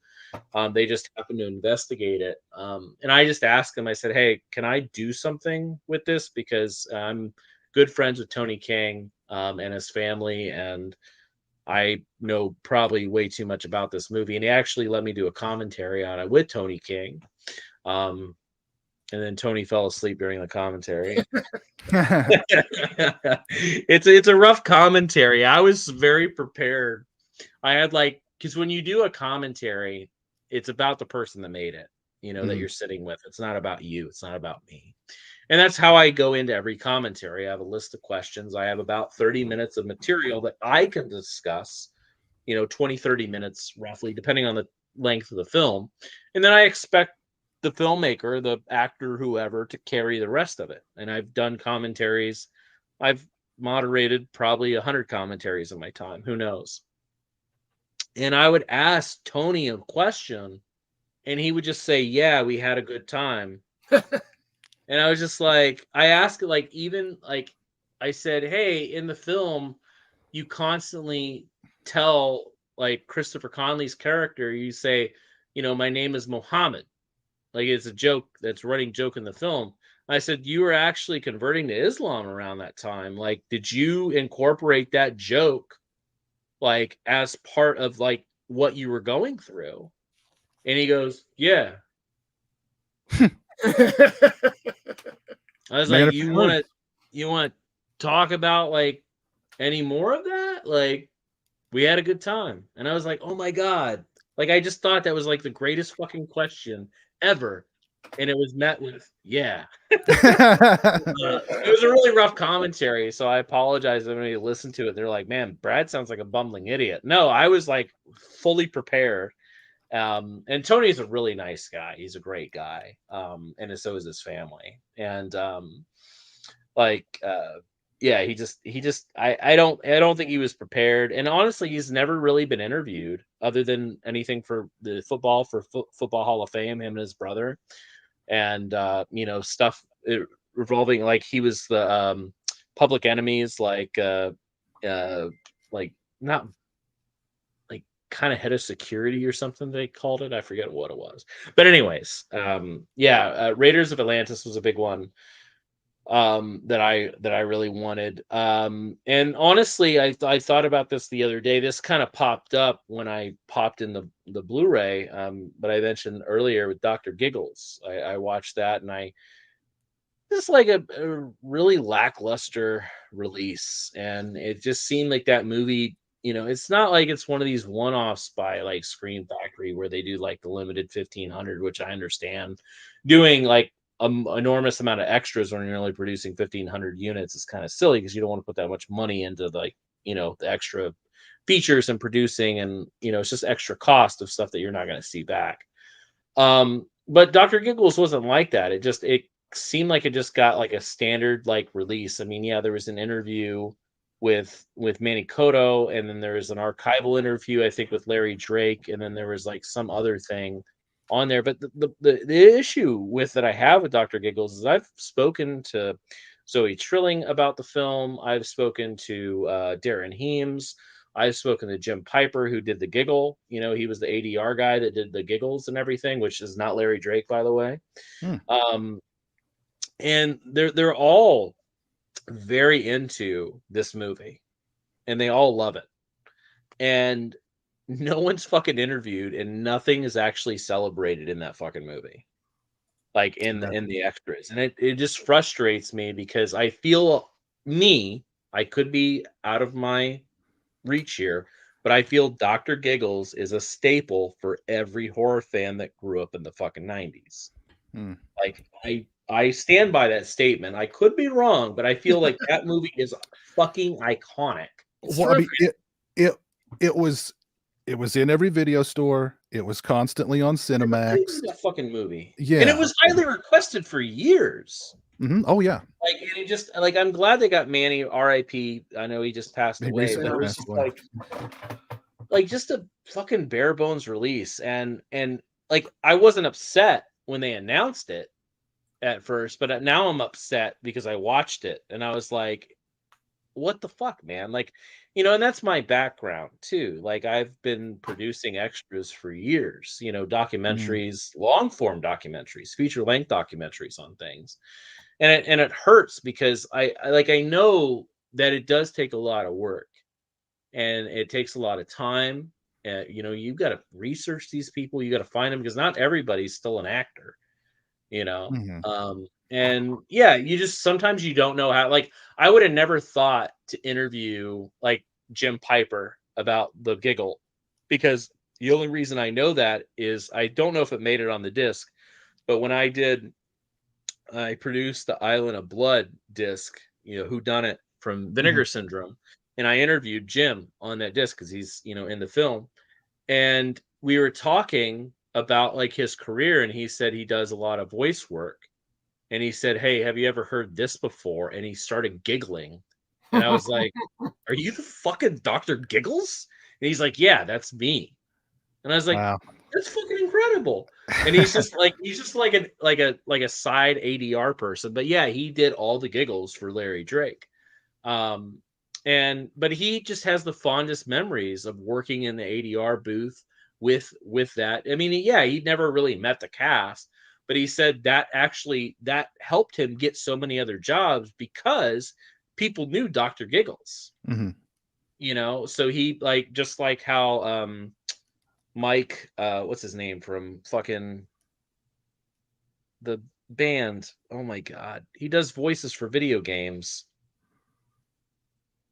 They just happened to investigate it. And I just asked him, I said, hey, can I do something with this? Because I'm good friends with Tony King and his family. And I know probably way too much about this movie. And he actually let me do a commentary on it with Tony King. And then Tony fell asleep during the commentary. It's a rough commentary. I was very prepared. I had because when you do a commentary, it's about the person that made it, that you're sitting with. It's not about you. It's not about me. And that's how I go into every commentary. I have a list of questions. I have about 30 minutes of material that I can discuss, 20, 30 minutes roughly, depending on the length of the film. And then I expect the filmmaker, the actor, whoever, to carry the rest of it. And I've done commentaries. I've moderated probably 100 commentaries in my time. Who knows? And I would ask Tony a question and he would just say, yeah, we had a good time. And I was just like, I asked it I said, hey, in the film, you constantly tell like Christopher Conley's character, you say, you know, my name is Mohammed. Like it's a joke, that's a running joke in the film. I said, you were actually converting to Islam around that time. Like, did you incorporate that joke like as part of like what you were going through? And he goes, yeah. I was Man, like, if you you want heard- to talk about like any more of that? Like, we had a good time. And I was like, oh my God. Like, I just thought that was like the greatest fucking question ever. And it was met with, yeah. It was a really rough commentary. So I apologize if anybody listened to it. They're like, man, Brad sounds like a bumbling idiot. No, I was like fully prepared. And Tony's a really nice guy. He's a great guy. And so is his family. And yeah, I don't think he was prepared. And honestly, he's never really been interviewed other than anything for the Football Hall of Fame, him and his brother, and you know, stuff revolving, like he was the Public Enemies, like not like kind of head of security or something they called it. I forget what it was. But anyways, Raiders of Atlantis was a big one that I really wanted. And honestly, I thought about this the other day. This kind of popped up when I popped in the Blu-ray, but I mentioned earlier with Dr. Giggles. I watched that, and just like a really lackluster release, and it just seemed like that movie, you know, it's not like it's one of these one-offs by like Screen Factory where they do like the limited 1500, which I understand. Doing like enormous amount of extras when you're only producing 1500 units is kind of silly, because you don't want to put that much money into like, you know, the extra features and producing, and you know, it's just extra cost of stuff that you're not going to see back. But Dr. Giggles wasn't like that. It seemed like it just got like a standard like release. I mean, yeah, there was an interview with Manny Cotto, and then there was an archival interview, I think, with Larry Drake, and then there was like some other thing on there. But the issue with that I have with Dr. Giggles is I've spoken to Zoe Trilling about the film. I've spoken to Darren Heems. I've spoken to Jim Piper, who did the giggle. You know, he was the ADR guy that did the giggles and everything, which is not Larry Drake, by the way. And they're all very into this movie, and they all love it. And no one's fucking interviewed, and nothing is actually celebrated in that fucking movie, like in the extras. And it just frustrates me, because I feel I could be out of my reach here, but I feel Dr. Giggles is a staple for every horror fan that grew up in the fucking 90s. Like, I stand by that statement. I could be wrong, but I feel like that movie is fucking iconic. Well, I mean, it was in every video store. It was constantly on Cinemax. That fucking movie. Yeah. And it was highly requested for years. Oh yeah. Like, and it just, like, I'm glad they got Manny, R.I.P. I know he just passed away, but it was just like just a fucking bare bones release. And like, I wasn't upset when they announced it at first, but now I'm upset because I watched it and I was like, what the fuck, man? Like, you know, and that's my background too. Like, I've been producing extras for years, you know, documentaries, long form documentaries, feature length documentaries on things. And it hurts because I know that it does take a lot of work, and it takes a lot of time. You know, you've got to research these people, you got to find them, because not everybody's still an actor, you know. And yeah, you just sometimes you don't know how. Like, I would have never thought to interview like Jim Piper about the giggle, because the only reason I know that is I don't know if it made it on the disc, but when I produced the Island of Blood disc, you know, Who Done It from Vinegar Syndrome, and I interviewed Jim on that disc because he's, you know, in the film, and we were talking about like his career, and he said he does a lot of voice work, and he said, hey, have you ever heard this before? And he started giggling, and I was like, are you the fucking Dr. Giggles? And he's like, yeah, that's me. And I was like, wow, that's fucking incredible. And he's just like a side ADR person. But yeah, he did all the giggles for Larry Drake. And but he just has the fondest memories of working in the ADR booth with that. I mean, yeah, he never really met the cast, but he said that actually that helped him get so many other jobs because people knew Dr. Giggles. Mm-hmm. You know, so he like just like how Mike, what's his name from fucking the band? Oh my god, he does voices for video games.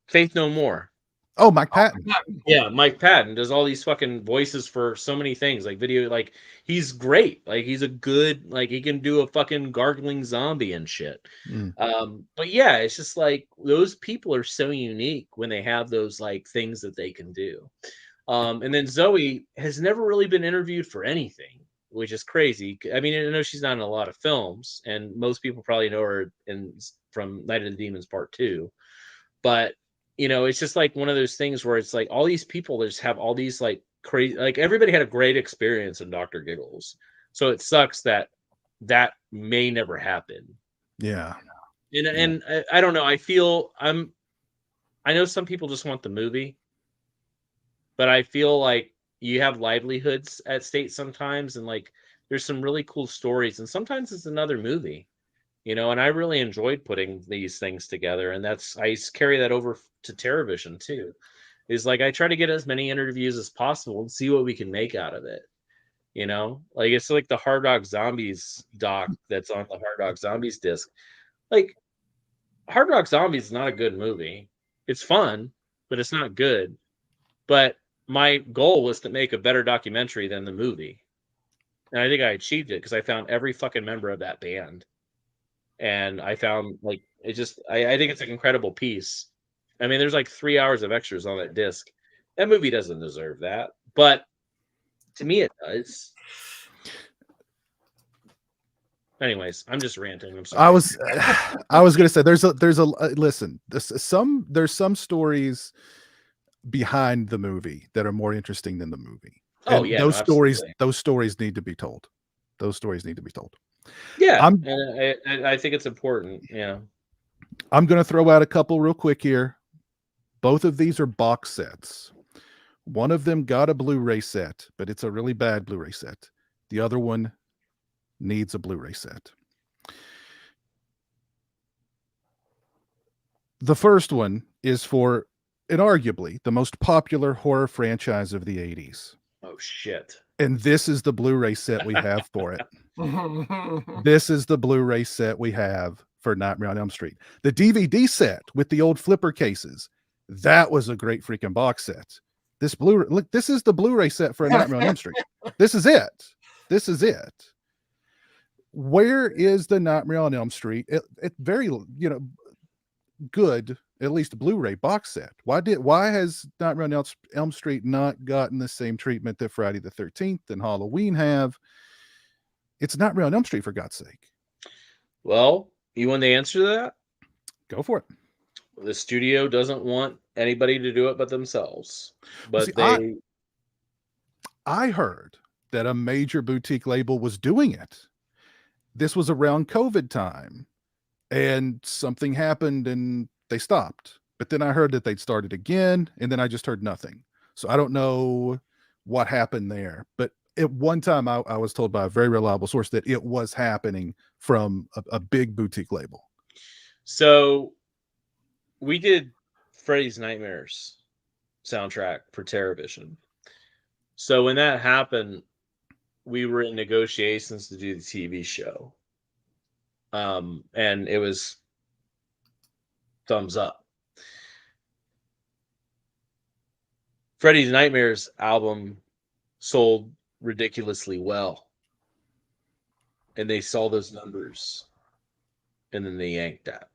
Faith No More. Oh, Mike Patton. Yeah, Mike Patton does all these fucking voices for so many things, like video. Like he's great. Like he's a good. Like he can do a fucking gargling zombie and shit. But yeah, it's just like those people are so unique when they have those like things that they can do. And then Zoe has never really been interviewed for anything, which is crazy. I mean, I know she's not in a lot of films, and most people probably know her from Night of the Demons Part 2. But you know, it's just like one of those things where it's like all these people just have all these like crazy, like everybody had a great experience in Dr. Giggles. So it sucks that that may never happen. Yeah. And I don't know. I know some people just want the movie, but I feel like you have livelihoods at stake sometimes, and like there's some really cool stories, and sometimes it's another movie. You know, and I really enjoyed putting these things together, and I carry that over to TerraVision too. Is like I try to get as many interviews as possible and see what we can make out of it. You know, like it's like the Hard Rock Zombies doc that's on the Hard Rock Zombies disc. Like Hard Rock Zombies is not a good movie. It's fun, but it's not good. But my goal was to make a better documentary than the movie, and I think I achieved it because I found every fucking member of that band. And I found like it just I think it's an incredible piece. I mean, there's like 3 hours of extras on that disc. That movie doesn't deserve that, but to me it does. Anyways, I'm just ranting. I'm sorry. I was gonna say there's a listen. There's some stories behind the movie that are more interesting than the movie. Oh And yeah, those no, stories absolutely. those stories need to be told. Those stories need to be told. Yeah, and I think it's important. Yeah. I'm going to throw out a couple real quick here. Both of these are box sets. One of them got a Blu-ray set, but it's a really bad Blu-ray set. The other one needs a Blu-ray set. The first one is for inarguably the most popular horror franchise of the 80s. Oh shit. And this is the Blu-ray set we have for it. This is the Blu-ray set we have for Nightmare on Elm Street. The DVD set with the old flipper cases, that was a great freaking box set. This Blu-ray, look, this is the Blu-ray set for Nightmare on Elm Street. This is it. This is it. Where is the Nightmare on Elm Street? It very, good, at least Blu-ray box set. Why has Nightmare on Elm Street not gotten the same treatment that Friday the 13th and Halloween have? It's Nightmare on Elm Street, for God's sake. Well, you want the answer to that? Go for it. The studio doesn't want anybody to do it but themselves. But I heard that a major boutique label was doing it. This was around COVID time, and something happened and they stopped. But then I heard that they'd started again, and then I just heard nothing. So I don't know what happened there. But at one time, I was told by a very reliable source that it was happening from a big boutique label. So we did Freddy's Nightmares soundtrack for TerraVision. So when that happened, we were in negotiations to do the TV show. And it was thumbs up. Freddy's Nightmares album sold ridiculously well. And they saw those numbers. And then they yanked that.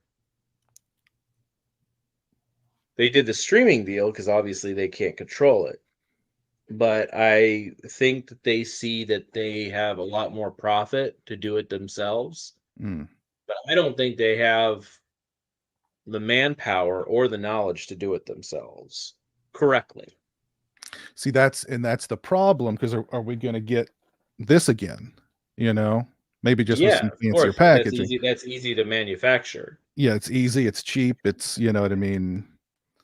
They did the streaming deal because obviously they can't control it. But I think that they see that they have a lot more profit to do it themselves. But I don't think they have the manpower or the knowledge to do it themselves correctly. See, that's the problem, because are we going to get this again? Maybe just with some fancier packaging. That's easy to manufacture. Yeah, it's easy, it's cheap, it's, you know what I mean?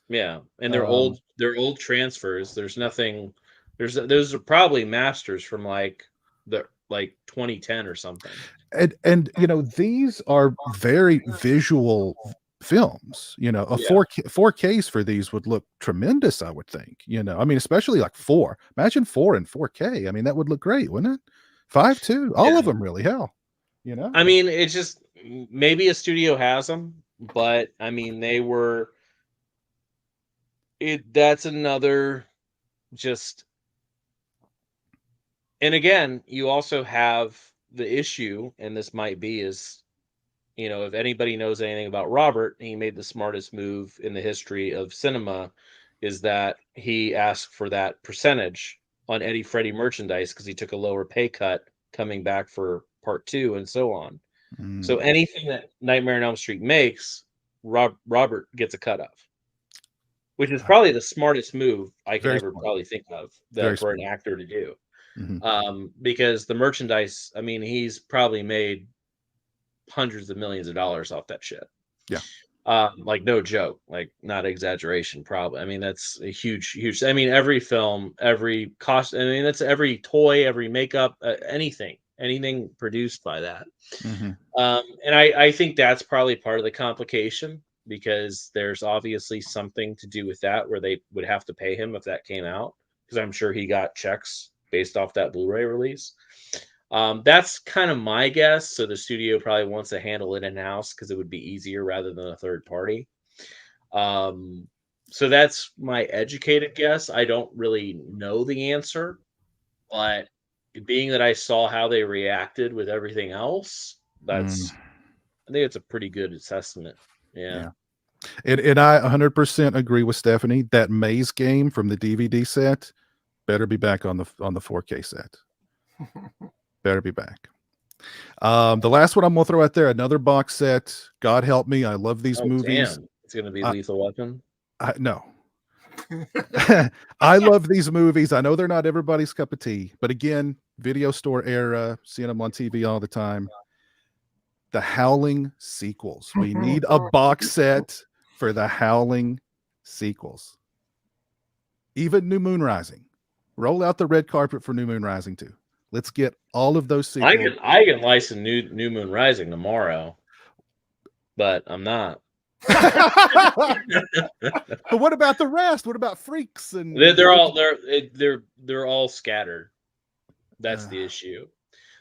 Yeah, and they're old transfers. There's nothing. Those are probably masters from like 2010 or something. And you know, these are very visual films. You know, a Yeah. 4Ks for these would look tremendous, I would think. You know, I mean, especially like 4. Imagine 4 in 4K. I mean, that would look great, wouldn't it? 5 too. All of them, really. Hell, you know. I mean, it's just maybe a studio has them, but I mean, they were. That's another just. And again, you also have the issue, and this might be is, you know, if anybody knows anything about Robert, he made the smartest move in the history of cinema, is that he asked for that percentage on Eddie Freddy merchandise because he took a lower pay cut coming back for part 2 and so on. So anything that Nightmare on Elm Street makes, Robert gets a cut of, which is probably the smartest move I can ever probably think of for an actor to do. Because the merchandise, I mean, he's probably made hundreds of millions of dollars off that shit. Yeah. Like no joke, like not exaggeration, probably. I mean, that's a huge. I mean, every film, every cost. I mean, that's every toy, every makeup, anything produced by that. And I think that's probably part of the complication, because there's obviously something to do with that where they would have to pay him if that came out, because I'm sure he got checks based off that Blu-ray release. That's kind of my guess. So the studio probably wants to handle it in-house because it would be easier rather than a third party. So that's my educated guess. I don't really know the answer, but being that I saw how they reacted with everything else, I think it's a pretty good assessment. Yeah. And I 100% agree with Stephanie. That Maze game from the DVD set better be back on the 4K set. Better be back. The last one I'm gonna throw out there, another box set. God help me, I love these movies. Damn. It's gonna be Lethal Weapon. No. I love these movies. I know they're not everybody's cup of tea, but again, video store era, seeing them on TV all the time. The Howling sequels. We need a box set for the Howling sequels. Even New Moon Rising. Roll out the red carpet for New Moon Rising too. Let's get all of those sequels. I can license New Moon Rising tomorrow, but I'm not. But what about the rest? What about Freaks? And They're all scattered. That's the issue.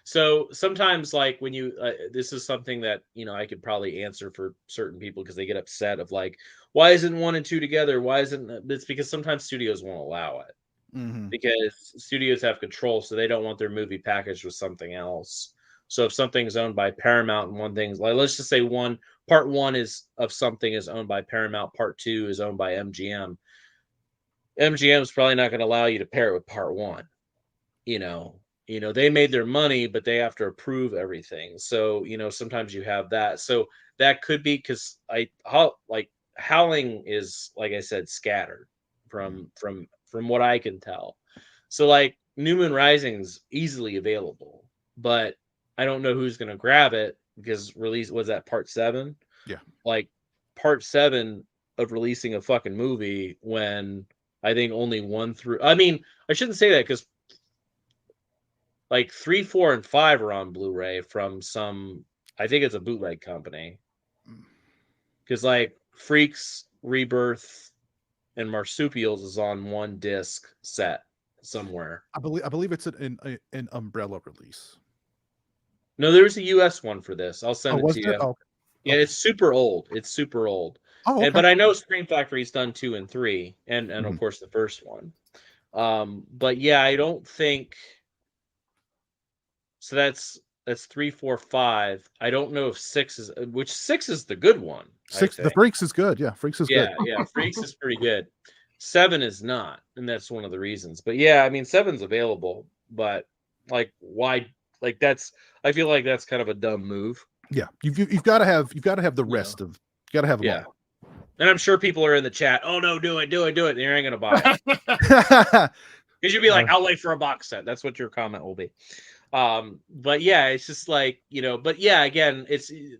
So sometimes, like when you, this is something that, you know, I could probably answer for certain people because they get upset of like, why isn't 1 and 2 together? Why isn't it's because sometimes studios won't allow it. Because studios have control, so they don't want their movie packaged with something else. So if something's owned by Paramount and one thing's like, let's just say part 1 is of something is owned by Paramount, part 2 is owned by MGM. MGM is probably not going to allow you to pair it with part 1. You know, they made their money, but they have to approve everything. So, you know, sometimes you have that. So that could be because Howling is, like I said, scattered from what I can tell. So like New Moon Rising's easily available, but I don't know who's going to grab it because was that part 7? Yeah. Like part 7 of releasing a fucking movie when I think only 1 through, I mean, I shouldn't say that because like 3, 4, and 5 are on Blu-ray from some, I think it's a bootleg company. Because like Freaks, Rebirth, and Marsupials is on 1 disc set somewhere. I believe it's an umbrella release. No, there's a US one for this. I'll send it to you. Oh, yeah, it's super old. Oh, okay. But I know Scream Factory's done 2 and 3, and of course the first one. But yeah, I don't think so. That's 3, 4, 5. I don't know if 6 is which 6 is the good one. 6, the Freaks is good. Yeah, Freaks is good. Yeah, Freaks is pretty good. 7 is not, and that's one of the reasons. But yeah, I mean 7's available, but like why? Like that's, I feel like that's kind of a dumb move. Yeah, you've got to have the rest of, you got to have them all. And I'm sure people are in the chat. Oh no, do it! And you ain't gonna buy it. Because you'd be like, I'll wait for a box set. That's what your comment will be. But yeah, it's just like, but yeah, again,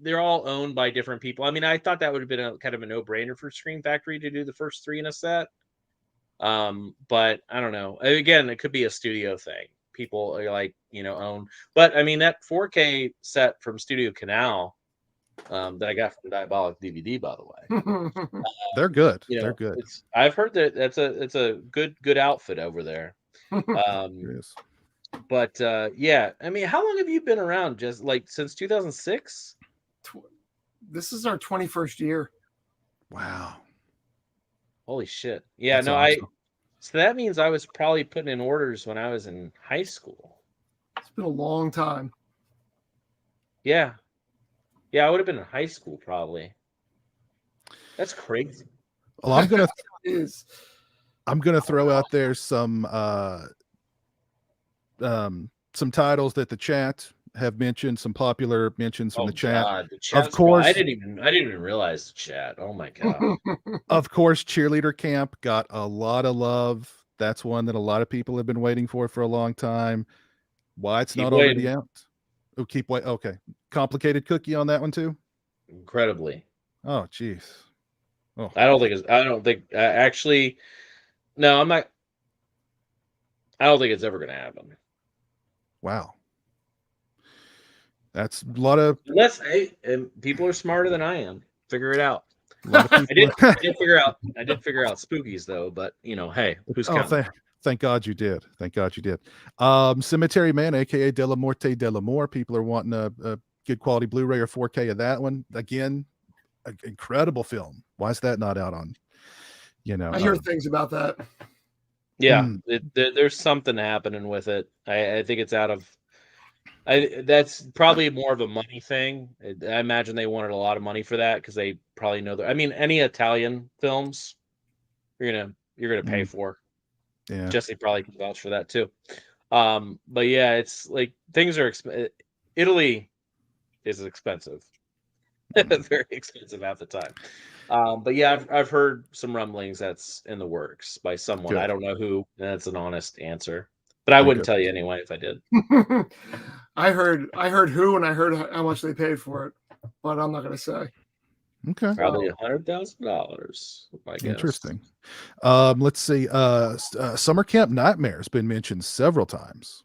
they're all owned by different people. I mean, I thought that would have been a kind of a no-brainer for Screen Factory to do the first 3 in a set. But I don't know. Again, it could be a studio thing. People are like, own. But I mean, that 4K set from Studio Canal that I got from Diabolik DVD, by the way. They're good. They're good. I've heard that it's a good outfit over there. But yeah, I mean, how long have you been around? Just like since 2006? This is our 21st year. Wow. Holy shit. Yeah, That's no, awesome. so that means I was probably putting in orders when I was in high school. It's been a long time. Yeah. Yeah, I would have been in high school probably. That's crazy. Well, I'm gonna throw out there some titles that the chat have mentioned, some popular mentions from the chat. God, of course, I didn't even realize the chat. Oh my god. Of course, Cheerleader Camp got a lot of love. That's one that a lot of people have been waiting for a long time. Why it's not already out? Oh, keep waiting. Okay, Complicated Cookie on that one too. Incredibly. Oh, jeez. Oh, Actually, no, I'm not. I don't think it's ever going to happen. Wow. That's a lot of. Unless people are smarter than I am. Figure it out. I did figure out Spookies though, but hey, who's counting? Thank God you did. Thank God you did. Cemetery Man, aka De La Morte de l'Amour. People are wanting a good quality Blu-ray or 4K of that one. Again, an incredible film. Why is that not out on? I hear things about that. Yeah, there's something happening with it. I think it's out of. That's probably more of a money thing. I imagine they wanted a lot of money for that because they probably know that. I mean, any Italian films, you're gonna pay for. Yeah, Jesse probably can vouch for that too. But yeah, it's like things are Italy is expensive, very expensive half the time. But yeah, I've heard some rumblings that's in the works by someone. Good. I don't know who. That's an honest answer, but I wouldn't tell you anyway if I did. I heard who, and I heard how much they paid for it, but I'm not going to say. Okay, probably $100,000. Interesting. Let's see. Summer Camp Nightmare has been mentioned several times.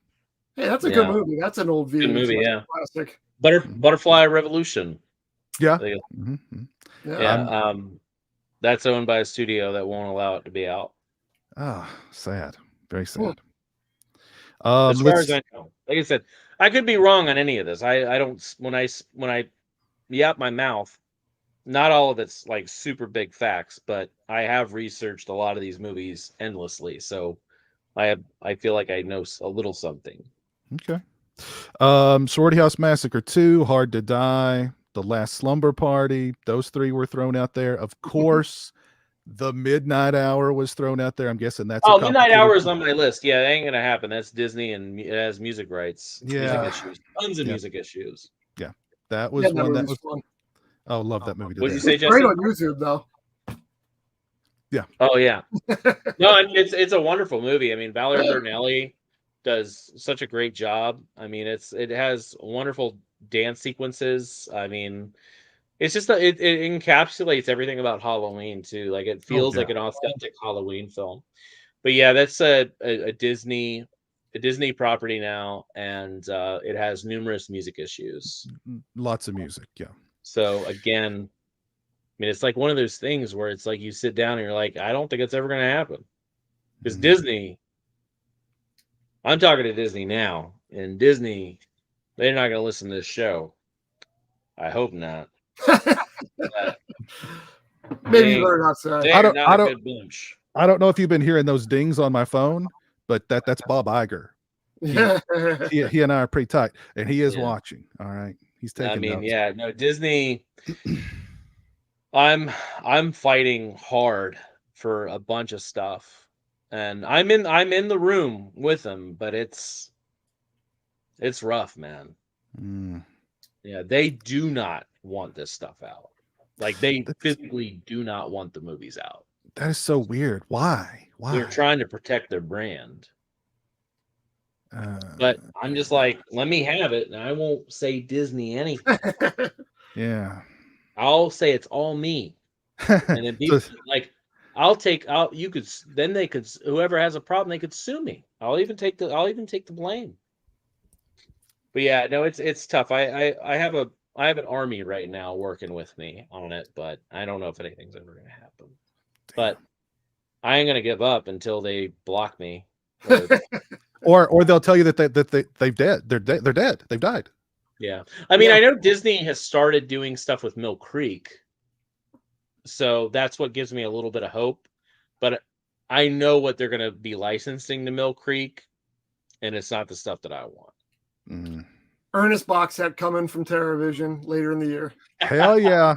Hey, that's a good movie. That's an old good movie. Yeah, classic. Butterfly Revolution. Yeah. Yeah. That's owned by a studio that won't allow it to be out. Ah, sad. Very sad. As far as I know, like I said, I could be wrong on any of this. I don't when I yap my mouth. Not all of it's like super big facts, but I have researched a lot of these movies endlessly, so I feel like I know a little something. Okay. Sorority House Massacre 2, Hard to Die, The Last Slumber Party. Those 3 were thrown out there. Of course, The Midnight Hour was thrown out there. I'm guessing that's Midnight Hour is on my list. Yeah, that ain't gonna happen. That's Disney and it has music rights. Yeah, music issues. Tons of music issues. Yeah, that was one that was fun. Oh, love that movie. What did you say, Jesse? Great on YouTube, though. Yeah. Oh yeah. No, I mean it's a wonderful movie. I mean, Valerie Bertinelli does such a great job. I mean, it has wonderful dance sequences. I mean, it's just it encapsulates everything about Halloween too. Like it feels like an authentic Halloween film. But yeah, that's a Disney property now, and it has numerous music issues. Lots of music, yeah. So again, I mean, it's like one of those things where it's like you sit down and you're like, I don't think it's ever going to happen. Because Disney, I'm talking to Disney now, and Disney, they're not going to listen to this show. I hope not. Maybe you better not say. I don't know if you've been hearing those dings on my phone, but that's Bob Iger. He and I are pretty tight, and he is watching. All right. He's taking notes. Disney. I'm fighting hard for a bunch of stuff, and I'm in the room with them, but it's rough, man. Yeah, they do not want this stuff out. Like they physically do not want the movies out. That is so weird. Why? They're trying to protect their brand. But I'm just like, let me have it, and I won't say Disney anything. Yeah. I'll say it's all me, and then people like, they could, whoever has a problem, they could sue me. I'll even take the blame. But yeah, no, it's tough. I have an army right now working with me on it, but I don't know if anything's ever going to happen. But I ain't going to give up until they block me. Or they'll tell you that they've dead. They're dead. They've died. Yeah. I mean, I know Disney has started doing stuff with Mill Creek. So that's what gives me a little bit of hope. But I know what they're going to be licensing to Mill Creek, and it's not the stuff that I want. Mm. Ernest box set coming from TerraVision later in the year. Hell yeah.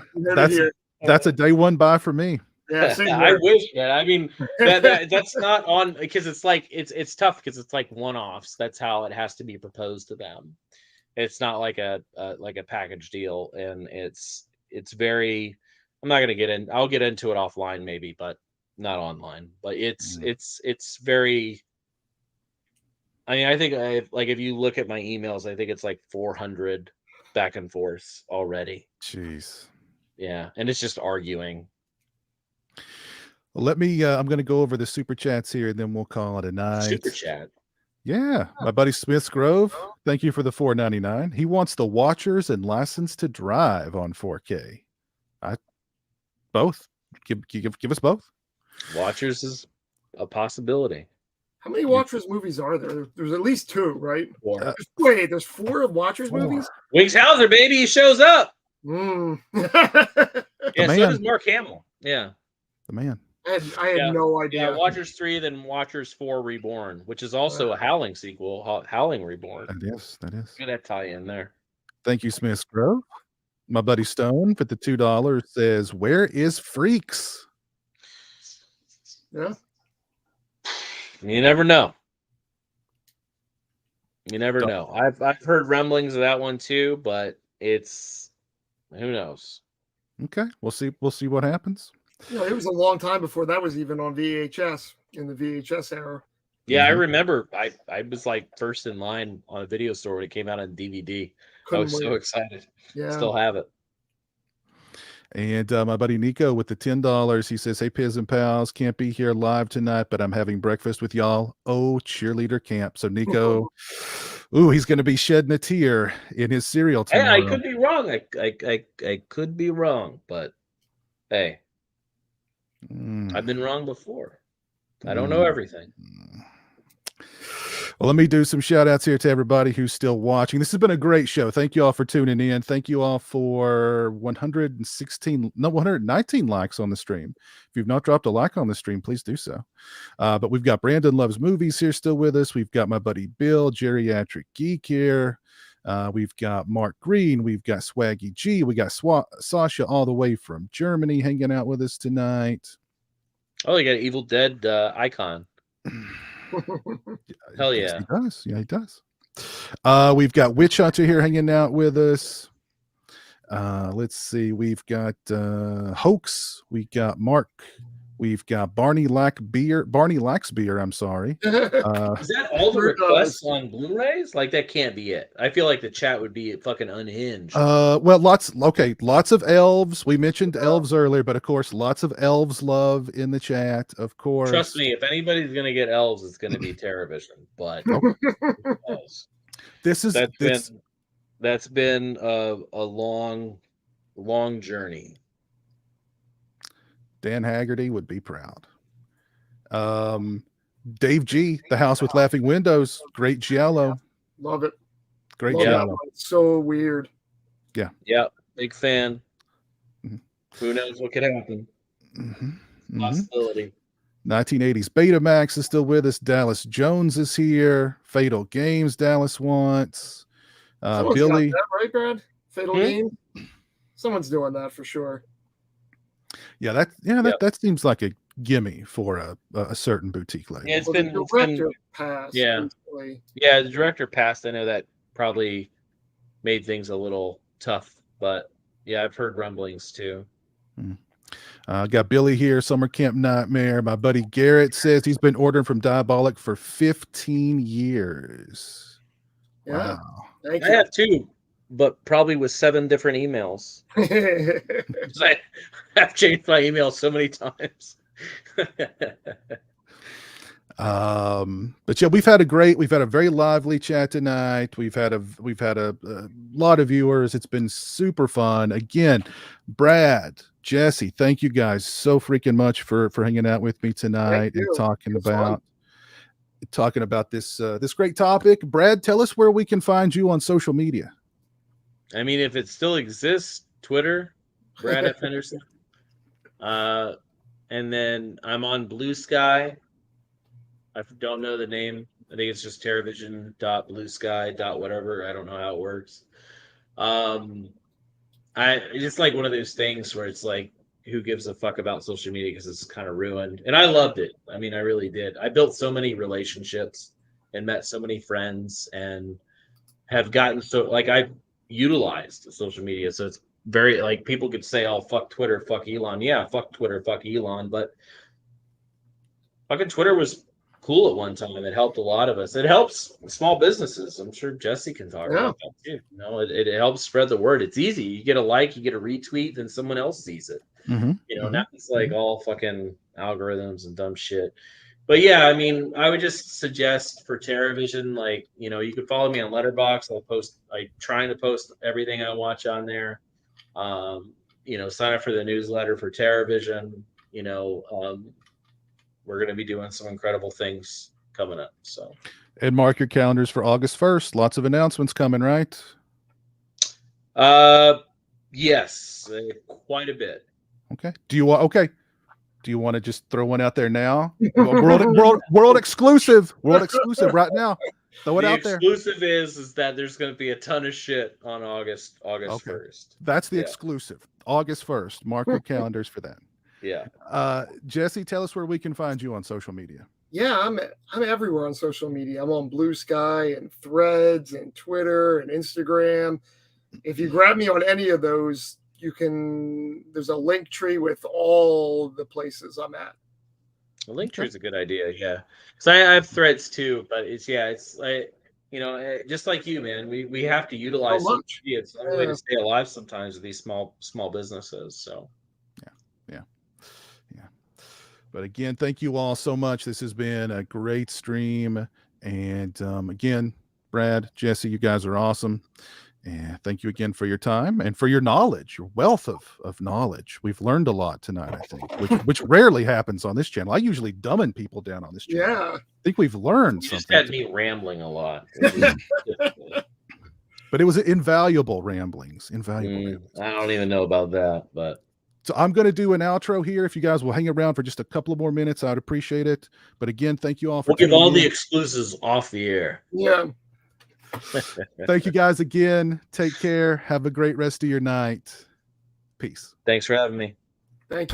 That's a day one buy for me. Yeah, I wish that. I mean, that's not on, because it's like it's tough because it's like one-offs. That's how it has to be proposed to them. It's not like a package deal, and it's very. I'm not gonna get in. I'll get into it offline maybe, but not online. But it's very. I mean, I think if you look at my emails, I think it's like 400 back and forth already. Jeez. Yeah, and it's just arguing. Well, let me. I'm going to go over the super chats here, and then we'll call it a night. Super chat. Yeah, my buddy Smith's Grove. Thank you for the $4.99. He wants the Watchers and License to Drive on 4K. Both. Give us both. Watchers is a possibility. How many Watchers movies are there? There's at least 2, right? 4. Wait, there's 4 Watchers movies? Wings Hauser, baby, he shows up. Mm. Yeah, so does Mark Hamill. Yeah. The man. I had no idea. Yeah, Watchers 3, then Watchers 4 Reborn, which is also a Howling sequel, Howling Reborn. That is. Look at that tie in there. Thank you, Smith's Grove. My buddy Stone for the $2 says, "Where is Freaks?" Yeah. You never know. You never know. I've heard rumblings of that one too, but it's who knows. Okay, we'll see what happens. Yeah, it was a long time before that was even on VHS in the VHS era. Yeah, I remember. I was like first in line on a video store when it came out on DVD. I was so excited. Yeah, still have it. And my buddy Nico with the $10, he says, "Hey, Piz and Pals, can't be here live tonight, but I'm having breakfast with y'all. Oh, cheerleader camp." So Nico, he's going to be shedding a tear in his cereal tomorrow. Hey, I could be wrong. I could be wrong, but hey, I've been wrong before. I don't know everything. Well, let me do some shout outs here to everybody who's still watching. This has been a great show. Thank you all for tuning in. Thank you all for 119 likes on the stream. If you've not dropped a like on the stream, please do so. But we've got Brandon Loves Movies here still with us. We've got my buddy Bill, Geriatric Geek here. We've got Mark Green. We've got Swaggy G. We got Sasha all the way from Germany hanging out with us tonight. Oh, you got an Evil Dead icon. Hell yeah. He does. Yeah, he does. We've got Witch Hunter here hanging out with us. Let's see. We've got Hoax. We got Mark. We've got Barney Lacks Beer. I'm sorry. Is that all the requests on Blu-rays? Like, that can't be it. I feel like the chat would be fucking unhinged. Well, lots of elves. We mentioned elves earlier, but of course, lots of elves love in the chat, of course. Trust me, if anybody's gonna get elves, it's gonna be TerraVision. But that's been a long journey. Dan Haggerty would be proud. Dave G, The House with Laughing Windows, great giallo. Love it. Great giallo. It's so weird. Yeah. Yeah, big fan. Mm-hmm. Who knows what could happen? Possibility. 1980s Betamax is still with us. Dallas Jones is here. Fatal Games Dallas wants. Billy. Got that right, Brad? Fatal Games? Someone's doing that for sure. Yeah, that seems like a gimme for a certain boutique label. Yeah, the director passed. Yeah, recently. Yeah, the director passed. I know that probably made things a little tough, but yeah, I've heard rumblings too. Got Billy here, Summer Camp Nightmare. My buddy Garrett says he's been ordering from Diabolik for 15 years. Yeah. Wow. Thank I you. have 2, but probably with 7 different emails. 'Cause I've changed my email so many times. But yeah, we've had a very lively chat tonight. We've had a lot of viewers. It's been super fun. Again, Brad, Jesse, thank you guys so freaking much for hanging out with me tonight and talking about this this great topic. Brad, tell us where we can find you on social media. I mean, if it still exists, Twitter, Brad F. Henderson. And then I'm on Blue Sky. I don't know the name. I think it's just TerraVision.bluesky.whatever. I don't know how it works. It's just like one of those things where it's like, who gives a fuck about social media because it's kind of ruined. And I loved it. I mean, I really did. I built so many relationships and met so many friends and have gotten I've utilized social media. So it's very like people could say, oh, fuck Twitter, fuck Elon. Yeah, fuck Twitter, fuck Elon. But fucking Twitter was cool at one time. It helped a lot of us. It helps small businesses. I'm sure Jesse can talk about that too. You know, it helps spread the word. It's easy. You get a like, you get a retweet, then someone else sees it. You know, now it's like all fucking algorithms and dumb shit. But yeah, I mean, I would just suggest for TerraVision, like, you know, you could follow me on Letterboxd. I trying to post everything I watch on there. You know, sign up for the newsletter for TerraVision. You know, we're going to be doing some incredible things coming up. So, and mark your calendars for August 1st. Lots of announcements coming, right? Yes, quite a bit. Okay. Do you want to just throw one out there now? World exclusive right now. Throw it out there. The exclusive is that there's going to be a ton of shit on August 1st. That's the exclusive. August 1st. Mark your calendars for that. Yeah. Jesse, tell us where we can find you on social media. Yeah, I'm everywhere on social media. I'm on Blue Sky and Threads and Twitter and Instagram. If you grab me on any of those, there's a link tree with all the places I'm at. The link tree is a good idea, yeah. Because I have Threads too, but it's like, you know, just like you, man, we have to utilize social media. It's the only way to stay alive sometimes with these small businesses. So yeah. But again, thank you all so much. This has been a great stream. And again, Brad, Jesse, you guys are awesome. And thank you again for your time and for your knowledge, your wealth of knowledge. We've learned a lot tonight, I think, which rarely happens on this channel. I usually dumbing people down on this channel. Yeah. I think we've learned something. Just had me rambling a lot. But it was invaluable ramblings. Invaluable. I don't even know about that, but. So I'm going to do an outro here. If you guys will hang around for just a couple of more minutes, I'd appreciate it. But again, thank you all for We'll give all the exclusives off the air. Yeah. Thank you guys again. Take care. Have a great rest of your night. Peace. Thanks for having me. Thank you.